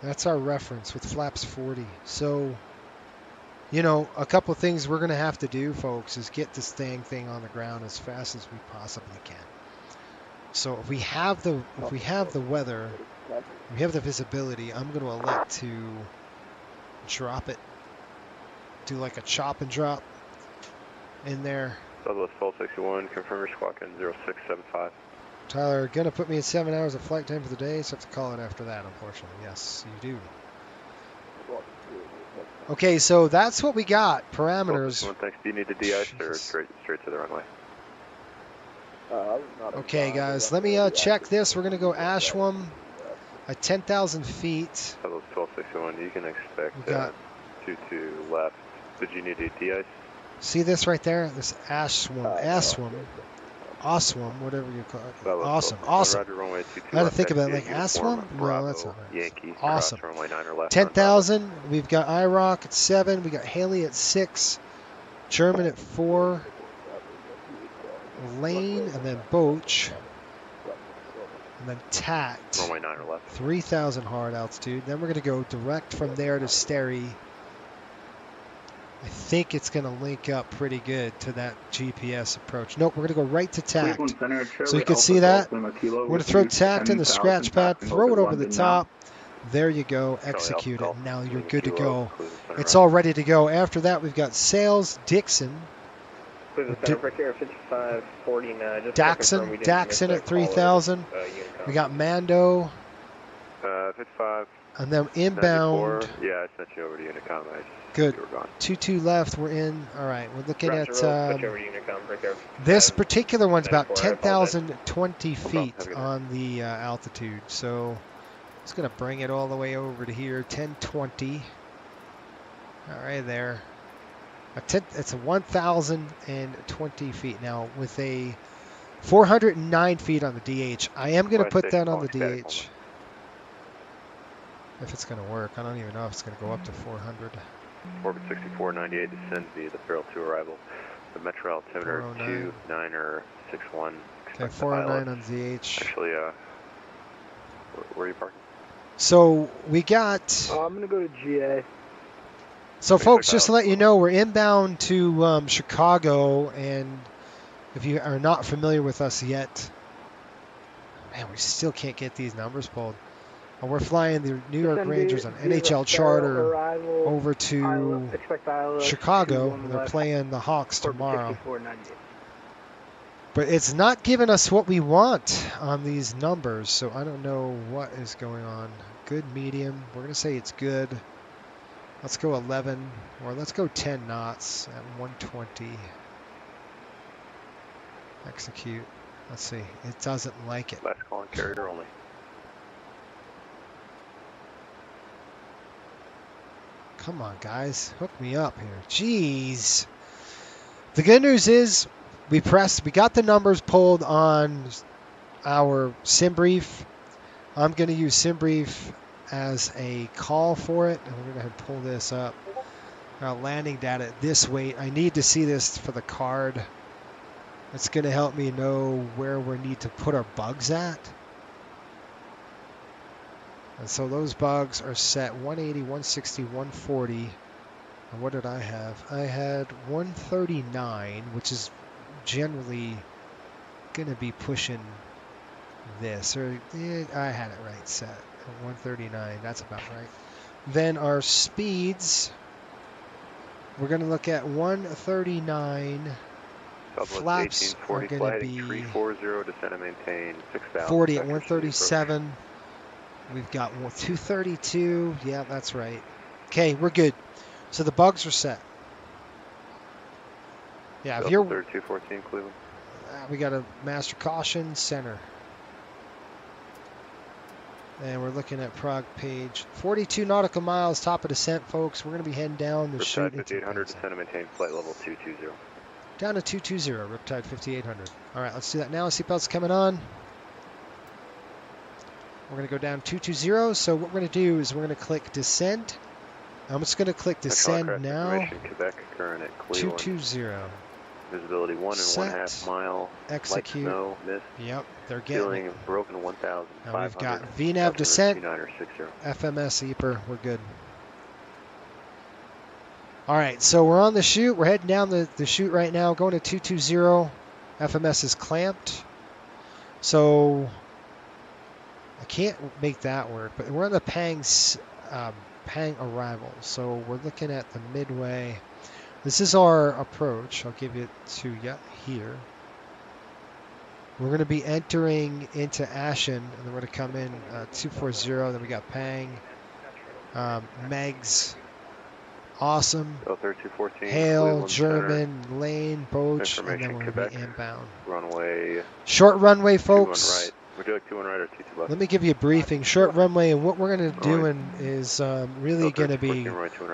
That's our reference with flaps 40. So, you know, a couple of things we're going to have to do, folks, is get this dang thing on the ground as fast as we possibly can. So if we have the weather, we have the visibility, I'm going to elect to drop it, do like a chop and drop in there. Southwest 1261, confirm your squawk in 0675. Tyler, going to put me in 7 hours of flight time for the day, so I have to call it after that, unfortunately. Yes, you do. Okay, so that's what we got. Parameters. Thanks. Do you need to de-ice or straight to the runway? Okay, guys, let me check this. We're going to go Ashwam at 10,000 feet. Southwest 1261, you can expect 22 left. Did you need to de-ice? See this right there? This Ashwam, whatever you call it. Awesome. I had to think about it, like Ashwam? No, that's not right. Yankee, awesome. Runway 9 or left. 10,000. We've got IROC at 7. We got Haley at 6. German at 4. Lane, and then Boach. And then Tact. Runway 9 or left. 3,000 hard altitude. Then we're going to go direct from there to Sterry. I think it's going to link up pretty good to that GPS approach. Nope, we're going to go right to Tact. So you can see that. We're going to throw Tact in the scratch pad, throw it over the top. There you go, execute it. Now you're good to go. It's all ready to go. After that, we've got Sales, Dixon. Daxon at 3,000. We got Mando. 55. And then inbound. 94. Yeah, I sent you over to Unicom. Good. 2-2 left. We're in. All right. We're looking at this particular one's about 10,020 feet on the altitude. So it's going to bring it all the way over to here. 1020. All right, there. It's a 1,020 feet now with a 409 feet on the DH. I am going to put that on the DH. If it's going to work. I don't even know if it's going to go up to 400. Orbit 6498 descend via the Farrell 2 arrival. The metro altimeter 2961. Okay, 409 on ZH. Actually, where are you parking? So we got. I'm gonna go to GA. So folks, just to let you know, we're inbound to Chicago, and if you are not familiar with us yet, man, we still can't get these numbers pulled. We're flying the New York Rangers on NHL charter over to Chicago, and they're playing the Hawks tomorrow. But it's not giving us what we want on these numbers, so I don't know what is going on. Good, medium. We're going to say it's good. Let's go 11, or let's go 10 knots at 120. Execute. Let's see. It doesn't like it. Last call on carrier only. Come on, guys. Hook me up here. Jeez. The good news is we got the numbers pulled on our sim brief. I'm going to use sim brief as a call for it. And we're going to go ahead and pull this up. Landing data this weight. I need to see this for the card. It's going to help me know where we need to put our bugs at. And so those bugs are set 180, 160, 140. And what did I have? I had 139, which is generally going to be pushing this. Or I had it right set. 139, that's about right. Then our speeds, we're going to look at 139. Flaps are going to be 340, descend and maintain 6,000. 40 at 137. We've got 232. Yeah, that's right. Okay, we're good. So the bugs are set. Yeah, if you're 214 Cleveland. We got a master caution center. And we're looking at Prague page. 42 nautical miles, top of descent, folks. We're going to be heading down the chute. 5800, descend and maintain flight level 220. Down to 220, Riptide 5800. All right, let's do that now. Seatbelts coming on. We're going to go down 220. So what we're going to do is we're going to click descend. I'm just going to click descend now. Quebec, current at Cleveland. 220. Visibility 1 and 1/2 mile. Execute. Light snow, mist. Yep, they're getting Feeling of broken 1,000. Now we've got VNAV descent. FMS EPR. We're good. All right, so we're on the chute. We're heading down the chute right now, going to 220. FMS is clamped. So I can't make that work, but we're on the Pang arrival. So we're looking at the midway. This is our approach. I'll give it to you here. We're going to be entering into Ashen, and then we're going to come in 240. Then we got Pang, Megs, Awesome, Hale, German, Lane, Boach, and then we're going to be inbound. Runway. Short runway, folks. Right. Would you like 2 1 right or 2 2 left? Let me give you a briefing. Short runway, and what we're going to do is really going to be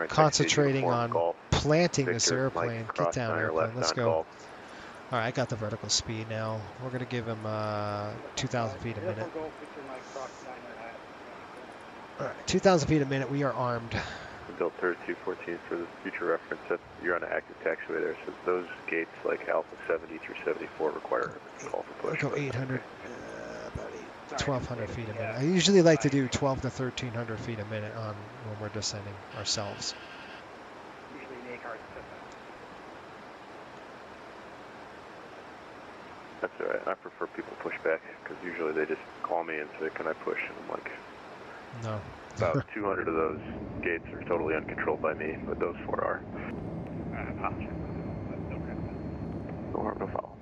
concentrating on planting this airplane. Get down, airplane. Let's go. All right, I got the vertical speed now. We're going to give him 2,000 feet a minute. All right, 2,000 feet a minute. We are armed. Built 3214 for the future reference. You're on an active taxiway there, so those gates like Alpha 70 through 74 require a call for push. We'll go 800, about 1,200 feet a minute. I usually like to do 12 to 1,300 feet a minute on when we're descending ourselves. That's all right. I prefer people push back because usually they just call me and say, "Can I push?" And I'm like, "No." About 200 of those gates are totally uncontrolled by me, but those 4 are. No harm, no foul.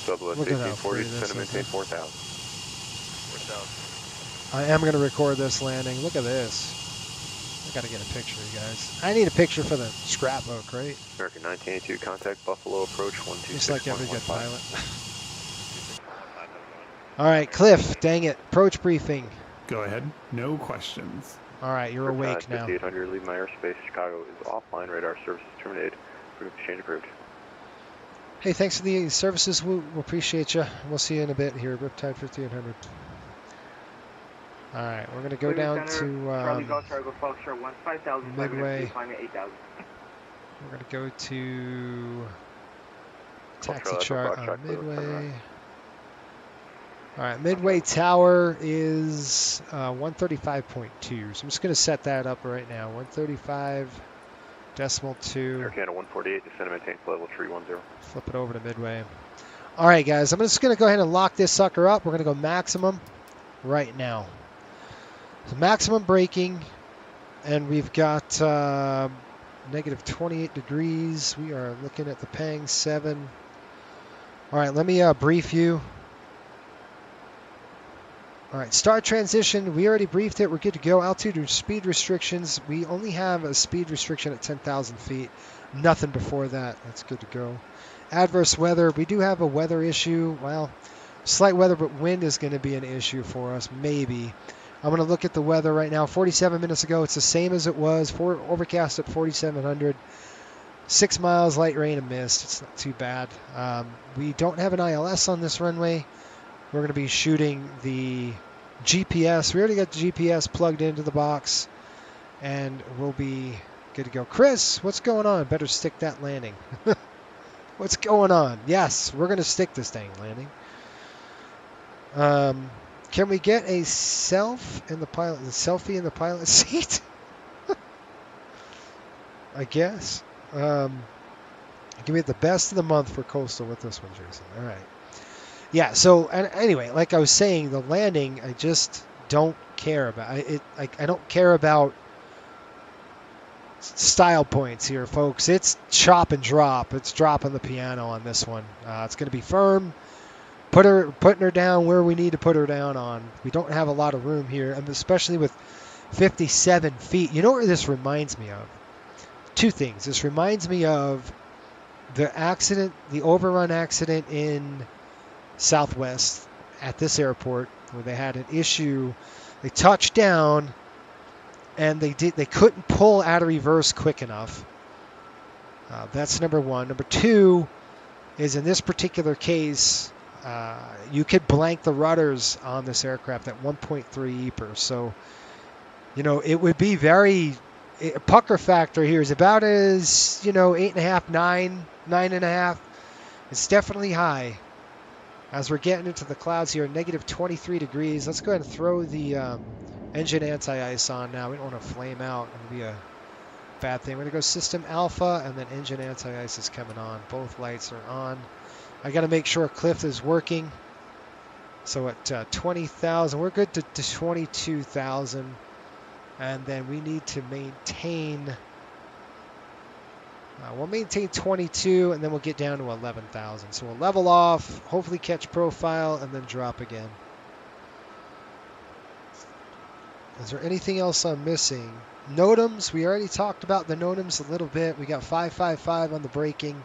Southwest 1840, descend and maintain 4,000. I am going to record this landing. Look at this. I got to get a picture, you guys. I need a picture for the scrapbook, right? American 1982, contact Buffalo approach 126. Just like every good pilot. All right, Cliff, dang it. Approach briefing. Go ahead. No questions. All right, you're awake now. 5800, leave my airspace. Chicago is offline. Radar services terminated. Exchange approved. Hey, thanks for the services. We'll appreciate you. We'll see you in a bit here. Riptide 5800. All right, we're going to go down to midway. We're going to go to taxi chart on midway. All right, midway tower is 135.2. So I'm just going to set that up right now. 135.2. Air Canada 148, descend and maintain flight level 310. Flip it over to midway. All right, guys, I'm just going to go ahead and lock this sucker up. We're going to go maximum right now. So maximum braking, and we've got negative 28 degrees. We are looking at the Pang 7. All right, let me brief you. All right, start transition. We already briefed it. We're good to go. Altitude and speed restrictions. We only have a speed restriction at 10,000 feet. Nothing before that. That's good to go. Adverse weather. We do have a weather issue. Well, slight weather, but wind is going to be an issue for us, maybe. I'm going to look at the weather right now. 47 minutes ago, it's the same as it was. Overcast at 4,700. 6 miles, light rain and mist. It's not too bad. We don't have an ILS on this runway. We're going to be shooting the GPS. We already got the GPS plugged into the box, and we'll be good to go. Chris, what's going on? Better stick that landing. What's going on? Yes, we're going to stick this dang landing. Can we get a selfie in the pilot seat? I guess. Give me the best of the month for Coastal with this one, Jason. All right. Yeah, so anyway, like I was saying, the landing, I just don't care about. I don't care about style points here, folks. It's chop and drop. It's dropping the piano on this one. It's going to be firm. Putting her down where we need to put her down on. We don't have a lot of room here, and especially with 57 feet. You know what this reminds me of? Two things. This reminds me of the overrun accident in Southwest at this airport, where they had an issue. They touched down, and they couldn't pull out of reverse quick enough. That's number one. Number two is, in this particular case, you could blank the rudders on this aircraft at 1.3 EPR. So, it would be pucker factor here is about as, 8.5, 9.5. It's definitely high. As we're getting into the clouds here, negative 23 degrees. Let's go ahead and throw the engine anti-ice on now. We don't want to flame out. It would be a bad thing. We're going to go system alpha, and then engine anti-ice is coming on. Both lights are on. I got to make sure Cliff is working. So at 20,000, we're good to 22,000. And then we need to maintain... we'll maintain 22, and then we'll get down to 11,000. So we'll level off, hopefully catch profile, and then drop again. Is there anything else I'm missing? NOTAMs, we already talked about the NOTAMs a little bit. We got 555 on the braking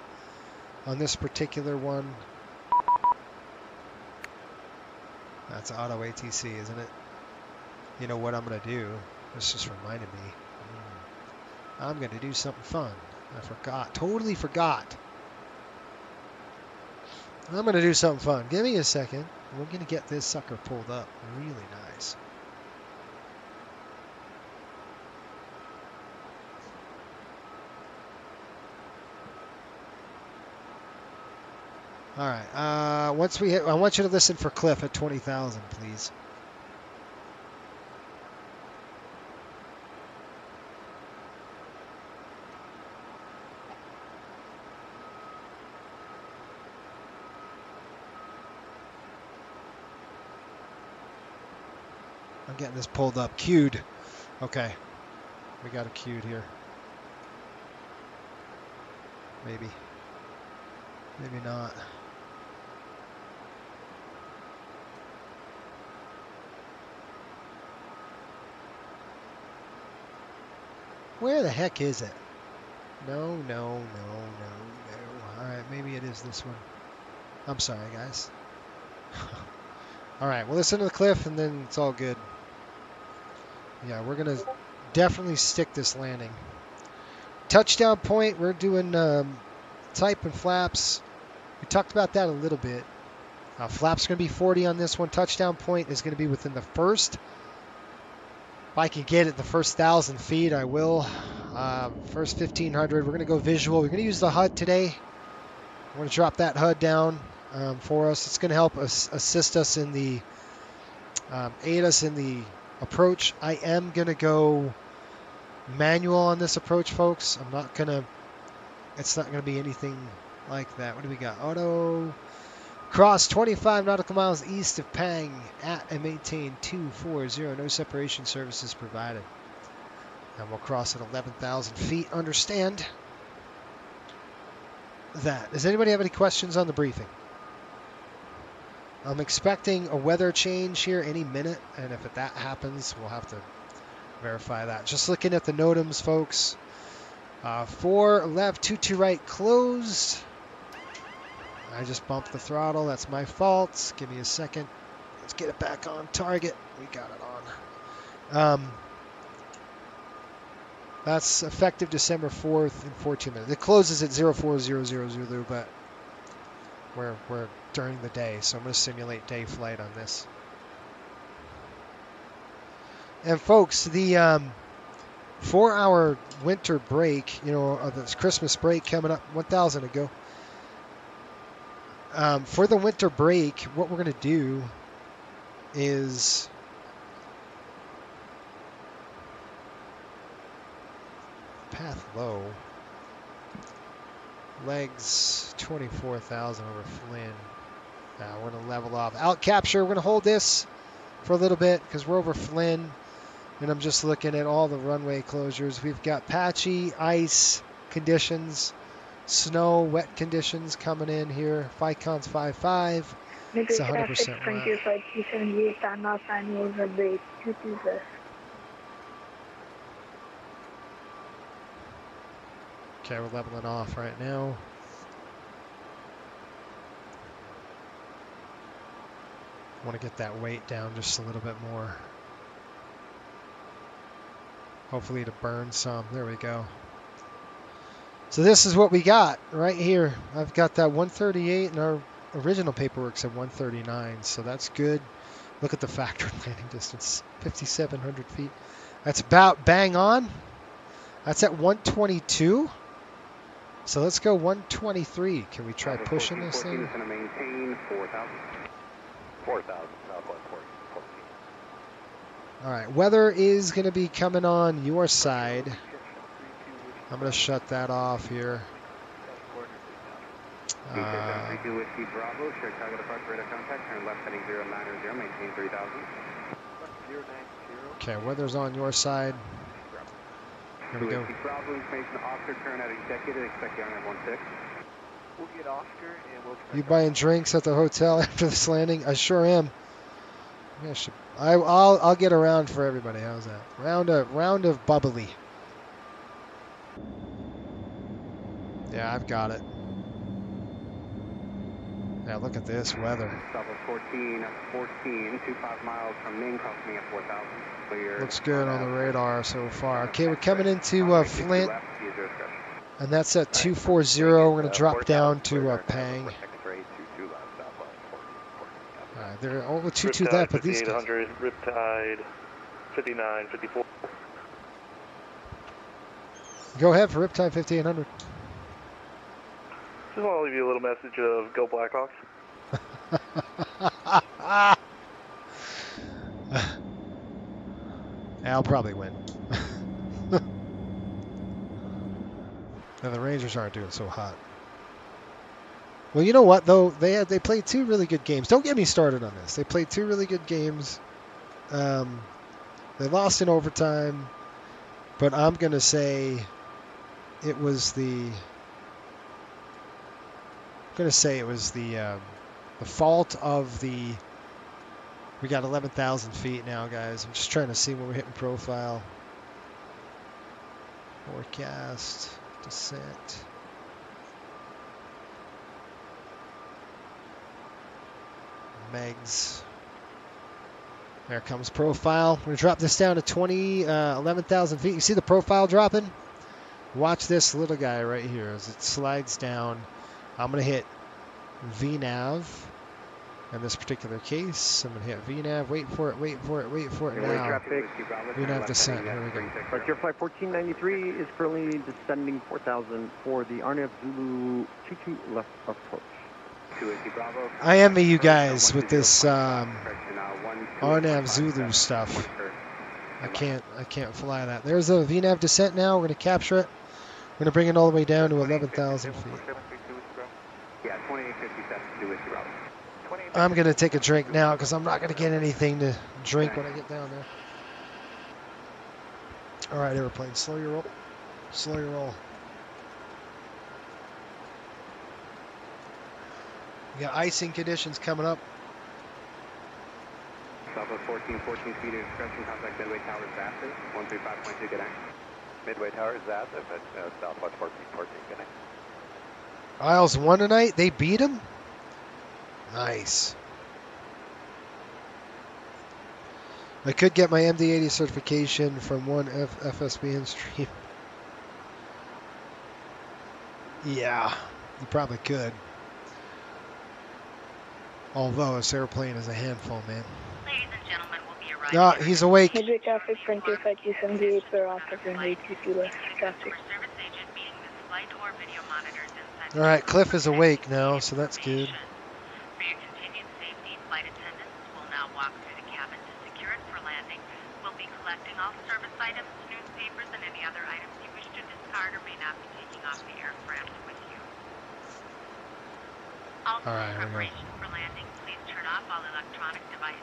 on this particular one. That's auto ATC, isn't it? You know what I'm going to do? This just reminded me. I'm going to do something fun. I forgot. Totally forgot. I'm going to do something fun. Give me a second. We're going to get this sucker pulled up really nice. All right. Once we hit, I want you to listen for Cliff at 20,000, please. I'm getting this pulled up. Queued. Okay. We got it queued here. Maybe. Maybe not. Where the heck is it? No. All right, maybe it is this one. I'm sorry, guys. All right, well, listen to the Cliff, and then it's all good. Yeah, we're going to definitely stick this landing. Touchdown point, we're doing type and flaps. We talked about that a little bit. Flaps going to be 40 on this one. Touchdown point is going to be within the first. If I can get it the first 1,000 feet, I will. First 1,500, we're going to go visual. We're going to use the HUD today. I'm going to drop that HUD down for us. It's going to help us assist us in the, aid us in the approach. I am going to go manual on this approach, folks. I'm not going to, it's not going to be anything like that. What do we got? Auto. Cross 25 nautical miles east of Pang at and maintain 240. No separation services provided. And we'll cross at 11,000 feet. Understand that. Does anybody have any questions on the briefing? I'm expecting a weather change here any minute, and if that happens, we'll have to verify that. Just looking at the NOTAMs, folks. 4 left, 22 right, closed. I just bumped the throttle. That's my fault. Give me a second. Let's get it back on target. We got it on. That's effective December 4th in 14 minutes. It closes at 0400, but we're during the day. So I'm going to simulate day flight on this. And folks, the 4-hour winter break, this Christmas break coming up, 1,000 ago. For the winter break, what we're going to do is path low, legs 24,000 over Flynn. We're going to level off. Out capture, we're going to hold this for a little bit because we're over Flynn. And I'm just looking at all the runway closures. We've got patchy ice conditions, snow, wet conditions coming in here. FICON's 5.5. It's 100% Okay, we're leveling off right now. I want to get that weight down just a little bit more. Hopefully to burn some. There we go. So this is what we got right here. I've got that 138 and our original paperwork said 139. So that's good. Look at the factored landing distance, 5,700 feet. That's about bang on. That's at 122. So let's go 123. Can we try pushing this thing? It's going to maintain 4,000. 4,000 southwest 14. All right, weather is going to be coming on your side. I'm going to shut that off here. Whiskey Bravo, Chicago departure radar contact, turn left heading 090, maintain 3,000. Okay, weather's on your side. Here we go. Whiskey Bravo, information Oscar, turn at executive, expect the on 16. We'll get Oscar and we'll... You buying drinks at the hotel after this landing? I sure am. I'll get around for everybody. How's that? Round of bubbly. Yeah, I've got it. Yeah, look at this weather. Southwest 14, 25 miles from Maine, crossing at 4,000. Clear. Looks good on the radar so far. Okay, we're coming into Flint, and that's at 240. We're going to drop down to Pang. They're over 22 left, but these guys. Riptide 59, 54. Go ahead for Riptide 5800. Just want to leave you a little message of go Blackhawks. I'll probably win. And the Rangers aren't doing so hot. Well, you know what though? They played 2 really good games. Don't get me started on this. They played 2 really good games. They lost in overtime, but I'm gonna say it was the fault of the. We got 11,000 feet now, guys. I'm just trying to see when we're hitting profile. Forecast, descent. Megs. There comes profile. We're going to drop this down to 11,000 feet. You see the profile dropping? Watch this little guy right here as it slides down. I'm going to hit VNAV in this particular case. I'm going to hit VNAV. Wait for it, wait for it, wait for it now. VNAV descent. Here we go. Your flight 1493 is currently descending 4,000 for the Arnav Zulu 22 left approach. I envy you guys with this Arnav Zulu stuff. I can't fly that. There's a VNAV descent now. We're going to capture it. We're going to bring it all the way down to 11,000 feet. I'm going to take a drink now because I'm not going to get anything to drink when I get down there. All right, airplane, slow your roll. Slow your roll. We got icing conditions coming up. Southwest 14 feet of expression, contact Midway Tower, Zasset, 135.2, good night. Midway Tower, Zasset, that's Southwest 14, good night. Isles won tonight. They beat him. Nice. I could get my MD-80 certification from one FSBN stream. Yeah, you probably could. Although this airplane is a handful, man. Ladies and gentlemen, we'll be arriving. Yeah, he's awake. Midway traffic, Frontier Flight 278, clear off of runway 22 left traffic. Service agent meeting this flight or video monitors inside. All right, Cliff is awake now, so that's good. For your continued safety, flight attendants will now walk through the cabin to secure it for landing. We'll be collecting all service items, newspapers, and any other items you wish to discard or may not be taking off the aircraft with you. Also, all right, in preparation for landing, please turn off all electronic devices.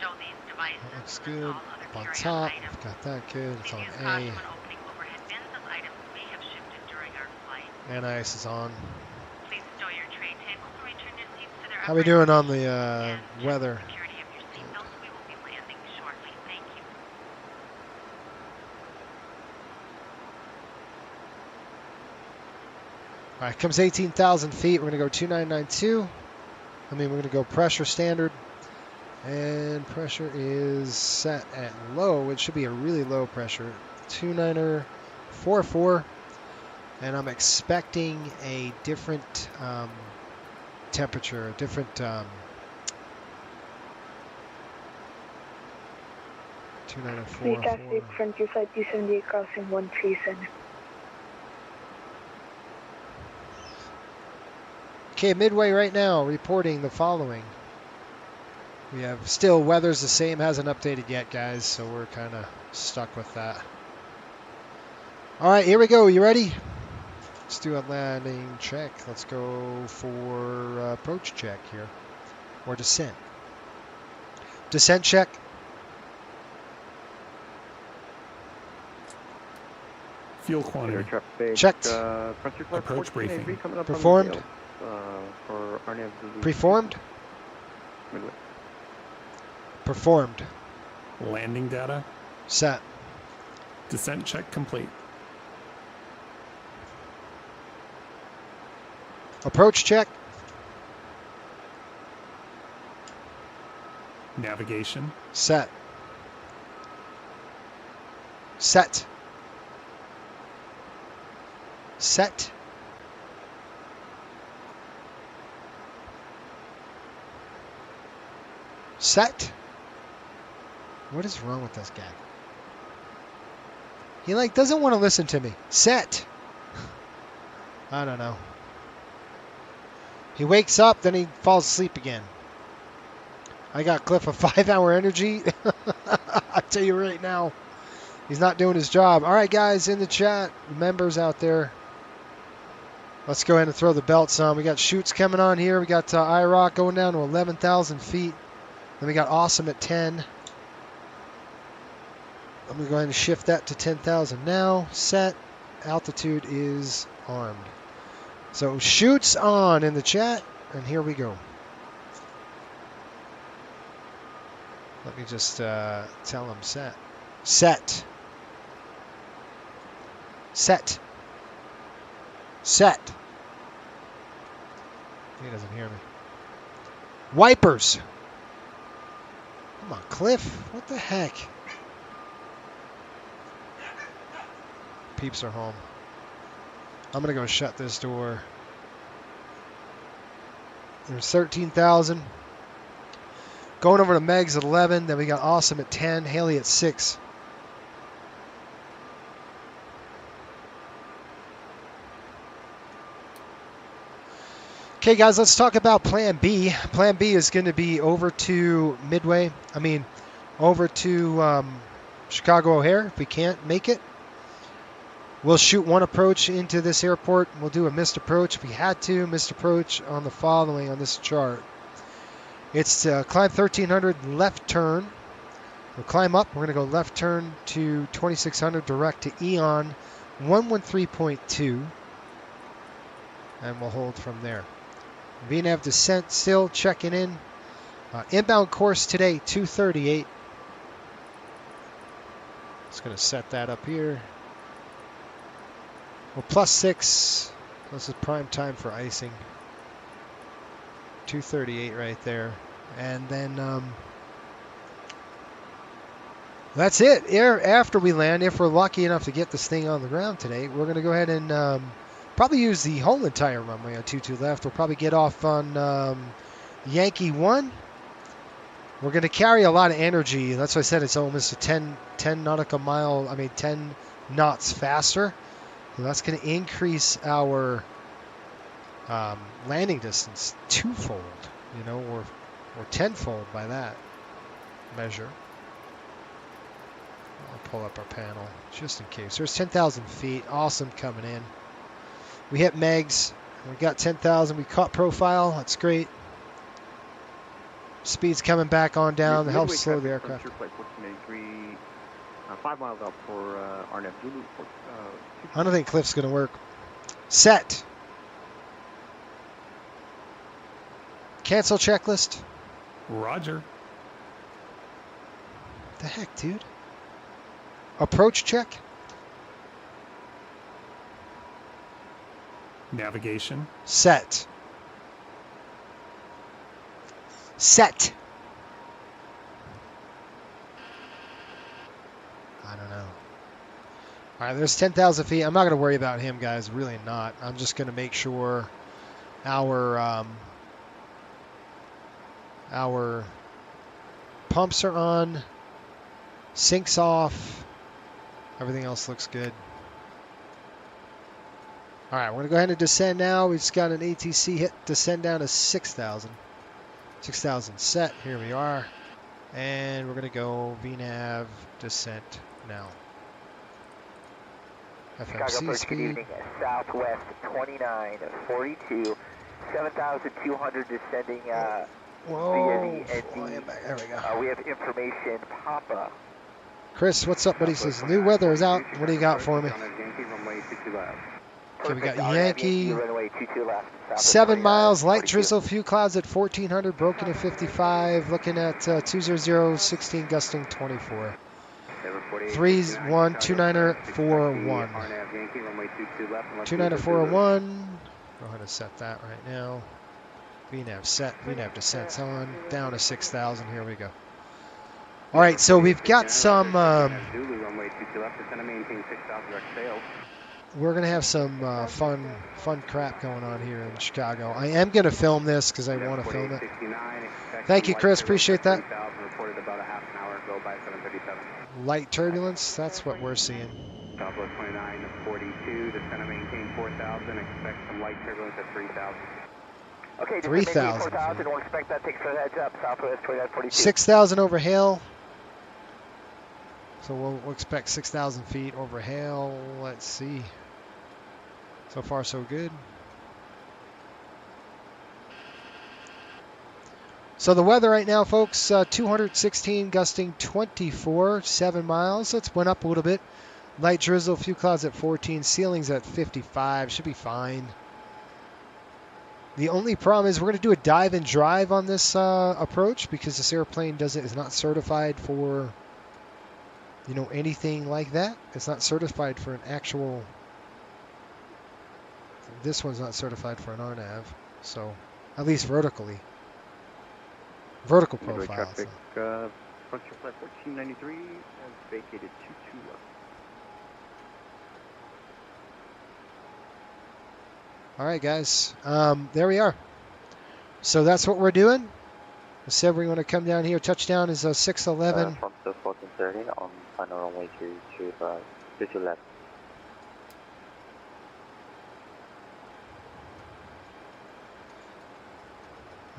Stow these devices. That looks good. Up on top, I've got that good. It's on A. NIS is on. Please stow your tray tables and return your seats to their How we doing on the weather? security of your seatbelts. We will be landing shortly. Thank you. All right, comes 18,000 feet. We're going to go 2992. We're going to go pressure standard. And pressure is set at low. It should be a really low pressure. 2944. And I'm expecting a different temperature, a different 2944. Traffic, Frontier Flight 278 crossing 137. Okay, Midway right now reporting the following. We have still weather's the same, hasn't updated yet, guys, so we're kind of stuck with that. All right, here we go. You ready? Let's do a landing check. Let's go for approach check here, or descent. Descent check. Fuel quantity. Checked. Approach briefing. Performed. For Preformed. Performed. Landing data. Set. Descent check complete. Approach check. Navigation. Set. Set. Set. Set. What is wrong with this guy? He doesn't want to listen to me. Set. I don't know. He wakes up, then he falls asleep again. I got Cliff a 5-hour energy. I tell you right now, he's not doing his job. All right, guys, in the chat, members out there, let's go ahead and throw the belts on. We got shoots coming on here. We got IROC going down to 11,000 feet. Then we got Awesome at 10. I'm going to go ahead and shift that to 10,000 now. Set. Altitude is armed. So shoots on in the chat, and here we go. Let me just tell him set. Set. Set. Set. He doesn't hear me. Wipers. Come on, Cliff. What the heck? Peeps are home. I'm going to go shut this door. There's 13,000. Going over to Megs at 11. Then we got Awesome at 10. Haley at 6. Okay, guys, let's talk about Plan B. Plan B is going to be over to Midway. Over to Chicago O'Hare if we can't make it. We'll shoot one approach into this airport. We'll do a missed approach if we had to. Missed approach on the following on this chart. It's climb 1300 left turn. We'll climb up. We're going to go left turn to 2600 direct to Eon 113.2. And we'll hold from there. VNAV descent still checking in. Inbound course today 238. Just going to set that up here. Well, +6. This is prime time for icing. 238 right there. And then that's it. After we land, if we're lucky enough to get this thing on the ground today, we're going to go ahead and probably use the whole entire runway on 22 left. We'll probably get off on Yankee 1. We're going to carry a lot of energy. That's why I said it's almost a 10 nautical mile, 10 knots faster. So that's going to increase our landing distance twofold, or tenfold by that measure. I'll pull up our panel just in case. There's 10,000 feet. Awesome coming in. We hit megs. We got 10,000. We caught profile. That's great. Speed's coming back on down to help slow the aircraft. Flight 1483, 5 miles out for RNF Zulu. I don't think Cliff's going to work. Set. Cancel checklist. Roger. What the heck, dude? Approach check. Navigation. Set. Set. I don't know. All right, there's 10,000 feet. I'm not going to worry about him, guys. Really not. I'm just going to make sure our pumps are on, sinks off. Everything else looks good. All right, we're going to go ahead and descend now. We just got an ATC hit. Descend down to 6,000. 6,000 set. Here we are. And we're going to go VNAV descent now. FMC speed. Southwest 2942, 7,200 descending via the ND. There we go. We have information, Papa. Chris, what's up, buddy? Says new weather is out. What do you got for me? Okay, we got Yankee. 7 miles, light drizzle, few clouds at 1400, broken at 55. Looking at 200, 16, gusting 24. 3-1-2941. 2941. Go ahead and set that right now. VNAV set. VNAV descent's on. Down to 6,000. Here we go. All right, so we've got some. We're gonna have some fun crap going on here in Chicago. I am gonna film this because I want to film it. Thank you, Chris. Appreciate that. Light turbulence. That's what we're seeing. Southwest 2942, descend and maintain 4,000. Expect some light turbulence at 3,000. Okay, 3,000. 4,000. We'll expect that. Take further heads up. Southwest 2942. 6,000 over hail. So we'll expect 6,000 feet over hail. Let's see. So far, so good. So the weather right now, folks, 216, gusting 24, 7 miles. It's went up a little bit. Light drizzle, a few clouds at 14, ceilings at 55. Should be fine. The only problem is we're going to do a dive and drive on this approach because this airplane is not certified for, anything like that. It's not certified for an actual. This one's not certified for an RNAV, so at least vertically. Vertical profile. Traffic, Frontier Flight 1493 has vacated 22 left. All right, guys. There we are. So that's what we're doing. I said we want to come down here. Touchdown is 611. From the 1430 on final runway to left.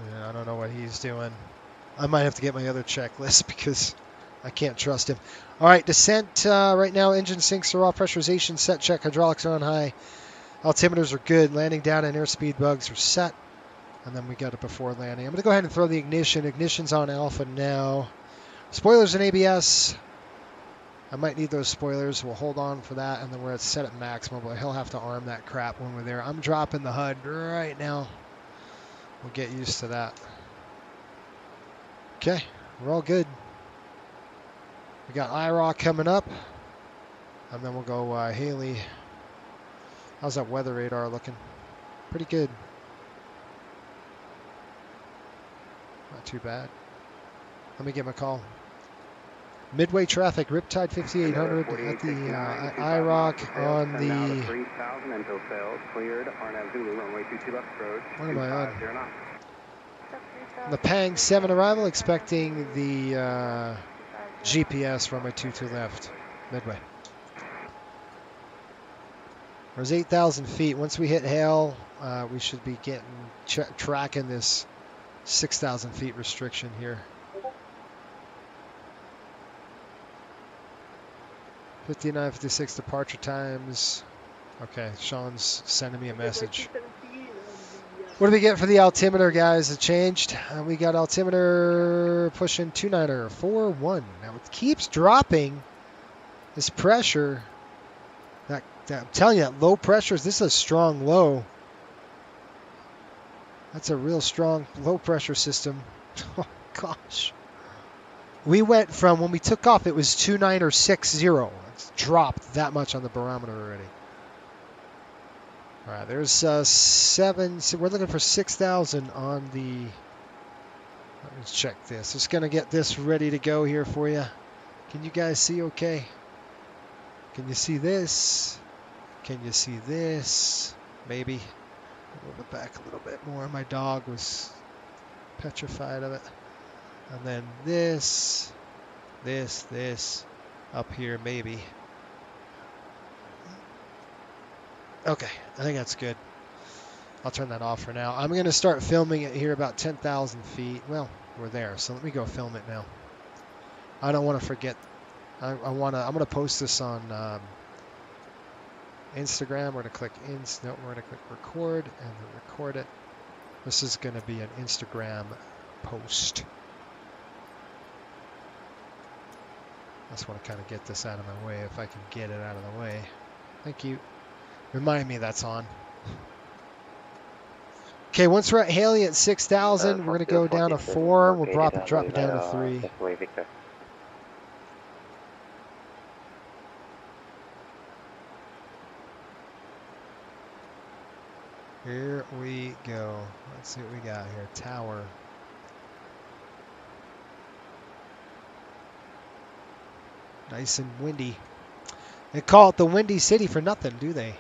Yeah, I don't know what he's doing. I might have to get my other checklist because I can't trust him. All right, descent right now. Engine sinks are off. Pressurization set. Check. Hydraulics are on high. Altimeters are good. Landing down and airspeed bugs are set. And then we got it before landing. I'm going to go ahead and throw the ignition. Ignition's on alpha now. Spoilers and ABS. I might need those spoilers. We'll hold on for that. And then we're set at maximum. But he'll have to arm that crap when we're there. I'm dropping the HUD right now. We'll get used to that. Okay, we're all good. We got IROC coming up. And then we'll go Haley. How's that weather radar looking? Pretty good. Not too bad. Let me get my call. Midway traffic, Riptide 5800 at the IROC on the. 3,000 until sales cleared. RNAV Zulu runway 22 left approach. What am I on? On the Pang 7 arrival, expecting the GPS runway 22 left, midway. There's 8,000 feet. Once we hit hail, we should be getting tracking this 6,000 feet restriction here. 59:56 departure times. Okay, Sean's sending me a message. What do we get for the altimeter, guys? It changed. We got altimeter pushing 2941. Now it keeps dropping. This pressure. That I'm telling you, that low pressures. This is a strong low. That's a real strong low pressure system. Oh gosh. We went from when we took off, it was 2960. It's dropped that much on the barometer already. All right, there's 7. So we're looking for 6,000 on the. Let's check this. Just gonna get this ready to go here for you. Can you guys see? Okay. Can you see this? Can you see this? Maybe. Move it back a little bit more. My dog was petrified of it. And then this, up here maybe. Okay, I think that's good. I'll turn that off for now. I'm going to start filming it here about 10,000 feet. Well, we're there, so let me go film it now. I don't want to forget. I'm going to post this on Instagram. We're going to click we're going to click record and record it. This is going to be an Instagram post. I just want to kind of get this out of my way if I can get it out of the way. Thank you. Remind me that's on. Okay, once we're at Haley at 6,000, we're going to go down to 4. We'll drop it down to 3. Here we go. Let's see what we got here. Tower. Nice and windy. They call it the Windy City for nothing, do they?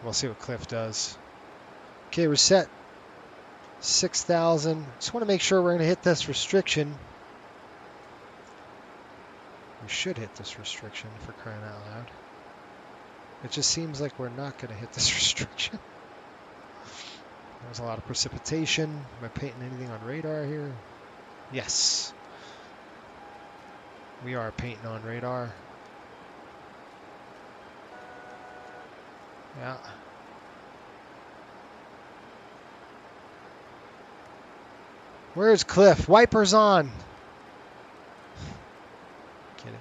We'll see what Cliff does. Okay, we're set. 6,000. Just want to make sure we're going to hit this restriction. We should hit this restriction for crying out loud. It just seems like we're not going to hit this restriction. There's a lot of precipitation. Am I painting anything on radar here? Yes. We are painting on radar. Yeah. Where's Cliff? Wipers on. Kidding.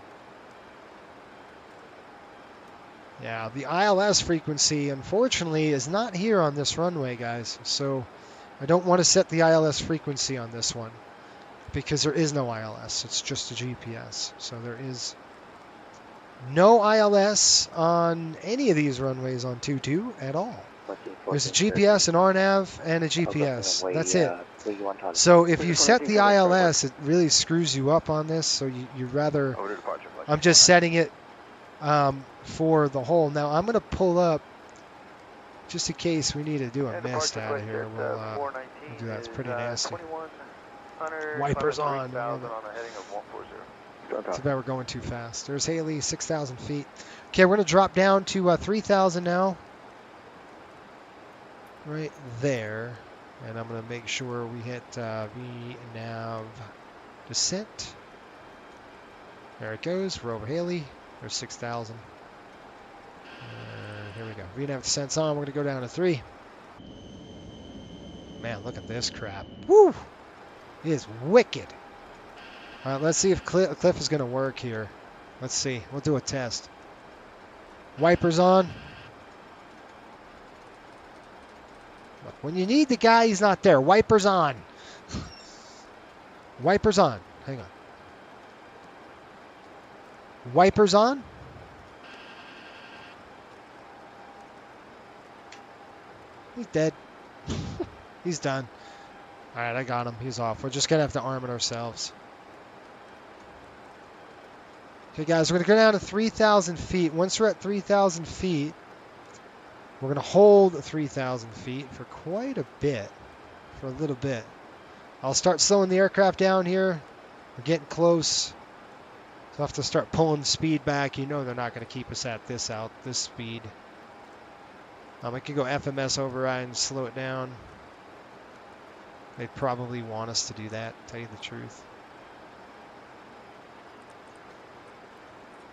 Yeah, the ILS frequency, unfortunately, is not here on this runway, guys. So I don't want to set the ILS frequency on this one because there is no ILS. It's just a GPS. So there is no ILS on any of these runways on 22 at all. There's a GPS, an RNAV, and a GPS. That's it. So if you set the ILS, it really screws you up on this. So you'd rather... I'm just setting it for the whole. Now I'm going to pull up, just in case we need to do a mist out of here. We'll do that. It's pretty nasty. Wipers on. Too bad we're going too fast. There's Haley, 6,000 feet. Okay, we're going to drop down to 3,000 now. Right there. And I'm going to make sure we hit VNAV descent. There it goes. We're over Haley. There's 6,000. Here we go. VNAV descent's on. We're going to go down to 3. Man, look at this crap. Woo! It is wicked. All right, let's see if Cliff is going to work here. Let's see. We'll do a test. Wipers on. Look, when you need the guy, he's not there. Wipers on. Wipers on. Hang on. Wipers on. He's dead. He's done. All right, I got him. He's off. We're just going to have to arm it ourselves. Okay, guys, we're going to go down to 3,000 feet. Once we're at 3,000 feet, we're going to hold 3,000 feet for quite a bit, for a little bit. I'll start slowing the aircraft down here. We're getting close. So I'll have to start pulling speed back. You know they're not going to keep us at this speed. I could go FMS override and slow it down. They'd probably want us to do that, to tell you the truth.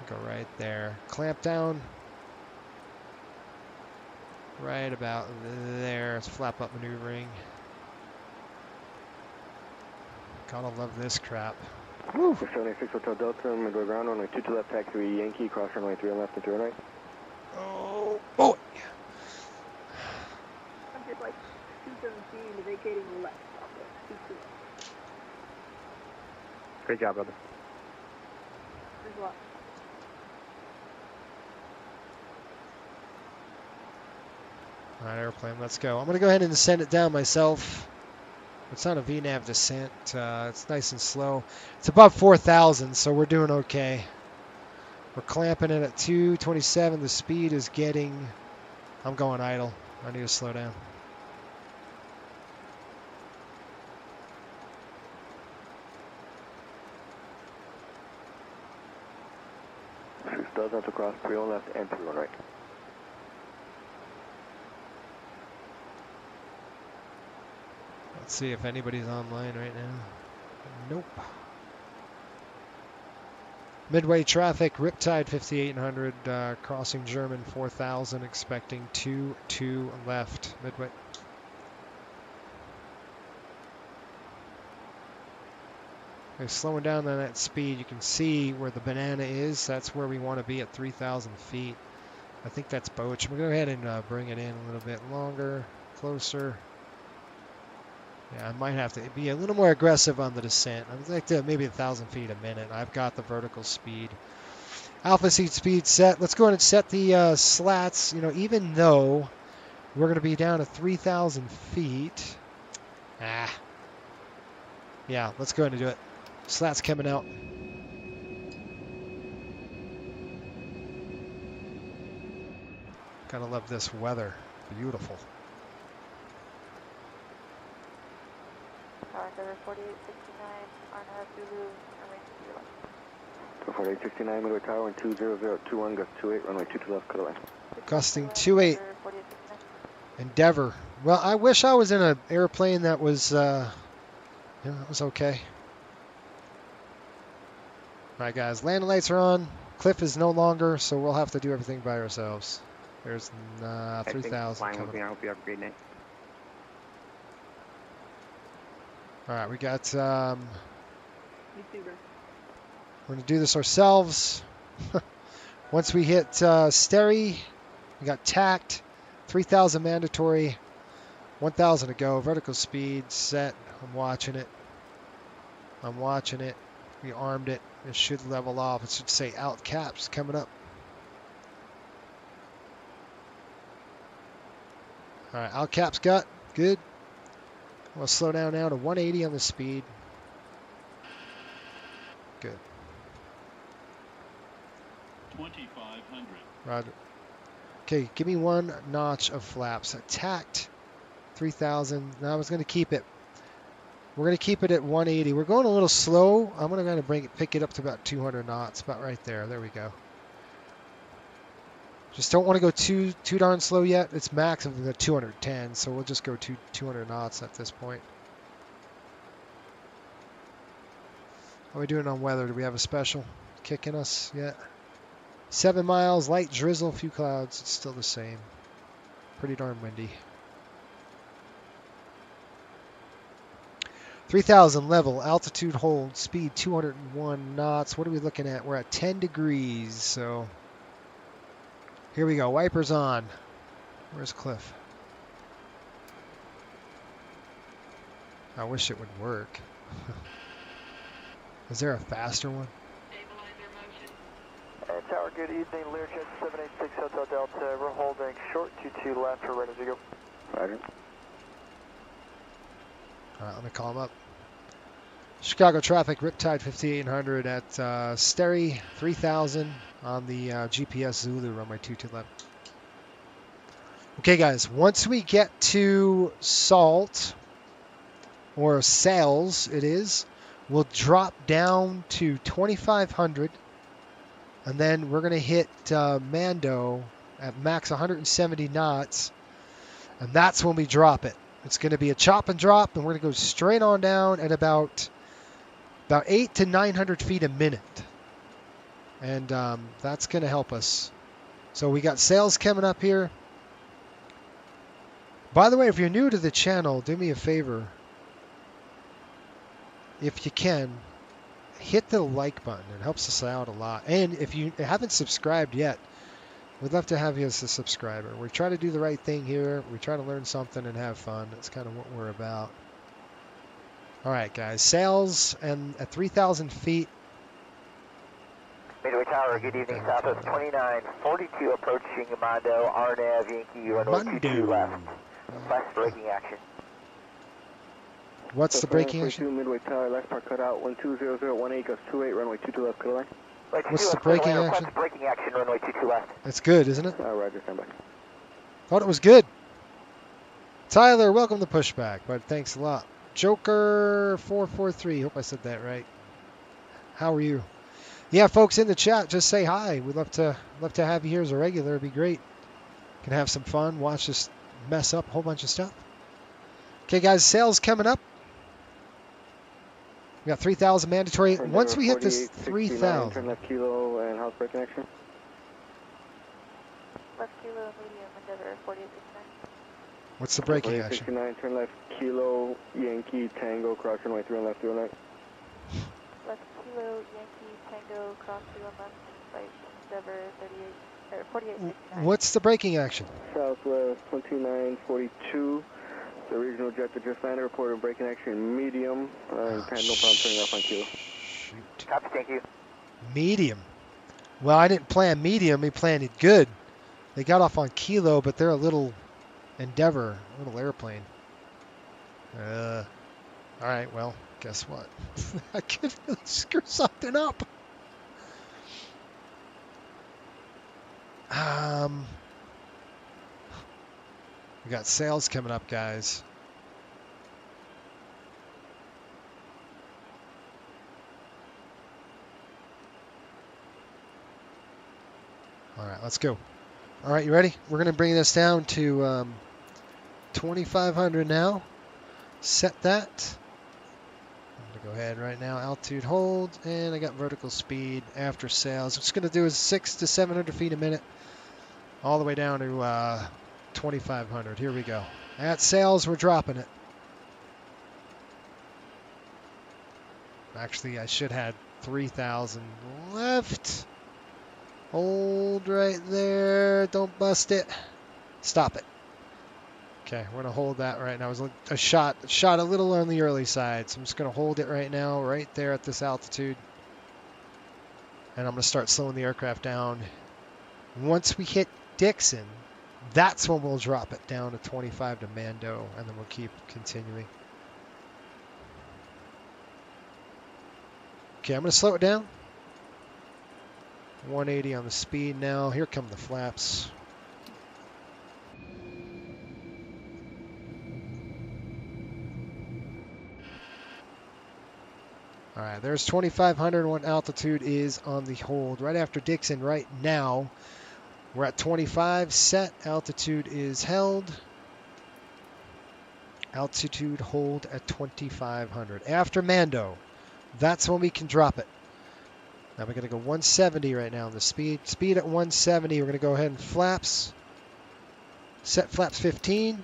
Go right there. Clamp down. Right about there. It's flap up maneuvering. Gotta love this crap. Woo! 676 Hotel Delta, midway ground, runway 22 left, taxi 3 Yankee, cross runway 3 on left and 3 on right. Oh, boy! I'm just like 217, vacating left. Great job, brother. There's a lot. All right, airplane, let's go. I'm going to go ahead and send it down myself. It's not a VNAV descent. It's nice and slow. It's above 4,000, so we're doing okay. We're clamping it at 227. The speed is getting... I'm going idle. I need to slow down. Does have to cross 3 on left and 3 on right. Let's see if anybody's online right now. Nope. Midway traffic, Riptide 5800, crossing German 4000, expecting 22 left. Midway. Okay, slowing down on that speed, you can see where the banana is. That's where we want to be at 3,000 feet. I think that's Boach. I'm going to go ahead and bring it in a little bit longer, closer. Yeah, I might have to be a little more aggressive on the descent. I'd like to maybe 1,000 feet a minute. I've got the vertical speed. Alpha seat speed set. Let's go ahead and set the slats. You know, even though we're going to be down to 3,000 feet. Yeah, let's go ahead and do it. Slats coming out. Gotta love this weather. Beautiful. Tower 4869, Arnav Zulu, runway 2 left. 4869, midway tower, and 20021, gust 28, runway 22 left, cut away. Gusting 28. Endeavor. Well, I wish I was in an airplane that was, that was okay. All right, guys, landing lights are on. Cliff is no longer, so we'll have to do everything by ourselves. There's 3,000 coming. I hope you have a great night. All right, we got, You too, bro. we're going to do this ourselves. Once we hit Steri, we got tact, 3,000 mandatory, 1,000 to go. Vertical speed set. I'm watching it. I'm watching it. We armed it. It should level off. It should say out caps coming up. All right, out caps got. Good. We'll slow down now to 180 on the speed. Good. 2,500. Roger. Okay, give me one notch of flaps. Attacked 3,000. Now I was going to keep it. We're going to keep it at 180. We're going a little slow. I'm going to pick it up to about 200 knots, about right there. There we go. Just don't want to go too darn slow yet. It's max of the 210, so we'll just go to 200 knots at this point. How are we doing on weather? Do we have a special kicking us yet? 7 miles, light drizzle, few clouds. It's still the same. Pretty darn windy. 3,000 level, altitude hold, speed 201 knots. What are we looking at? We're at 10 degrees, so here we go. Wipers on. Where's Cliff? I wish it would work. Is there a faster one? Tower, good evening. Learjet 786 Hotel Delta. We're holding short 22 left. We're ready to go. Roger. All right, let me call him up. Chicago traffic, Riptide 5800 at Sterry 3000 on the GPS Zulu, runway 22 left. Okay, guys, once we get to Salt, or Sales it is, we'll drop down to 2500, and then we're going to hit Mando at max 170 knots, and that's when we drop it. It's going to be a chop and drop, and we're going to go straight on down at about 800 to 900 feet a minute. And that's going to help us. So we got Sales coming up here. By the way, if you're new to the channel, do me a favor. If you can, hit the like button. It helps us out a lot. And if you haven't subscribed yet, we'd love to have you as a subscriber. We try to do the right thing here. We try to learn something and have fun. That's kind of what we're about. All right, guys. Sales and at 3,000 feet. Midway Tower, good evening. Southwest 2942 approaching Mondo, RNAV, Yankee, runway 22 left. Flash braking action. What's the braking action? Midway Tower, left part cut out, 120018, goes 28, runway 22 left, clear line. What's the braking action? Braking action, runway 22 left. It's good, isn't it? Roger, stand by. Thought it was good. Tyler, welcome to Pushback, but thanks a lot. Joker 443, hope I said that right. How are you? Yeah, folks in the chat, just say hi. We'd love to have you here as a regular. It'd be great. Can have some fun. Watch us mess up a whole bunch of stuff. Okay, guys, sales coming up. We got 3,000 mandatory. Once we hit this 3,000. Turn left kilo and house braking action. Left kilo, medium, Endeavor, 4869. What's the braking action? 69, turn left kilo, Yankee, Tango, cross runway 3 on left, 3 on right. Left kilo, Yankee, Tango, cross 3 on left, right, Endeavor, 4869. What's the braking action? Southwest 2942. The regional jet that just landed reported braking action medium. Had no problem turning off on kilo. Shoot. Copy, thank you. Medium. Well, I didn't plan medium. We planned it good. They got off on kilo, but they're a little Endeavor, a little airplane. All right, well, guess what? I could really screw something up. We got sales coming up, guys. All right, let's go. All right, you ready? We're going to bring this down to 2,500 now. Set that. I'm going to go ahead right now. Altitude hold, and I got vertical speed after sales. What it's going to do is 600 to 700 feet a minute, all the way down to 2,500. Here we go. At sales, we're dropping it. Actually, I should have 3,000 left. Hold right there. Don't bust it. Stop it. Okay, we're gonna hold that right now. It was a shot a little on the early side, so I'm just gonna hold it right now, right there at this altitude. And I'm gonna start slowing the aircraft down. Once we hit Dixon, that's when we'll drop it down to 25 to Mando, and then we'll keep continuing. Okay, I'm gonna slow it down. 180 on the speed now. Here come the flaps. All right, there's 2,500 when altitude is on the hold. Right after Dixon right now, we're at 25 set. Altitude is held. Altitude hold at 2,500. After Mando, that's when we can drop it. Now we're going to go 170 right now on the speed. Speed at 170. We're going to go ahead and flaps. Set flaps 15.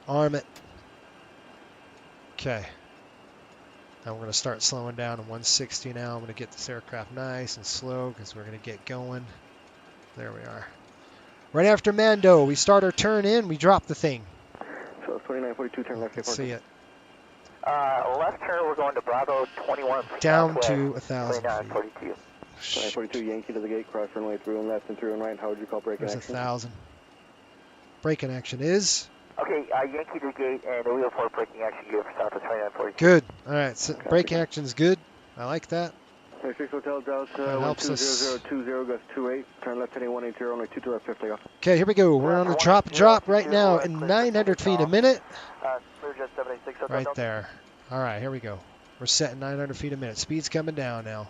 Arm it. Okay. Now we're going to start slowing down to 160 now. I'm going to get this aircraft nice and slow because we're going to get going. There we are. Right after Mando, we start our turn in. We drop the thing. So it's 2942, turn left. Let's see it. Left turn, we're going to Bravo 21. Down to 1,000 feet. 2942. 2942, Yankee to the gate, cross runway 3 on left and 3 on right. How would you call braking There's action? 1,000. Braking action is Okay, Yankee to gate and a wheel for braking action gear for Southwest 2942. Good. All right, so braking action's good. I like that. 6 Hotel Delta, That helps us. 2020, Gus 28, turn left heading 180, only 22 left, 50 off. Okay, here we go. We're on the drop right now in 900 feet a minute. Clearjet 786 Hotel Right Delta. there. All right, here we go. We're setting 900 feet a minute. Speed's coming down now.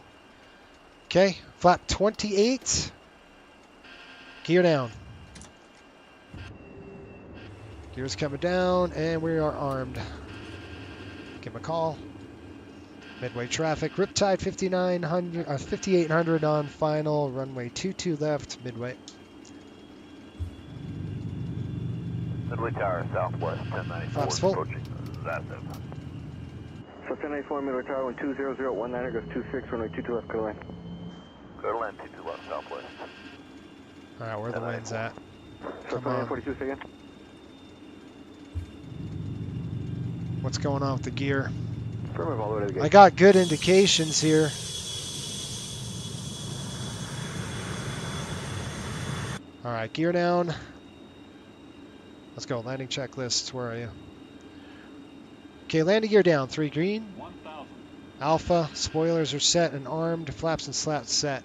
Okay, flap 28. Gear down. Gear's coming down, and we are armed. Give him a call. Midway traffic. Riptide 5800 on final. Runway 22 left. Midway. Midway Tower, Southwest 1094. Flaps full. Approaching Zazev. So 1094 Midway Tower, 20019, Gus 26, runway 22 left, go to land. Go to land 22 left, Southwest. All right, where the wind's at? So Come on. 42 again. What's going on with the gear? Affirmative all the way to the gate. I got good indications here. All right, gear down. Let's go. Landing checklist. Where are you? Okay, landing gear down. 3 green. 1,000. Alpha. Spoilers are set and armed. Flaps and slats set.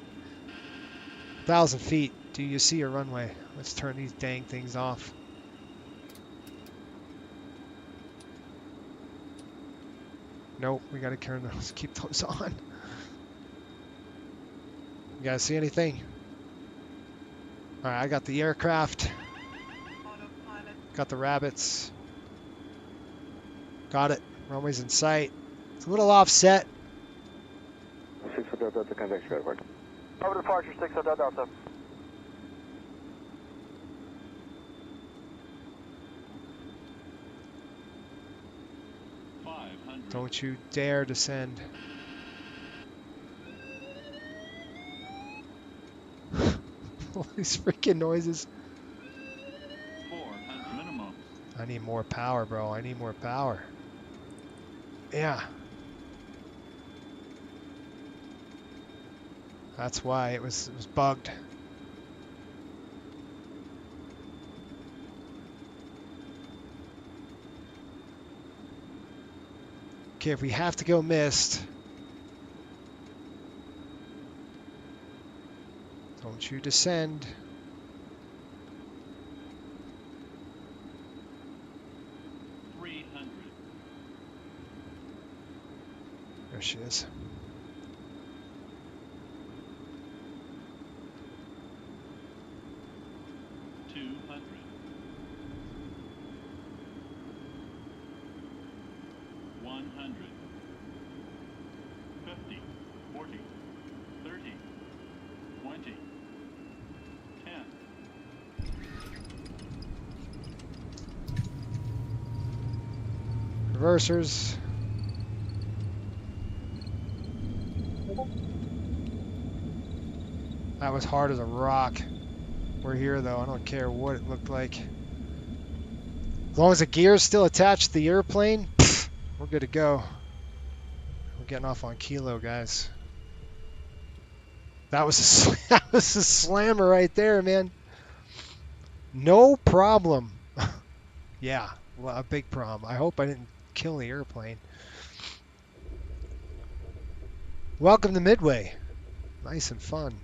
1,000 feet. Do you see a runway? Let's turn these dang things off. Nope, we gotta turn those, keep those on. You guys see anything? All right, I got the aircraft. Got the rabbits. Got it. Runway's in sight. It's a little offset. 6 Hotel Delta, contact you, airport. Over departure, 6 Hotel Delta. Don't you dare descend. All these freaking noises. 400 minimum. I need more power, bro. I need more power. Yeah. That's why it was bugged. Okay, if we have to go missed, don't you descend. There she is. Reversers. That was hard as a rock. We're here though, I don't care what it looked like. As long as the gear is still attached to the airplane, we're good to go. We're getting off on Kilo, guys. That was that was a slammer right there, man. No problem. Yeah, well, a big problem. I hope I didn't kill the airplane. Welcome to Midway. Nice and fun.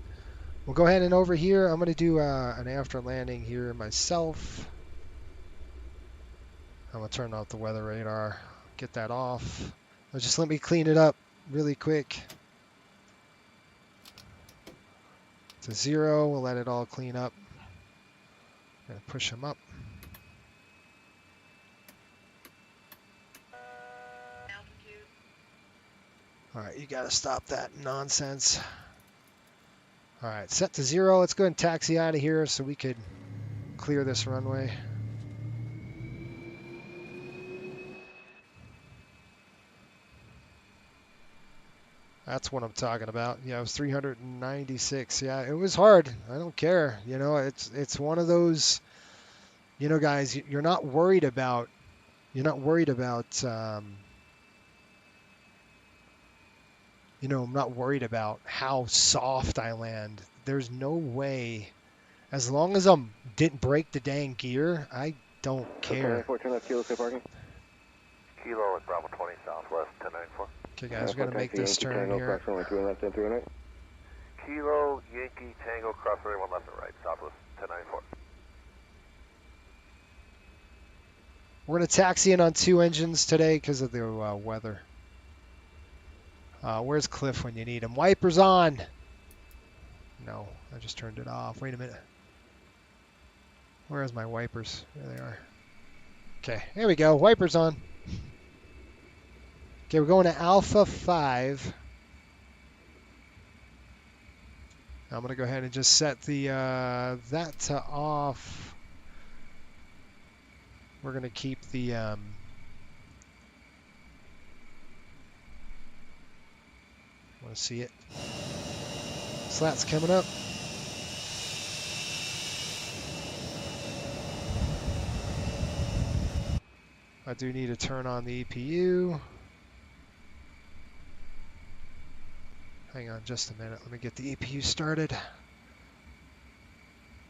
We'll go ahead and over here. I'm going to do an after landing here myself. I'm going to turn off the weather radar. Get that off. Just let me clean it up really quick. To 0. We'll let it all clean up. Gonna push them up. All right, you gotta stop that nonsense. All right, set to 0. Let's go ahead and taxi out of here so we could clear this runway. That's what I'm talking about. Yeah, it was 396. Yeah, it was hard. I don't care. You know, it's one of those, you know, guys, you're not worried about, you know, I'm not worried about how soft I land. There's no way, as long as I didn't break the dang gear, don't care. 1094, turn left, Kilo, clear parking. Kilo and Bravo 20 southwest, 1094. Okay, guys, we're gonna make this turn here. Cross runway 3 left and 3 right. Kilo, Yankee, Tango, cross runway 1 left and right, southwest, 1094. We're gonna taxi in on 2 engines today because of the weather. Where's Cliff when you need him? Wipers on. No, I just turned it off. Wait a minute. Where's my wipers? There they are. Okay, here we go. Wipers on. Okay, we're going to Alpha 5. I'm going to go ahead and just set the that to off. We're going to keep the want to see it. Slats coming up. I do need to turn on the EPU. Hang on just a minute. Let me get the EPU started.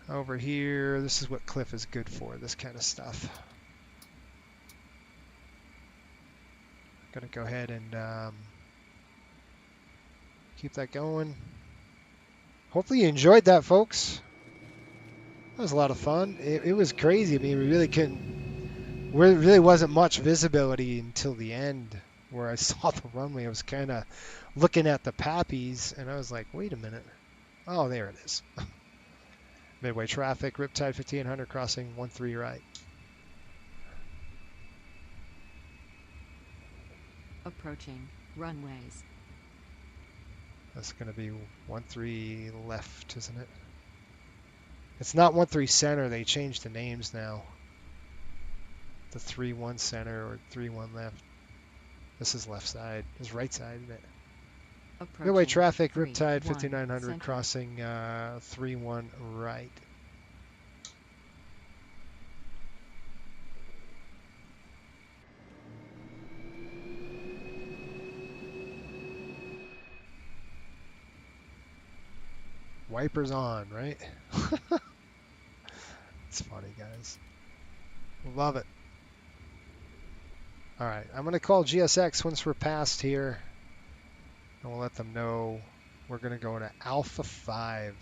Over here, this is what Cliff is good for, this kind of stuff. I'm going to go ahead and keep that going. Hopefully you enjoyed that, folks. That was a lot of fun. It was crazy. I mean, we really wasn't much visibility until the end where I saw the runway. I was kind of looking at the Pappies, and I was like, wait a minute. Oh, there it is. Midway traffic, Riptide 1500 crossing 13 right. Approaching runways. That's going to be 13 left, isn't it? It's not 13 center. They changed the names now. The 31 center or 31 left. This is left side. This is right side, isn't it? Midway traffic, Riptide 5900 crossing 31 right. Wipers on, right? It's funny, guys. Love it. All right, I'm going to call GSX once we're past here. And we'll let them know we're going to go to Alpha 5.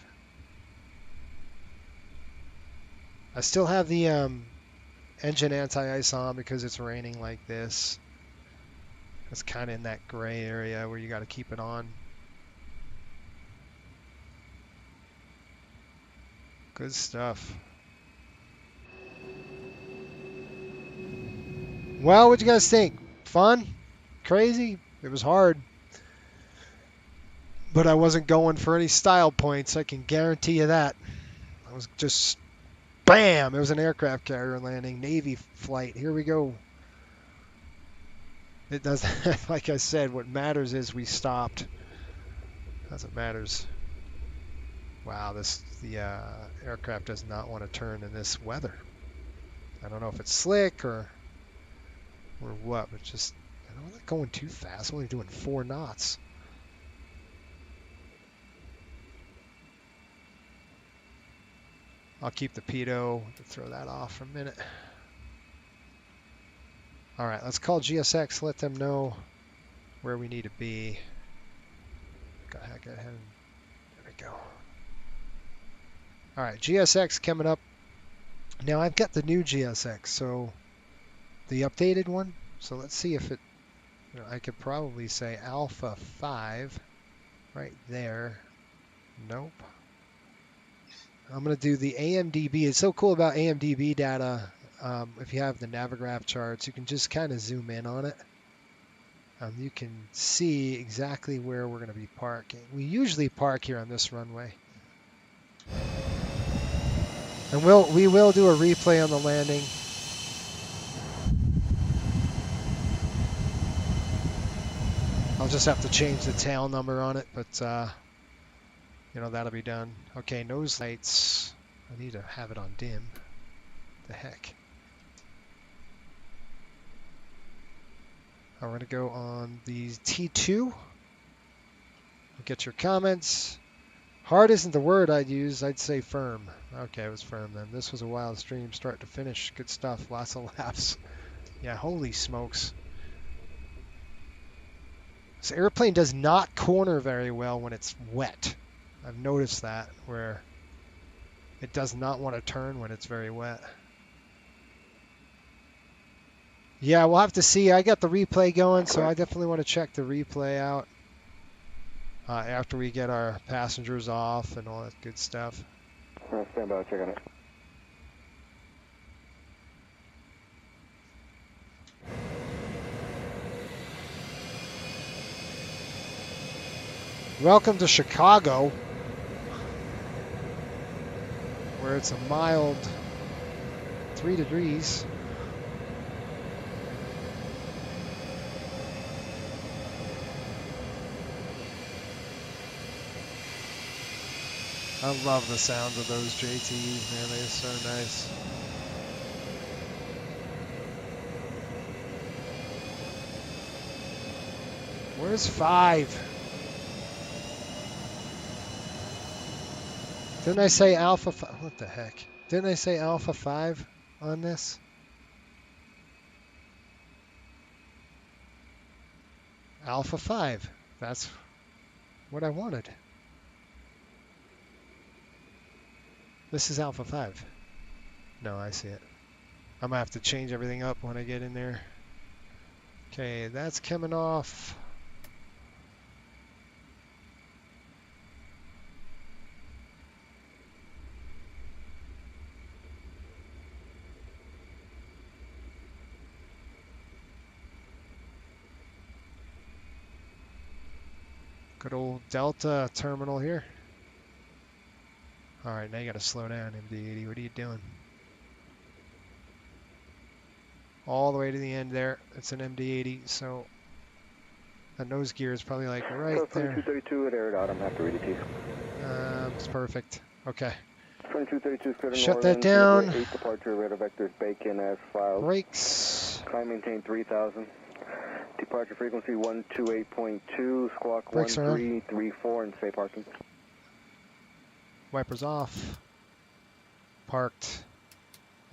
I still have the engine anti-ice on because it's raining like this. It's kind of in that gray area where you got to keep it on. Good stuff. Well, what'd you guys think? Fun? Crazy? It was hard. But I wasn't going for any style points, I can guarantee you that. I was just, bam! It was an aircraft carrier landing, Navy flight. Here we go. It doesn't, like I said, what matters is we stopped. That's what matters. Wow, the aircraft does not want to turn in this weather. I don't know if it's slick or what, but just, I'm not going too fast. I'm only doing 4 knots. I'll keep the pitot to throw that off for a minute. All right, let's call GSX, let them know where we need to be. Go ahead. There we go. All right, GSX coming up. Now I've got the new GSX, so the updated one. So let's see if it, I could probably say Alpha 5 right there. Nope. I'm going to do the AMDB. It's so cool about AMDB data. If you have the Navigraph charts, you can just kind of zoom in on it. You can see exactly where we're going to be parking. We usually park here on this runway. And we will do a replay on the landing. I'll just have to change the tail number on it, but you know, that'll be done. Okay, nose lights. I need to have it on dim. The heck. We're going to go on the T2. We'll get your comments. Hard isn't the word I'd use. I'd say firm. Okay, it was firm then. This was a wild stream, start to finish. Good stuff. Lots of laughs. Yeah, holy smokes. This airplane does not corner very well when it's wet. I've noticed that, where it does not want to turn when it's very wet. Yeah, we'll have to see. I got the replay going, so I definitely want to check the replay out after we get our passengers off and all that good stuff. Stand by, check on it. Welcome to Chicago, where it's a mild 3 degrees. I love the sounds of those JTs, man. They're so nice. Where's 5? Didn't I say Alpha 5? What the heck? Didn't I say Alpha 5 on this? Alpha 5. That's what I wanted. This is Alpha 5. No, I see it. I'm going to have to change everything up when I get in there. Okay, that's coming off. Good old Delta terminal here. All right, now you got to slow down, MD-80. What are you doing? All the way to the end there. It's an MD-80, so that nose gear is probably like right there. 2232 at Air I'm after EDT. It's perfect. Okay. 2232 Shut that down. 8 departure, radar vectors bacon as filed. Brakes. Climb maintain 3000. Departure frequency 128.2, squawk 1334 and stay parking. Wipers off. Parked.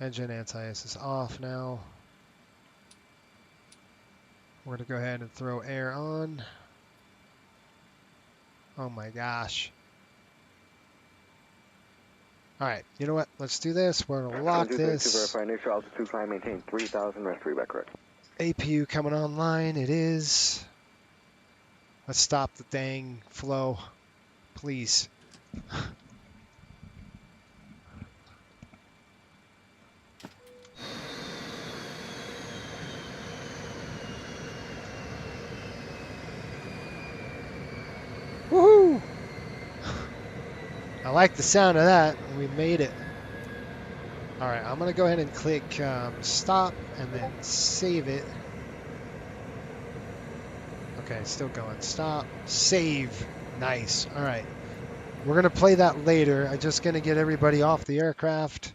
Engine anti-ice is off now. We're going to go ahead and throw air on. Oh my gosh. Alright, you know what? Let's do this. We're going to lock this. Verify initial altitude, climb maintain 3000, rest reback correct. APU coming online. It is. Let's stop the dang flow. Please. Woohoo! I like the sound of that. We made it. Alright, I'm going to go ahead and click stop and then save it. Okay, it's still going. Stop. Save. Nice. Alright. We're going to play that later. I'm just going to get everybody off the aircraft.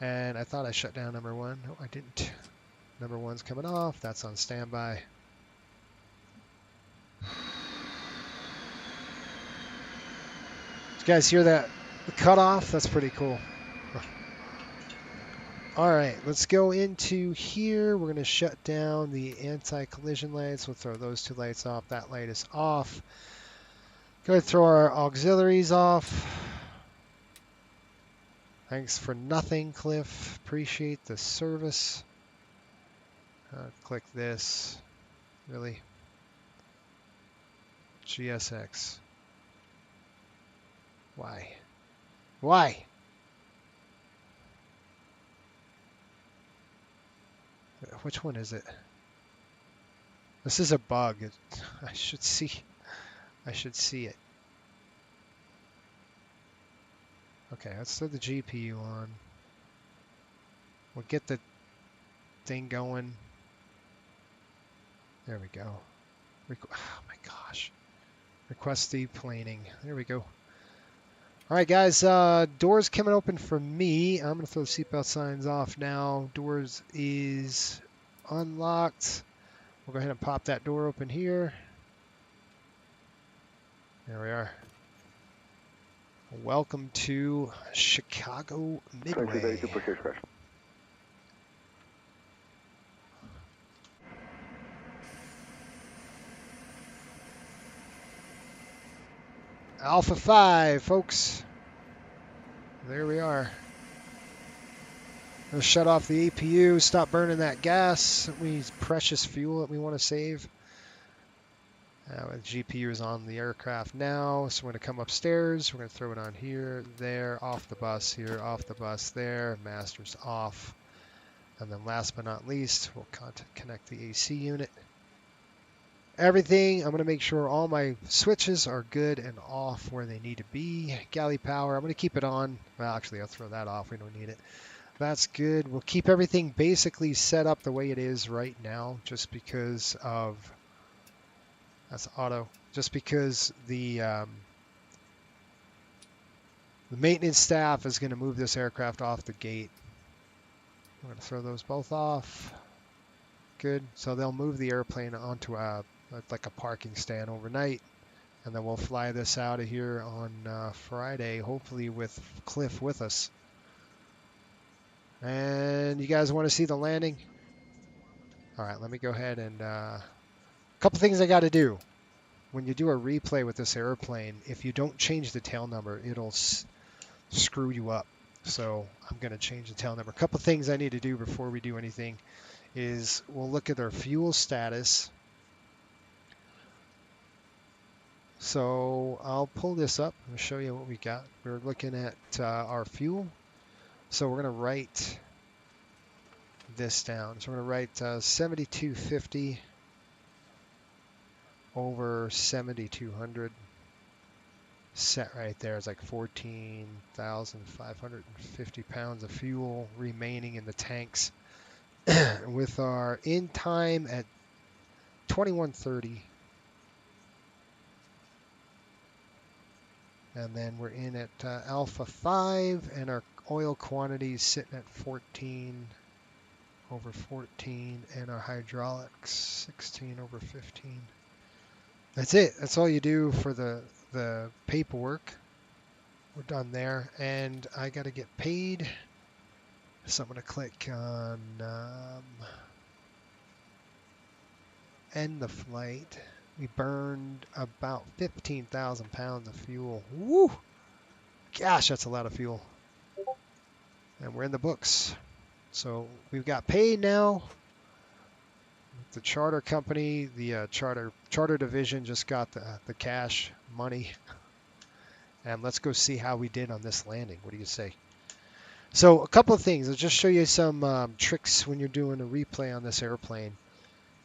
And I thought I shut down number 1. No, I didn't. Number 1's coming off. That's on standby. Did you guys hear that? The cutoff? That's pretty cool. Alright, let's go into here. We're going to shut down the anti-collision lights. We'll throw those 2 lights off. That light is off. Go ahead and throw our auxiliaries off. Thanks for nothing, Cliff. Appreciate the service. Click this. Really? GSX. Why? Why? Which one is it? This is a bug. I should see it. Okay, let's throw the GPU on. We'll get the thing going. There we go. Oh my gosh. Request deplaning. There we go. Alright guys, doors coming open for me. I'm going to throw the seatbelt signs off now. Doors is unlocked. We'll go ahead and pop that door open here. There we are. Welcome to Chicago Midway. Alpha 5, folks. There we are. Let's shut off the APU, stop burning that gas. We use precious fuel that we want to save. The GPU is on the aircraft now, so we're going to come upstairs. We're going to throw it on here, there, off the bus, here, off the bus, there. Master's off. And then last but not least, we'll connect the AC unit. Everything, I'm going to make sure all my switches are good and off where they need to be. Galley power, I'm going to keep it on. Well, actually, I'll throw that off. We don't need it. That's good. We'll keep everything basically set up the way it is right now, just because of... That's auto. Just because the maintenance staff is going to move this aircraft off the gate. I'm going to throw those both off. Good. So they'll move the airplane onto like a parking stand overnight, and then we'll fly this out of here on Friday, hopefully with Cliff with us. And you guys want to see the landing? All right, let me go ahead and a couple things I got to do. When you do a replay with this airplane, if you don't change the tail number, it'll screw you up. So I'm going to change the tail number. A couple things I need to do before we do anything is we'll look at our fuel status. So I'll pull this up and show you what we got. We're looking at our fuel. So we're going to write this down. So we're going to write 7250 over 7200. Set right there is like 14,550 pounds of fuel remaining in the tanks. With our in time at 21:30. And then we're in at Alpha 5, and our oil quantity is sitting at 14 over 14, and our hydraulics 16 over 15. That's it. That's all you do for the paperwork. We're done there, and I got to get paid. So I'm going to click on end the flight. We burned about 15,000 pounds of fuel. Woo! Gosh, that's a lot of fuel. And we're in the books. So we've got paid now. The charter company, the charter division just got the cash money. And let's go see how we did on this landing. What do you say? So a couple of things. I'll just show you some tricks when you're doing a replay on this airplane.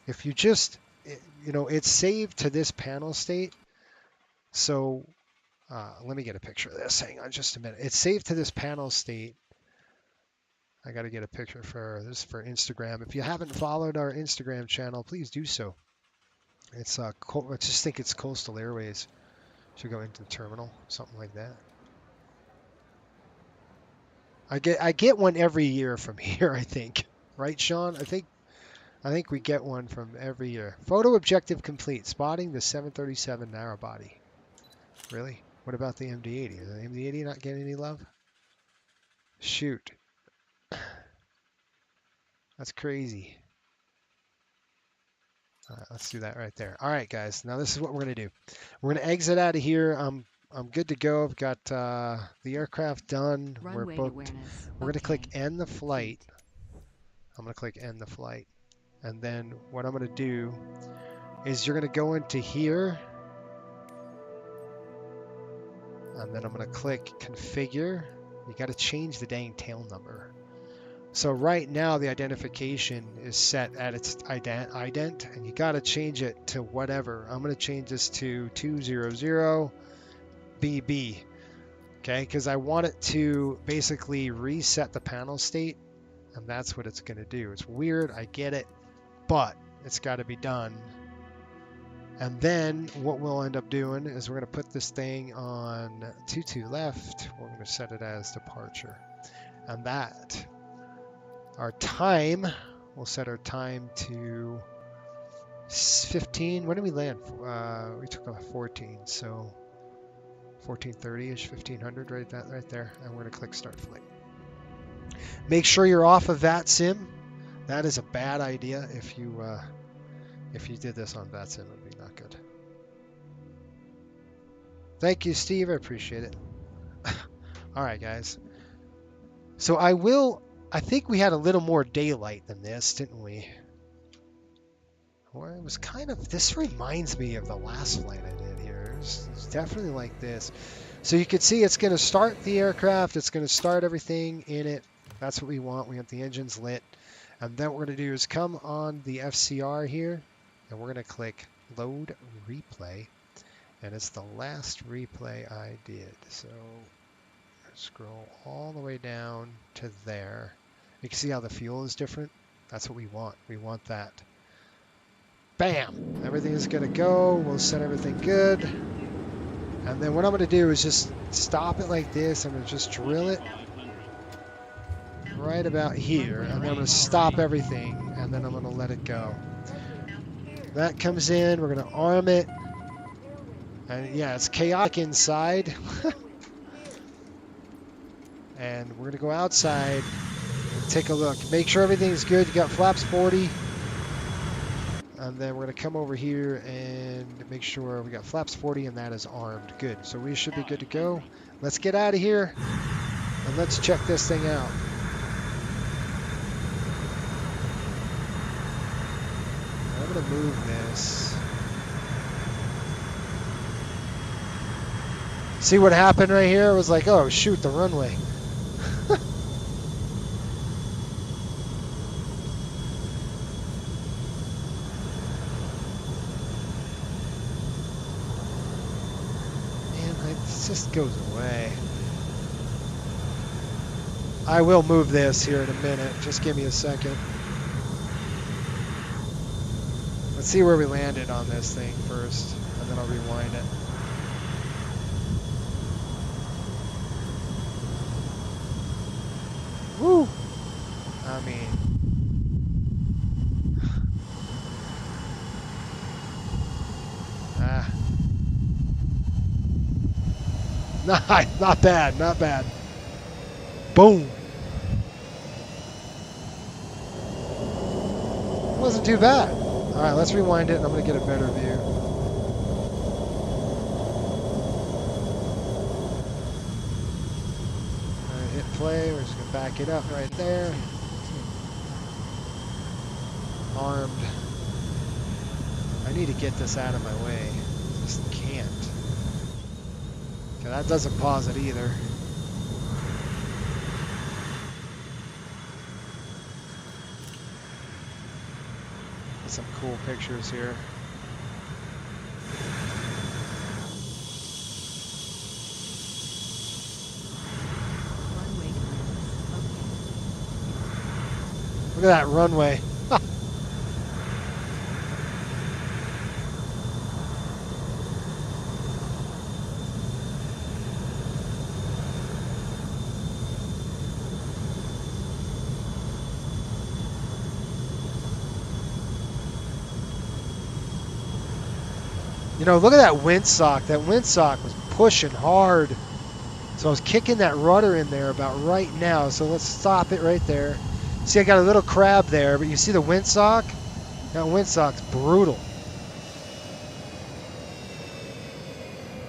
If you just, it's saved to this panel state. So let me get a picture of this. Hang on just a minute. It's saved to this panel state. I got to get a picture for this for Instagram. If you haven't followed our Instagram channel, please do so. It's I just think it's Coastal Airways. Should go into the terminal, something like that. I get one every year from here, I think. Right, Sean? I think we get one from every year. Photo objective complete. Spotting the 737 narrow body. Really? What about the MD-80? Is the MD-80 not getting any love? Shoot. That's crazy. All right, let's do that right there. All right, guys. Now this is what we're going to do. We're going to exit out of here. I'm good to go. I've got the aircraft done. We're booked. We're going to click end the flight. I'm going to click end the flight. And then what I'm going to do is you're going to go into here. And then I'm going to click configure. You got to change the dang tail number. So right now the identification is set at its ident, and you got to change it to whatever. I'm going to change this to 200BB. Okay, because I want it to basically reset the panel state, and that's what it's going to do. It's weird, I get it, but it's got to be done. And then what we'll end up doing is we're going to put this thing on 22 left. We're going to set it as departure. And that, our time, we'll set our time to 15. When did we land? We took off 14. So 1430-ish, 1500, right there. And we're going to click start flight. Make sure you're off of VATSIM. That is a bad idea if you did this on VATSIM. It would be not good. Thank you, Steve. I appreciate it. All right, guys. So I think we had a little more daylight than this, didn't we? Well, it was kind of, this reminds me of the last flight I did here. It's definitely like this. So you can see it's going to start the aircraft. It's going to start everything in it. That's what we want. We want the engines lit. And then what we're going to do is come on the FCR here, and we're going to click load replay. And it's the last replay I did. So scroll all the way down to there. You can see how the fuel is different. That's what we want. We want that. Bam! Everything is going to go. We'll set everything good. And then what I'm going to do is just stop it like this. I'm going to just drill it right about here. And then I'm going to stop everything. And then I'm going to let it go. That comes in. We're going to arm it. And yeah, it's chaotic inside. And we're going to go outside and take a look. Make sure everything's good. You got flaps 40. And then we're going to come over here and make sure we got flaps 40 and that is armed. Good. So we should be good to go. Let's get out of here and let's check this thing out. I'm going to move this. See what happened right here? It was like, oh, shoot, the runway. Man, it just goes away. I will move this here in a minute. Just give me a second. Let's see where we landed on this thing first, and then I'll rewind it. Woo! I mean, not bad, not bad. Boom! Wasn't too bad. All right, let's rewind it, and I'm gonna get a better view. Hit play. We're just gonna back it up right there. Armed. I need to get this out of my way. Just can't. Okay, that doesn't pause it either. Some cool pictures here. Look at that runway. You know, look at that windsock. That windsock was pushing hard. So I was kicking that rudder in there about right now. So let's stop it right there. See, I got a little crab there, but you see the windsock? That windsock's brutal.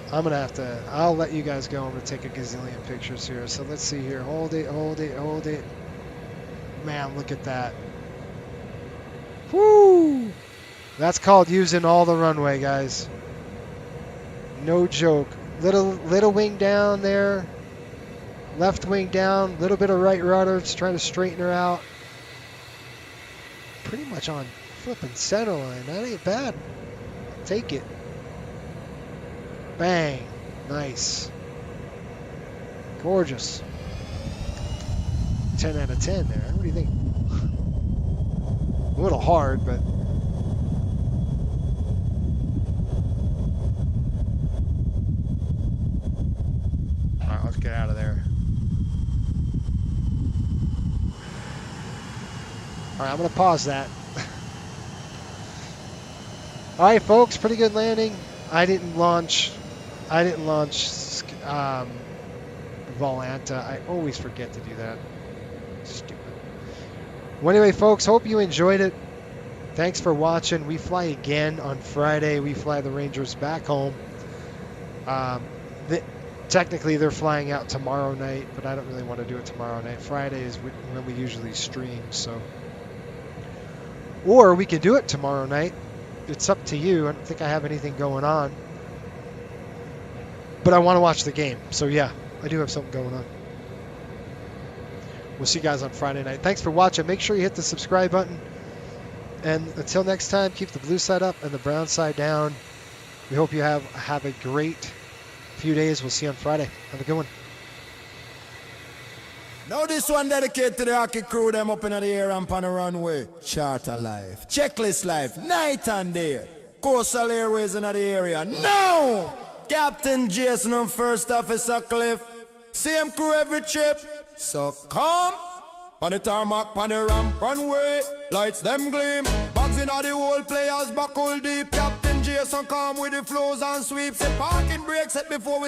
I'm going to have to, I'll let you guys go. I'm going to take a gazillion pictures here. So let's see here. Hold it, hold it, hold it. Man, look at that. Woo! That's called using all the runway, guys. No joke. Little wing down there. Left wing down. Little bit of right rudder. Just trying to straighten her out. Pretty much on flipping center line. That ain't bad. Take it. Bang. Nice. Gorgeous. 10 out of 10 there. What do you think? A little hard, but... Alright, let's get out of there. Alright, I'm going to pause that. Alright, folks, pretty good landing. I didn't launch Volanta. I always forget to do that. Stupid. Well, anyway, folks, hope you enjoyed it. Thanks for watching. We fly again on Friday. We fly the Rangers back home. Technically, they're flying out tomorrow night, but I don't really want to do it tomorrow night. Friday is when we usually stream, so. Or we could do it tomorrow night. It's up to you. I don't think I have anything going on. But I want to watch the game. So, yeah, I do have something going on. We'll see you guys on Friday night. Thanks for watching. Make sure you hit the subscribe button. And until next time, keep the blue side up and the brown side down. We hope you have a great few days. We'll see you on Friday. Have a good one. Now this one dedicated to the hockey crew, them up in the air and on the runway. Charter life, checklist life, night and day. Coastal Airways in the area. Now! Captain Jason and First Officer Cliff. Same crew every trip. So come. On the tarmac, on the ramp, runway. Lights them gleam. Bags in all the whole players buckle deep. Captain Jason come with the flows and sweeps. The parking brakes set before we